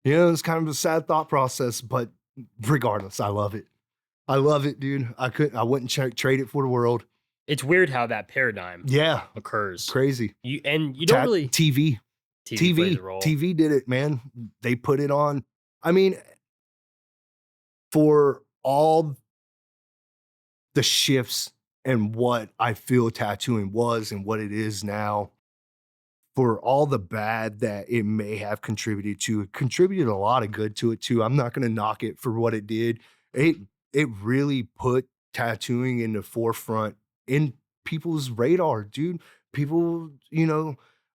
it's kind of a sad thought process, but regardless, I love it. I love it, dude. I wouldn't trade it for the world. It's weird how that paradigm Yeah, occurs. crazy. You don't really TV. TV plays a role. TV did it, man. They put it on. I mean, for all the shifts and what I feel tattooing was and what it is now, for all the bad that it may have contributed to, it contributed a lot of good to it too. I'm not gonna knock it for what it did. It it really put tattooing in the forefront in people's radar, dude. People,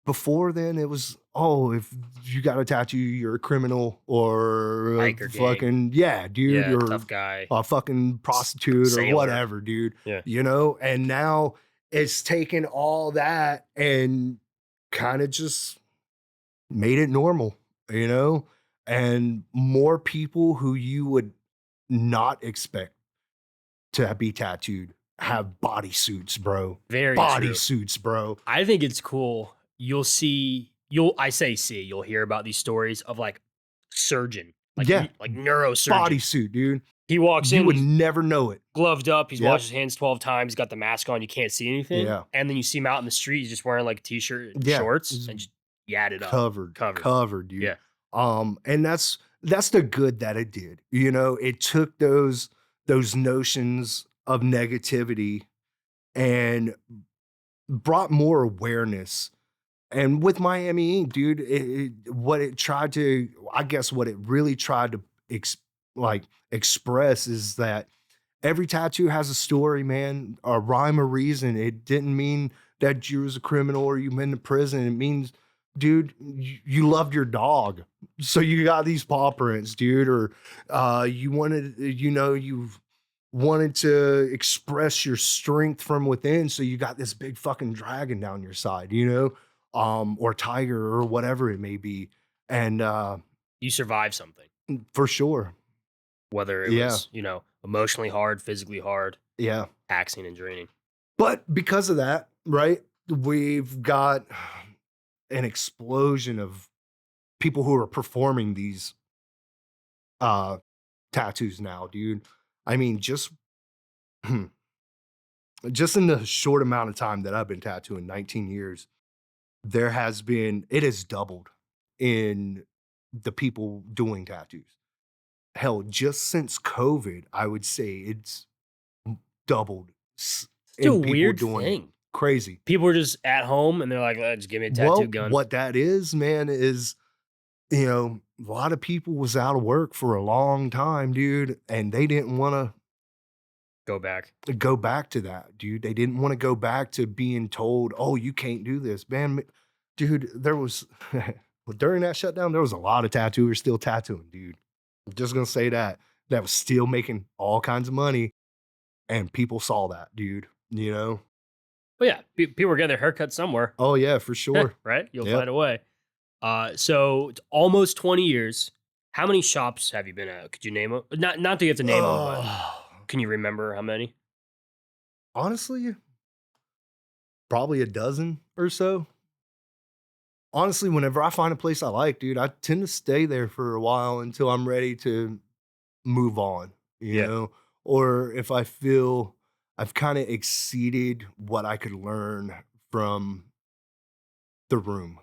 before then it was, oh, if you got a tattoo, you're a criminal or a Biker gang. fucking yeah, dude, Yeah, you're tough guy. a fucking prostitute or Sailor. whatever, dude. Yeah. And now it's taken all that and kind of just made it normal, you know? And more people who you would not expect to be tattooed have bodysuits, bro. Very true. Bodysuits, bro. I think it's cool. I say see, you'll hear about these stories of like surgeon, Yeah, like neurosurgeon. bodysuit, dude. He walks You in, would he's never know it. gloved up, he's Yep. washed his hands 12 times, he's got the mask on, you can't see anything. Yeah. And then you see him out in the street, he's just wearing like a t-shirt and Yeah, shorts he's and just yad it up. Covered, Covered. covered, dude. Yeah. And that's the good that it did. It took those notions of negativity and brought more awareness And with Miami Ink, dude, what it tried to, I guess, what it really tried to like express is that every tattoo has a story, man, a rhyme or reason. It didn't mean that you was a criminal or you been to prison. It means, dude, you loved your dog, so you got these paw prints, dude, or you wanted, you wanted to express your strength from within, so you got this big fucking dragon down your side, or tiger or whatever it may be, and You survived something, for sure, whether it yeah, was, emotionally hard, physically hard, yeah. taxing and draining. But because of that, right, we've got an explosion of people who are performing these uh tattoos now, dude. I mean, just in the short amount of time that I've been tattooing, 19 years, it has doubled in the people doing tattoos. Hell, just since COVID, I would say it's doubled Such a in people weird doing it. thing. Crazy. People are just at home and they're like, "Just give me a tattoo Well, gun, what that is, man, is, a lot of people was out of work for a long time, dude, and they didn't wanna go back." go back to that, dude. They didn't wanna go back to being told, "Oh, you can't do this." Man, dude, there was well, during that shutdown, there was a lot of tattooers still tattooing, dude. I'm just gonna say that was still making all kinds of money, and people saw that, dude, you know? But yeah, people are getting their haircut somewhere, Oh, yeah, for sure. right? You'll Yep. find a way. So it's almost 20 years. How many shops have you been at? Could you name them? Not that you have to name them, but Oh, can you remember how many? honestly, probably a dozen or so. Honestly, whenever I find a place I like, dude, I tend to stay there for a while until I'm ready to move on, Yeah, or if I feel I've kind of exceeded what I could learn from the room,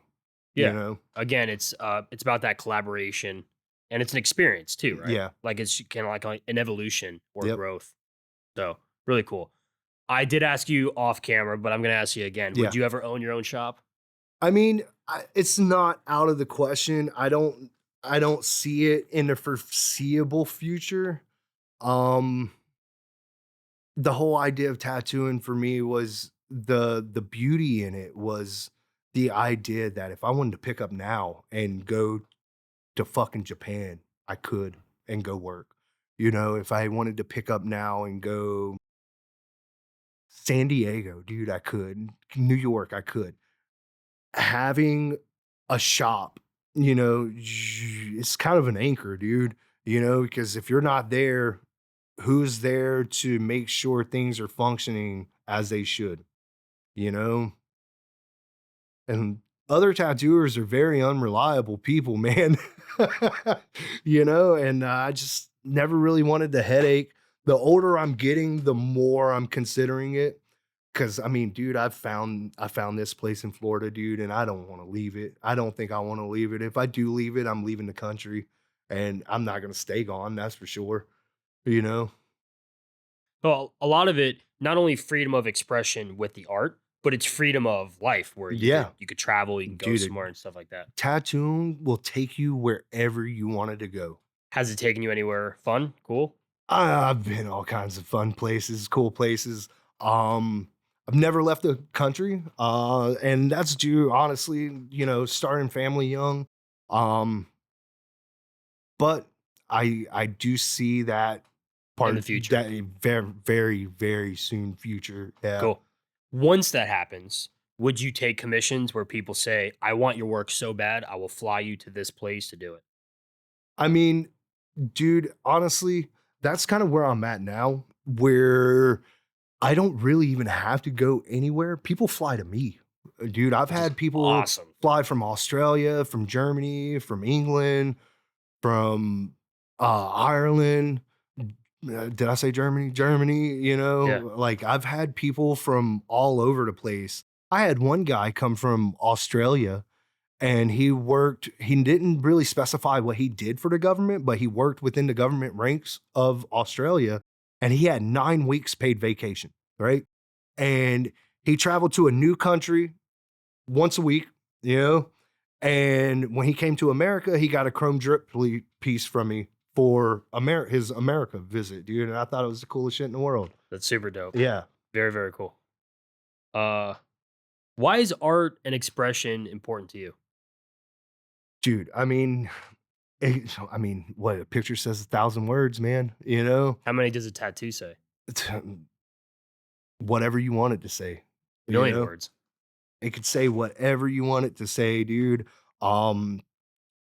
you yeah. know? Again, it's about that collaboration, and it's an experience too, right? Yeah. Like it's kind of like an evolution or Yep. growth. So really cool. I did ask you off camera, but I'm gonna ask you again. Would Yeah. you ever own your own shop? I mean, it's not out of the question. I don't see it in the foreseeable future. Um, the whole idea of tattooing for me was the beauty in it was the idea that if I wanted to pick up now and go to fucking Japan, I could and go work. If I wanted to pick up now and go San Diego, dude, I could. New York, I could. Having a shop, it's kind of an anchor, dude, because if you're not there, who's there to make sure things are functioning as they should, you know? And other tattooers are very unreliable people, man. And I just never really wanted the headache. The older I'm getting, the more I'm considering it. Cause I mean, dude, I found this place in Florida, dude, and I don't want to leave it. I don't think I want to leave it. If I do leave it, I'm leaving the country and I'm not gonna stay gone, that's for sure. You know? Well, a lot of it, not only freedom of expression with the art, but it's freedom of life where you Yeah. could you could travel, you can go Dude, somewhere and stuff like that. tattooing will take you wherever you wanted to go. Has it taken you anywhere fun? Cool? I've been all kinds of fun places, cool places. Um, I've never left the country, and that's due, honestly, starting family young. Um, but I do see that In the part future. that a very, very, very soon future. Yeah. Cool. Once that happens, would you take commissions where people say, I want your work so bad, I will fly you to this place to do it? I mean, dude, honestly, that's kind of where I'm at now, where I don't really even have to go anywhere. People fly to me. Dude, I've Which is had people awesome. fly from Australia, from Germany, from England, from Ireland. Did I say Germany? Germany, Yeah. like I've had people from all over the place. I had one guy come from Australia and he didn't really specify what he did for the government, but he worked within the government ranks of Australia and he had 9 weeks paid vacation, right? And he traveled to a new country once a week. you know? And when he came to America, he got a chrome drip piece from me for his America visit, dude. And I thought it was the coolest shit in the world. That's super dope. Yeah. Very, very cool. Uh, why is art and expression important to you? Dude, I mean, what a picture says 1,000 words, man, you know? How many does a tattoo say? It's, whatever you want it to say, you Million know? words. It could say whatever you want it to say, dude. Um,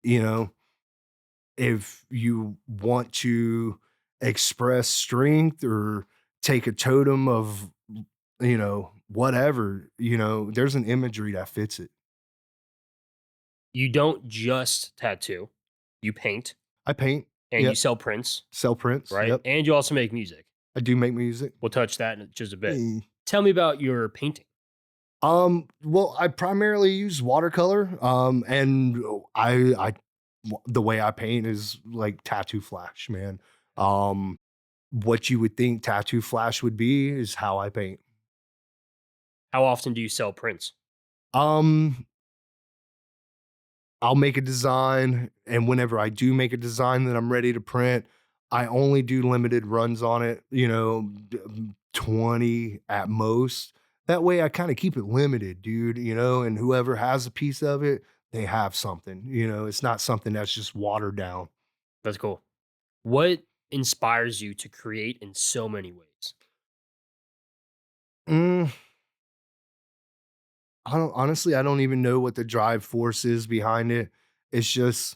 you know, if you want to express strength or take a totem of, whatever, there's an imagery that fits it. You don't just tattoo, you paint I paint. and you Yep. sell prints, Sell prints. right? Yep. And you also make music. I do make music. We'll touch that in just a bit. Mm. Tell me about your painting. Well, I primarily use watercolor. And the way I paint is like tattoo flash, man. Um, what you would think tattoo flash would be is how I paint. How often do you sell prints? Um, I'll make a design, and whenever I do make a design that I'm ready to print, I only do limited runs on it, 20 at most. That way I kind of keep it limited, dude, and whoever has a piece of it, they have something, it's not something that's just watered down. That's cool. What inspires you to create in so many ways? Mm, I don't even know what the drive force is behind it. It's just,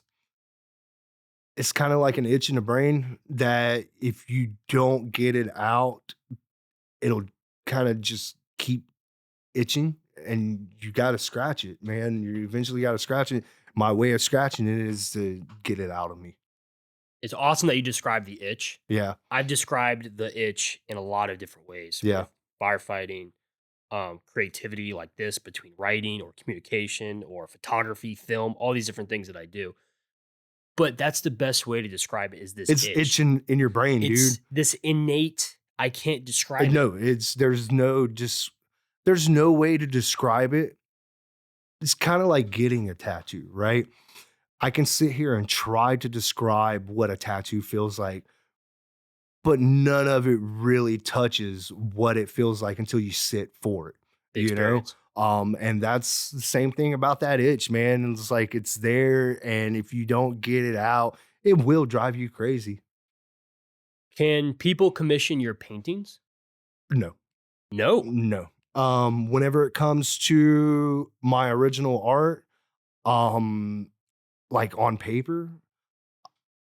it's kind of like an itch in the brain that if you don't get it out, it'll kind of just keep itching and you got to scratch it, man. You eventually got to scratch it. My way of scratching it is to get it out of me. It's awesome that you described the itch. Yeah. I've described the itch in a lot of different ways Yeah. with firefighting, creativity like this between writing or communication or photography, film, all these different things that I do. But that's the best way to describe it is this It's itch. itching in your brain, dude. It's this innate, I can't describe it. No, there's no way to describe it. It's kind of like getting a tattoo, right? I can sit here and try to describe what a tattoo feels like, but none of it really touches what it feels like until you sit for it, The you know? experience. And that's the same thing about that itch, man. It's like it's there, and if you don't get it out, it will drive you crazy. Can people commission your paintings? No, No. no. Whenever it comes to my original art, um, like on paper,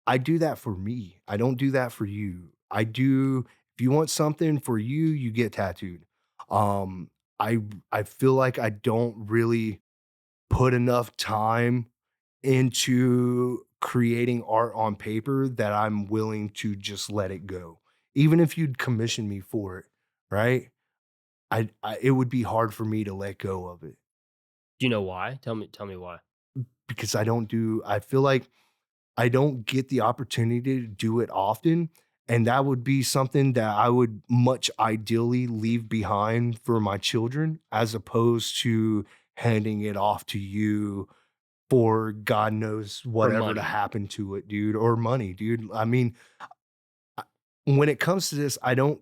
I do that for me. I don't do that for you. If you want something for you, you get tattooed. Um, I I feel like I don't really put enough time into creating art on paper that I'm willing to just let it go. Even if you'd commission me for it, right? It would be hard for me to let go of it Do you know why? Tell me why. because I feel like I don't get the opportunity to do it often. And that would be something that I would much ideally leave behind for my children as opposed to handing it off to you for God knows For whatever to money. happen to it, dude, or money, dude. I mean, I- when it comes to this, I don't,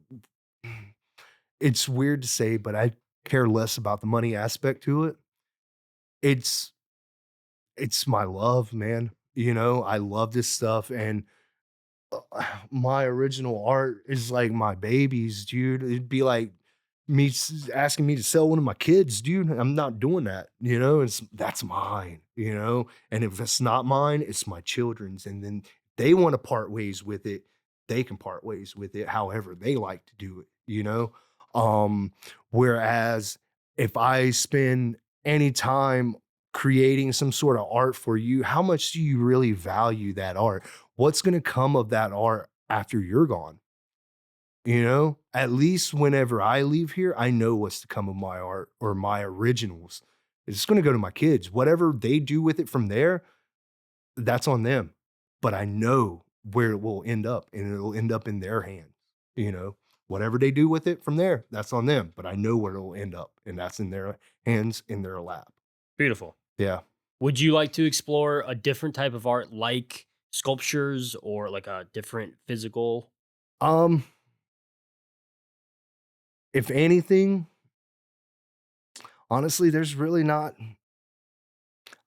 it's weird to say, but I care less about the money aspect to it. It's, it's my love, man. I love this stuff. And my original art is like my babies, dude. It'd be like asking me to sell one of my kids, dude. I'm not doing that, that's mine, and if it's not mine, it's my children's. And then they want to part ways with it, they can part ways with it however they like to do it. Um, Whereas if I spend any time creating some sort of art for you, how much do you really value that art? What's going to come of that art after you're gone? At least whenever I leave here, I know what's to come of my art or my originals. It's going to go to my kids. Whatever they do with it from there, that's on them. But I know where it will end up, and it'll end up in their hands. Whatever they do with it from there, that's on them. But I know where it'll end up, and that's in their hands, in their lap. Beautiful. Yeah. Would you like to explore a different type of art like sculptures or like a different physical? Um, if anything, honestly, there's really not.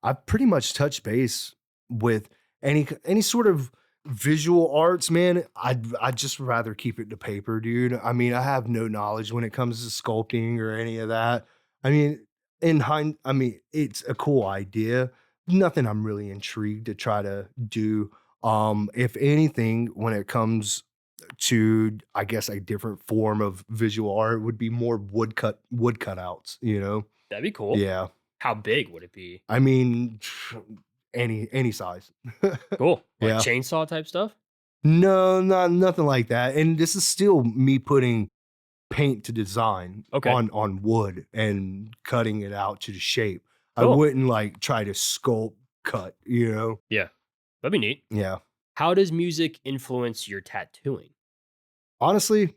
I've pretty much touched base with any sort of visual arts, man. I'd just rather keep it to paper, dude. I mean, I have no knowledge when it comes to sculpting or any of that. I mean, I mean, it's a cool idea. Nothing I'm really intrigued to try to do. If anything, when it comes to, I guess, a different form of visual art would be more wood cutouts, you know? That'd be cool. Yeah. How big would it be? I mean, any size. Cool. Like Yeah. chainsaw type stuff? No, not nothing like that, and this is still me putting paint to design Okay. on wood and cutting it out to the shape. I Cool. wouldn't, like, try to sculpt cut, you know? Yeah. That'd be neat. Yeah. How does music influence your tattooing? Honestly,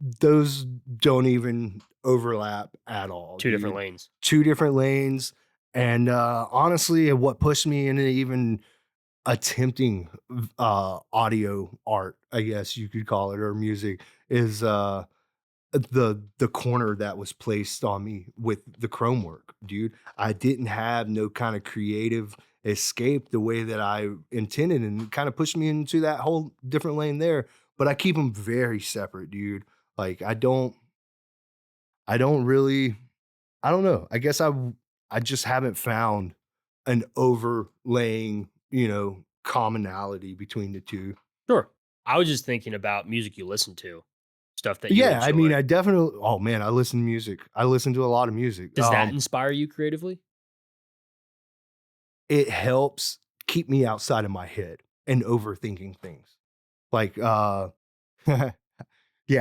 those don't even overlap at all, Two different dude. lanes. 2 different lanes, and, honestly, what pushed me into even attempting audio art, I guess you could call it, or music, is, the corner that was placed on me with the chrome work, dude. I didn't have no kind of creative escape the way that I intended, and it kind of pushed me into that whole different lane there, but I keep them very separate, dude. Like, I don't really I don't know. I guess I just haven't found an overlaying, commonality between the 2. Sure. I was just thinking about music you listen to, stuff that you Yeah, I mean, enjoy. I definitely oh, man, I listen to music. I listen to a lot of music. Does that inspire you creatively? It helps keep me outside of my head and overthinking things. Like, yeah,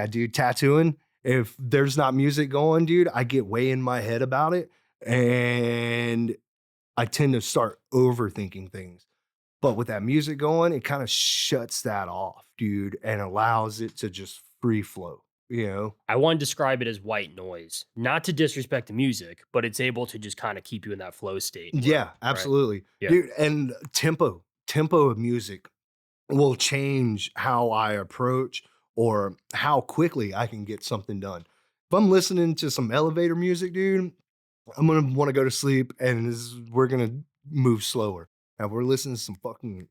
dude, tattooing, if there's not music going, dude, I get way in my head about it, and I tend to start overthinking things. But with that music going, it kinda shuts that off, dude, and allows it to just free flow, you know? I want to describe it as white noise, not to disrespect the music, but it's able to just kind of keep you in that flow state where, Yeah, right? absolutely. Yeah. Dude, and tempo of music will change how I approach or how quickly I can get something done. If I'm listening to some elevator music, dude, I'm gonna wanna go to sleep and we're gonna move slower. Now, if we're listening to some fucking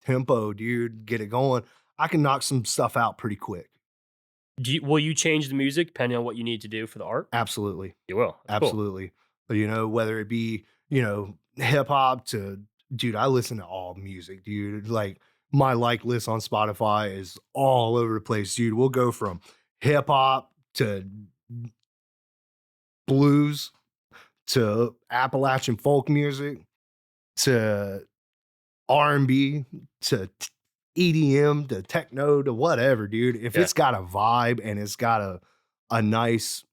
tempo, dude, get it going, I can knock some stuff out pretty quick. Will you change the music depending on what you need to do for the art? Absolutely. You will. That's cool. Absolutely. But, whether it be, hip hop to dude, I listen to all music, dude. Like, my like list on Spotify is all over the place, dude. We'll go from hip hop to blues to Appalachian folk music to R&B to EDM to techno to whatever, dude. If Yeah. it's got a vibe and it's got a nice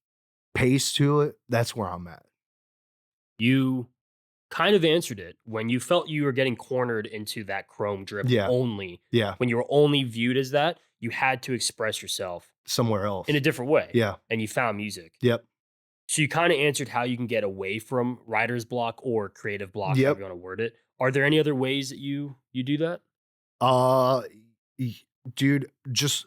pace to it, that's where I'm at. You kind of answered it when you felt you were getting cornered into that chrome drip Yeah. only. Yeah. When you were only viewed as that, you had to express yourself Somewhere in a else. different way. Yeah. And you found music. Yep. So you kind of answered how you can get away from writer's block or creative block, however Yep. you want to word it. Are there any other ways that you do that? Uh, y dude, just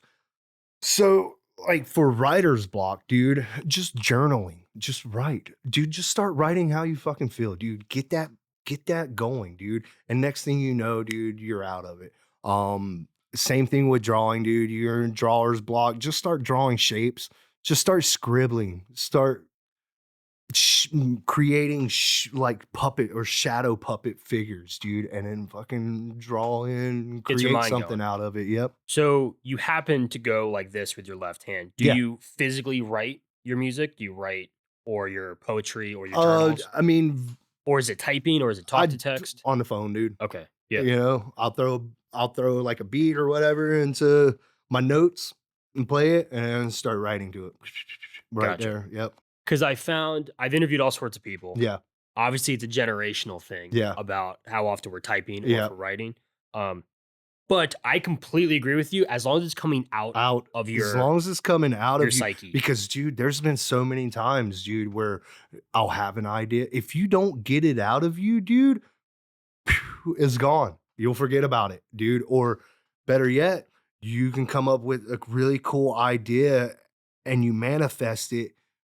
so, like, for writer's block, dude, just journaling, just write. Dude, just start writing how you fucking feel, dude. Get that going, dude, and next thing you know, dude, you're out of it. Same thing with drawing, dude. You're in drawer's block, just start drawing shapes. Just start scribbling. Start creating like puppet or shadow puppet figures, dude, and then fucking draw in, Gets your create mind something going. out of it. Yep. So you happen to go like this with your left hand. Do Yeah. you physically write your music? Do you write or your poetry or your journals? I mean, Or is it typing or is it talk to text? on the phone, dude. Okay. Yeah. I'll throw like a beat or whatever into my notes and play it and start writing to it. Right Gotcha. there. Yep. Because I've interviewed all sorts of people. Yeah. Obviously, it's a generational thing Yeah. about how often we're typing or if Yeah. we're writing. Um, But I completely agree with you as long as it's coming out Out of as long as it's coming out your of you, psyche. because, dude, there's been so many times, dude, where I'll have an idea. If you don't get it out of you, dude, it's gone. You'll forget about it, dude. Or better yet, you can come up with a really cool idea and you manifest it,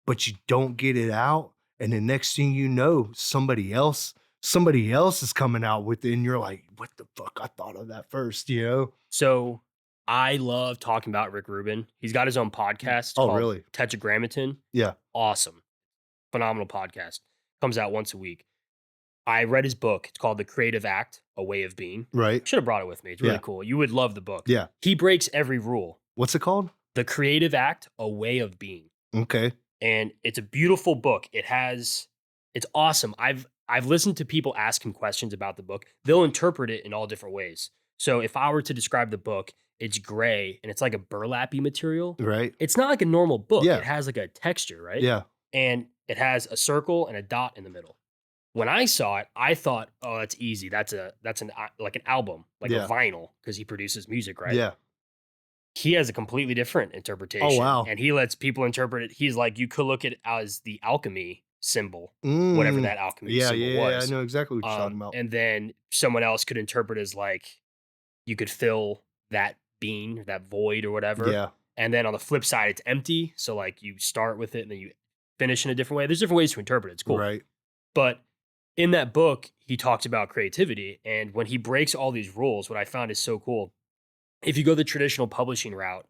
but you don't get it out. And the next thing you know, somebody else is coming out with it, and you're like, what the fuck? I thought of that first, you know? So I love talking about Rick Rubin. He's got his own podcast Oh, called really? Tetragrammaton. Yeah. Awesome. Phenomenal podcast. Comes out once a week. I read his book. It's called The Creative Act, A Way of Being. Right. Should have brought it with me. It's really Yeah. cool. You would love the book. Yeah. He breaks every rule. What's it called? The Creative Act, A Way of Being. Okay. And it's a beautiful book. It's awesome. I've listened to people ask him questions about the book. They'll interpret it in all different ways. So if I were to describe the book, it's gray and it's like a burlappy material. Right. It's not like a normal book. Yeah. It has like a texture, right? Yeah. And it has a circle and a dot in the middle. When I saw it, I thought, "Oh, that's easy. That's like an album, like Yeah. a vinyl, because he produces music, right?" Yeah. He has a completely different interpretation. Oh, wow. And he lets people interpret it. He's like, you could look at it as the alchemy symbol, whatever that alchemy Yeah, symbol yeah, I was. know exactly what you're talking about. And then someone else could interpret as like you could fill that being, that void or whatever. Yeah. And then on the flip side, it's empty. So like you start with it and then you finish in a different way. There's different ways to interpret it. It's cool. Right. But in that book, he talks about creativity. And when he breaks all these rules, what I found is so cool. If you go the traditional publishing route,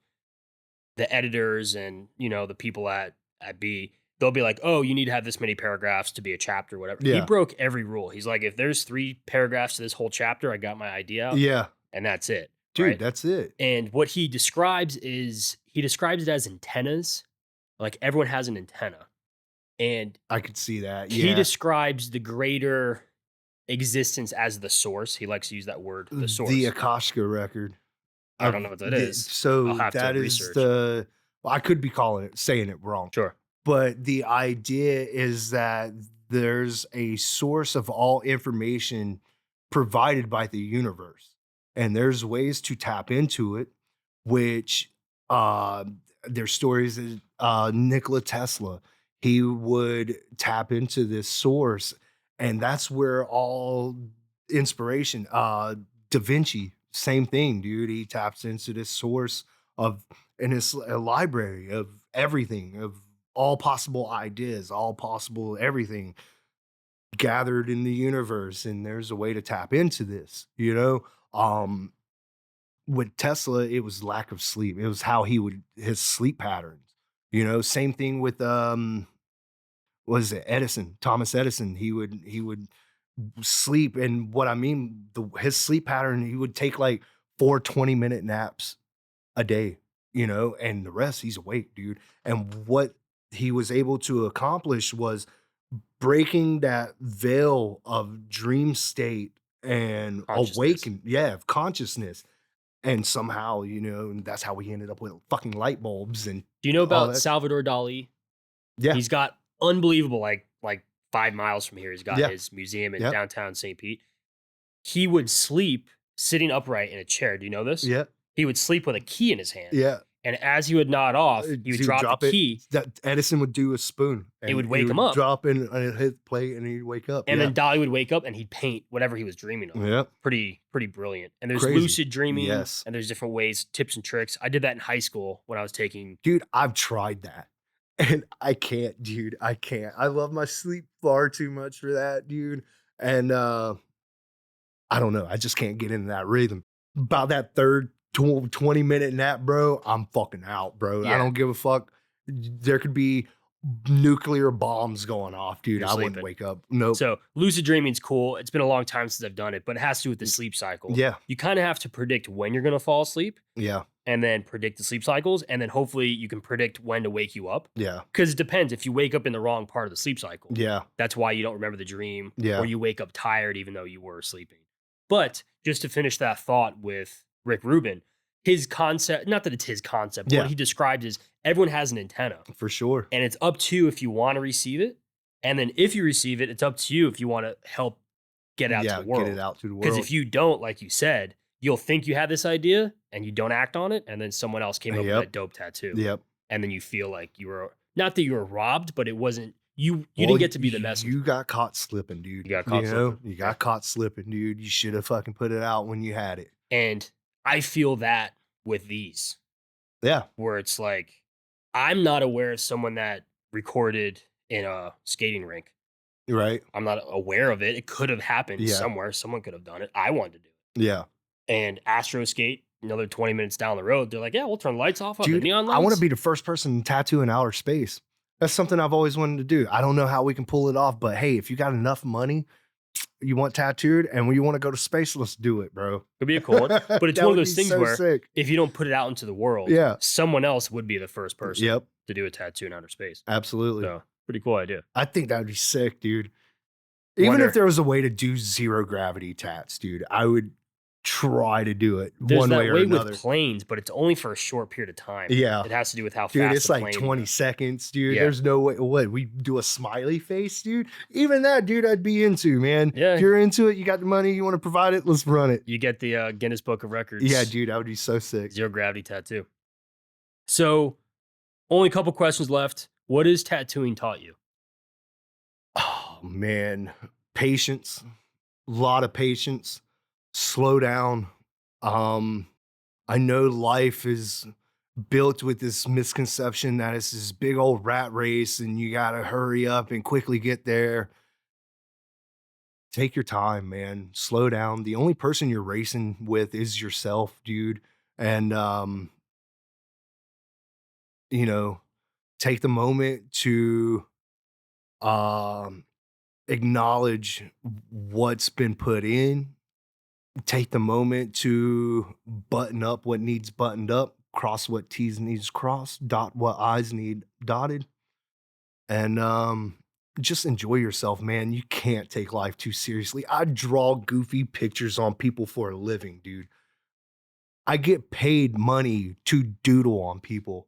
the editors and, you know, the people at B, they'll be like, oh, you need to have this many paragraphs to be a chapter, whatever. He Yeah. broke every rule. He's like, if there's 3 paragraphs to this whole chapter, I got my idea out, Yeah. and that's it. Dude, right? that's it. And what he describes it as antennas. Like everyone has an antenna. And I could see that. he Yeah. describes the greater existence as the source. He likes to use that word, the source. The Akashka record. I don't know what that is. So I'll have to that is research. well, I could be saying it wrong. Sure. But the idea is that there's a source of all information provided by the universe. And there's ways to tap into it, which there's stories that Nikola Tesla, he would tap into this source. And that's where all inspiration, Da Vinci, same thing, dude. He taps into this source in his library of everything, of all possible ideas, all possible everything gathered in the universe. And there's a way to tap into this, you know? With Tesla, it was lack of sleep. It was how his sleep patterns, you know? Same thing with, was it Edison, Thomas Edison? He would sleep. And what I mean, his sleep pattern, he would take like 4 20-minute naps a day, you know, and the rest he's awake, dude. And what he was able to accomplish was breaking that veil of dream state and awaken, of consciousness. And somehow, you know, and that's how we ended up with fucking light bulbs. And do you know about Salvador Dali? Yeah. He's got unbelievable, like 5 miles from here, he's got Yeah. his museum in Yep. downtown St. Pete. He would sleep sitting upright in a chair. Do you know this? Yeah. He would sleep with a key in his hand. Yeah. And as he would nod off, he would drop the key. That Edison would do a spoon. It would wake him up. Drop in and hit play, and he'd wake up. And then Dali would wake up and he'd paint whatever he was dreaming of. Yeah. Pretty brilliant. And there's Crazy. lucid dreaming. Yes. And there's different ways, tips and tricks. I did that in high school when I was taking. Dude, I've tried that. And I can't, dude. I can't. I love my sleep far too much for that, dude. And I don't know. I just can't get into that rhythm. About that third 20-minute nap, bro, I'm fucking out, bro. Yeah. I don't give a fuck. There could be nuclear bombs going off, dude. You're I wouldn't sleeping. wake up. Nope. So lucid dreaming's cool. It's been a long time since I've done it, but it has to do with the sleep cycle. Yeah. You kind of have to predict when you're going to fall asleep Yeah. and then predict the sleep cycles. And then hopefully you can predict when to wake you up. Yeah. Because it depends. If you wake up in the wrong part of the sleep cycle, Yeah. that's why you don't remember the dream. Yeah. Or you wake up tired even though you were sleeping. But just to finish that thought with Rick Rubin, his concept, not that it's his concept, but Yeah. what he described is everyone has an antenna. For sure. And it's up to you if you want to receive it. And then if you receive it, it's up to you if you want to help get out to the world. Get it out to the world. Because if you don't, like you said, you'll think you have this idea and you don't act on it, and then someone else came up with Yep. that dope tattoo, Yep. and then you feel like you were not that you were robbed, but it wasn't you. You Well, didn't get to be the messenger. you got caught slipping, dude. You got You caught know, slipping. you Yeah. got caught slipping, dude. You should have fucking put it out when you had it. And I feel that with these, Yeah. where it's like I'm not aware of someone that recorded in a skating rink. Right. I'm not aware of it. It could have happened Yeah. somewhere. Someone could have done it. I wanted to do it. Yeah. And Astro Skate, another 20 minutes down the road, they're like, yeah, we'll turn the lights off on the Dude, neon I want lights. to be the first person to tattoo in outer space. That's something I've always wanted to do. I don't know how we can pull it off, but hey, if you got enough money, you want tattooed and you want to go to space, let's do it, bro. Could be a cool one. But it's That one of would those be things so where sick. if you don't put it out into the world, Yeah. someone else would be the first person Yep. to do a tattoo in outer space. Absolutely. So pretty cool idea. I think that would be sick, dude. Even Wonder- if there was a way to do zero gravity tats, dude, I would try to do it There's one that way or way another. with planes, but it's only for a short period of time. Yeah. It has to do with how Dude, fast it's the like plane 20 seconds, dude. Yeah. There's no way. What? We do a smiley face, dude? Even that, dude, I'd be into, man. Yeah. If you're into it, you got the money, you want to provide it, let's run it. You get the Guinness Book of Records. Yeah, dude, that would be so sick. Zero gravity tattoo. So, only a couple questions left. What has tattooing taught you? Oh, man. Patience. A lot of patience. Slow down. I know life is built with this misconception that it's this big old rat race and you got to hurry up and quickly get there. Take your time, man. Slow down. The only person you're racing with is yourself, dude. And, you know, take the moment to acknowledge what's been put in. Take the moment to button up what needs buttoned up, cross what T's needs crossed, dot what I's need dotted, and just enjoy yourself, man. You can't take life too seriously. I draw goofy pictures on people for a living, dude. I get paid money to doodle on people.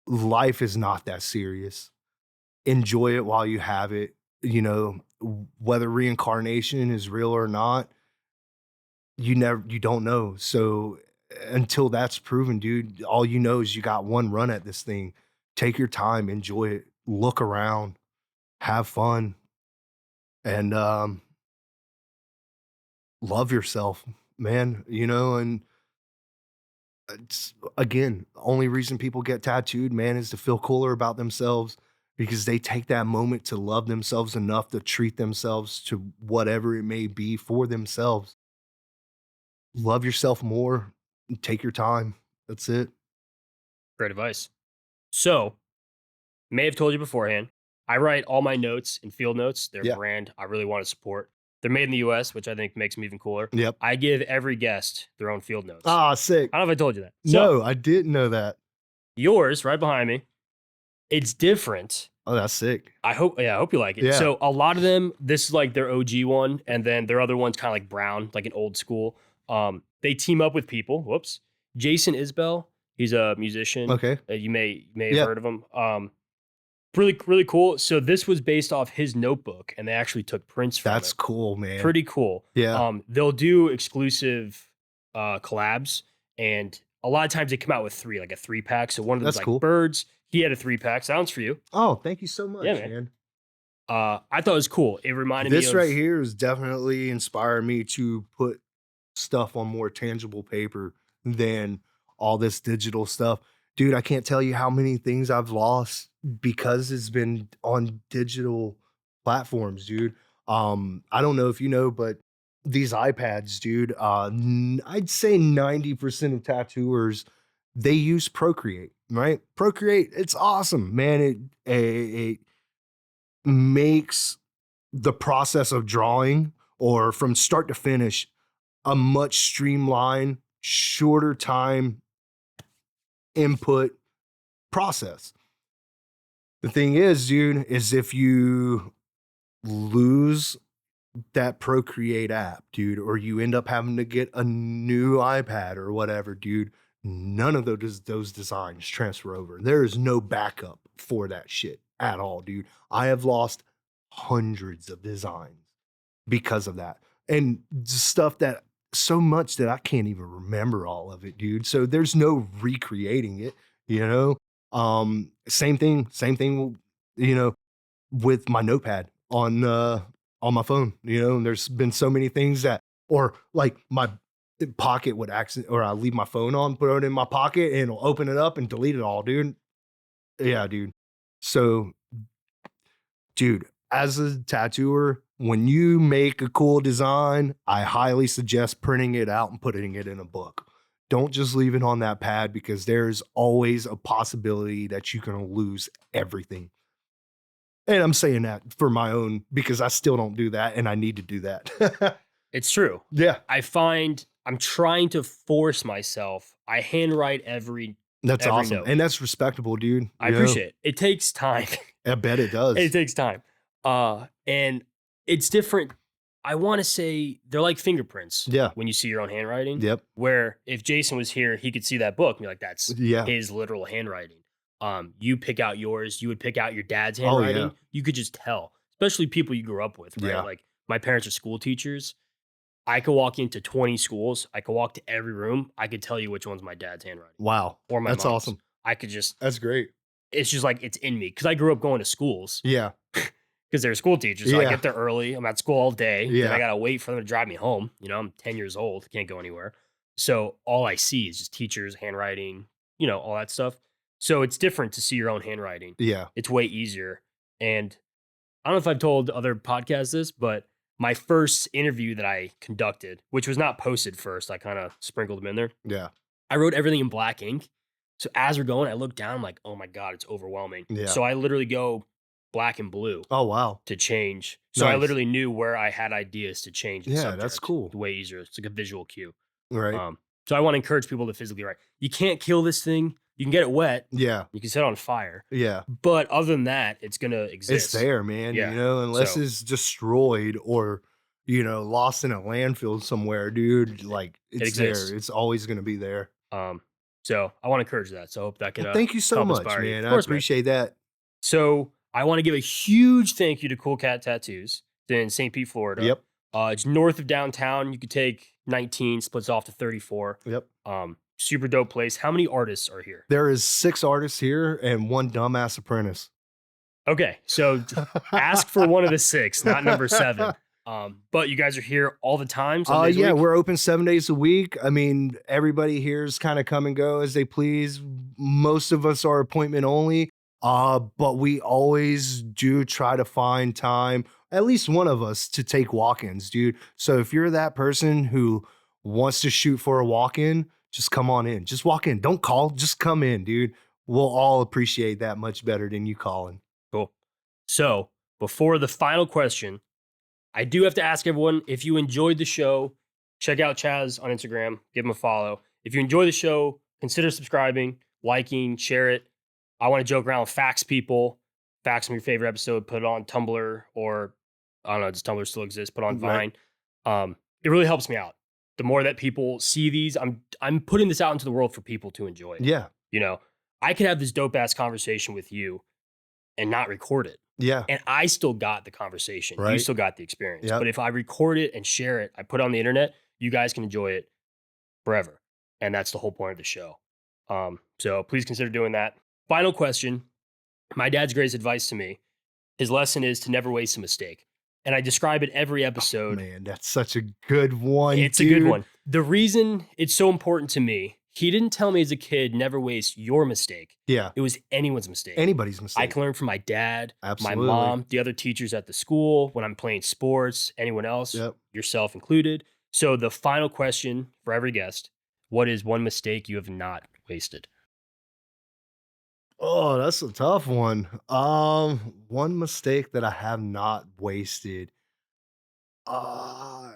Life is not that serious. Enjoy it while you have it. You know, whether reincarnation is real or not, you don't know. So until that's proven, dude, all you know is you got one run at this thing. Take your time, enjoy it, look around, have fun, and love yourself, man. You know, and it's, again, only reason people get tattooed, man, is to feel cooler about themselves because they take that moment to love themselves enough to treat themselves to whatever it may be for themselves. Love yourself more. Take your time. That's it. Great advice. So, may have told you beforehand, I write all my notes in field notes. They're a Yeah. brand I really want to support. They're made in the US, which I think makes them even cooler. Yep. I give every guest their own field notes. Ah, sick. I don't know if I told you that. So, No, I didn't know that. yours right behind me, it's different. Oh, that's sick. I hope you like it. Yeah. So a lot of them, this is like their OG one, and then their other one's kind of like brown, like an old school. They team up with people. Whoops. Jason Isbell, he's a musician. Okay. You may have Yeah. heard of him. Really cool. So this was based off his notebook, and they actually took prints from That's it. cool, man. Pretty cool. Yeah. They'll do exclusive collabs, and a lot of times they come out with three, like a 3-pack. So one of them's That's like cool. birds. He had a 3-pack. Sounds for you. Oh, thank you so much, Yeah, man. man. I thought it was cool. It reminded me This of right here has definitely inspired me to put stuff on more tangible paper than all this digital stuff. Dude, I can't tell you how many things I've lost because it's been on digital platforms, dude. I don't know if you know, but these iPads, dude, I'd say 90% of tattooers, they use Procreate, right? Procreate, it's awesome, man. It makes the process of drawing or from start to finish a much streamlined, shorter time input process. The thing is, dude, is if you lose that Procreate app, dude, or you end up having to get a new iPad or whatever, dude, none of those designs transfer over. There is no backup for that shit at all, dude. I have lost hundreds of designs because of that. And stuff that so much that I can't even remember all of it, dude. So there's no recreating it, you know? Same thing, you know, with my notepad on my phone, you know, and there's been so many things that or like my pocket would accident or I leave my phone on, put it in my pocket and it'll open it up and delete it all, dude. Yeah, dude. So, dude, as a tattooer, when you make a cool design, I highly suggest printing it out and putting it in a book. Don't just leave it on that pad because there's always a possibility that you're going to lose everything. And I'm saying that for my own because I still don't do that and I need to do that. It's true. Yeah, I find I'm trying to force myself. I handwrite that's every awesome. note. And that's respectable, dude. I You know, appreciate it. It takes time. I bet it It does. takes time. And it's different. I want to say they're like fingerprints Yeah. when you see your own handwriting. Yep. Where if Jason was here, he could see that book and be like, that's Yeah. his literal handwriting. You pick out yours, you would pick out your dad's Oh, yeah. handwriting. You could just tell, especially people you grew up with, right? Yeah. Like my parents are school teachers. I could walk into 20 schools. I could walk to every room. I could tell you which one's my dad's handwriting Wow. or my That's mom's. awesome. I could just, That's great. it's just like it's in me because I grew up going to schools Yeah. because they're school teachers. So I Yeah. get there early. I'm at school all day. Then Yeah. I got to wait for them to drive me home. You know, I'm 10 years old, can't go anywhere. So all I see is just teachers, handwriting, you know, all that stuff. So it's different to see your own handwriting. Yeah. It's way easier. And I don't know if I've told other podcasts this, but my first interview that I conducted, which was not posted first, I kind of sprinkled them in there. Yeah. I wrote everything in black ink. So as we're going, I look down, I'm like, oh my God, it's overwhelming. Yeah. So I literally go black and blue Oh, wow. to change. So I Nice. literally knew where I had ideas to change the Yeah, subject. that's cool. It's way easier. It's like a visual cue. Right. So I want to encourage people to physically write. You can't kill this thing. You can get it wet. Yeah. You can set it on fire. Yeah. But other than that, it's going to exist. It's there, man. Yeah. You know, unless So- it's destroyed or, you know, lost in a landfill somewhere, dude, like it's exists. there. It's always going to be there. So I want to encourage that. So I hope that can Well, thank you so help much, inspire you. man. Of I course, man. appreciate that. So I want to give a huge thank you to Cool Cat Tattoos in St. Pete, Florida. Yep. It's north of downtown. You could take 19, splits off to 34. Yep. Super dope place. How many artists are here? There is 6 artists here and 1 dumbass apprentice. Okay, so ask for one of the 6, not number 7. But you guys are here all the time. 7 days a Yeah, week? we're open 7 days a week. I mean, everybody here's kind of come and go as they please. Most of us are appointment only, but we always do try to find time, at least one of us, to take walk-ins, dude. So if you're that person who wants to shoot for a walk-in, just come on in. Just walk in. Don't call. Just come in, dude. We'll all appreciate that much better than you calling. Cool. So before the final question, I do have to ask everyone, if you enjoyed the show, check out Chazz on Instagram, give him a follow. If you enjoy the show, consider subscribing, liking, share it. I want to joke around with fax people. Fax them your favorite episode, put it on Tumblr, or I don't know, does Tumblr still exist? Put on Right. Vine. It really helps me out. The more that people see these, I'm putting this out into the world for people to enjoy it. Yeah. You know, I could have this dope ass conversation with you and not record it. Yeah. And I still got the conversation. You Right. still got the experience. Yep. But if I record it and share it, I put it on the internet, you guys can enjoy it forever. And that's the whole point of the show. So please consider doing that. Final question. My dad's greatest advice to me, his lesson is to never waste a mistake. And I describe it every episode. Man, that's such a good one. It's a good dude. one. The reason it's so important to me, he didn't tell me as a kid, never waste your mistake. Yeah. It was anyone's mistake. Anybody's I mistake. can learn from my dad, Absolutely. my mom, the other teachers at the school, when I'm playing sports, anyone else, Yep. yourself included. So the final question for every guest, what is one mistake you have not wasted? Oh, that's a tough one. One mistake that I have not wasted. Uh,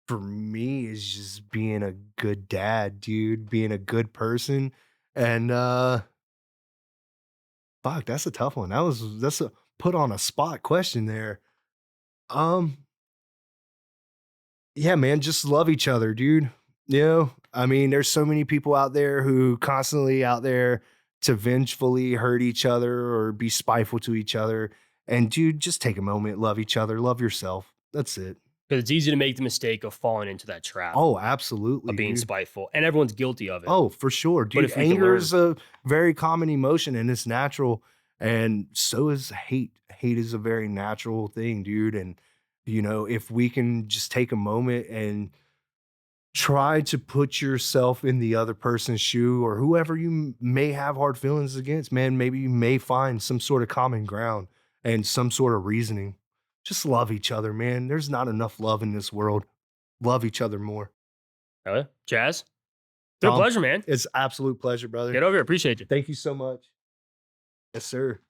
for me is just being a good dad, dude, being a good person. And fuck, that's a tough one. That's a put on a spot question there. Um, yeah, man, just love each other, dude. You know, I mean, there's so many people out there who constantly out there to vengefully hurt each other or be spiteful to each other. And dude, just take a moment, love each other, love yourself. That's it. because it's easy to make the mistake of falling into that trap Oh, of absolutely, being dude. spiteful, and everyone's guilty of it. Oh, for sure, But dude. if we can Anger learn, is a very common emotion and it's natural. And so is hate. Hate is a very natural thing, dude. And, if we can just take a moment and try to put yourself in the other person's shoe or whoever you may have hard feelings against, man, maybe you may find some sort of common ground and some sort of reasoning. Just love each other, man. There's not enough love in this world. Love each other more. Chaz, been a Tom, pleasure, man. it's absolute pleasure, brother. Get over here. Appreciate you. Thank you so much. Yes, sir.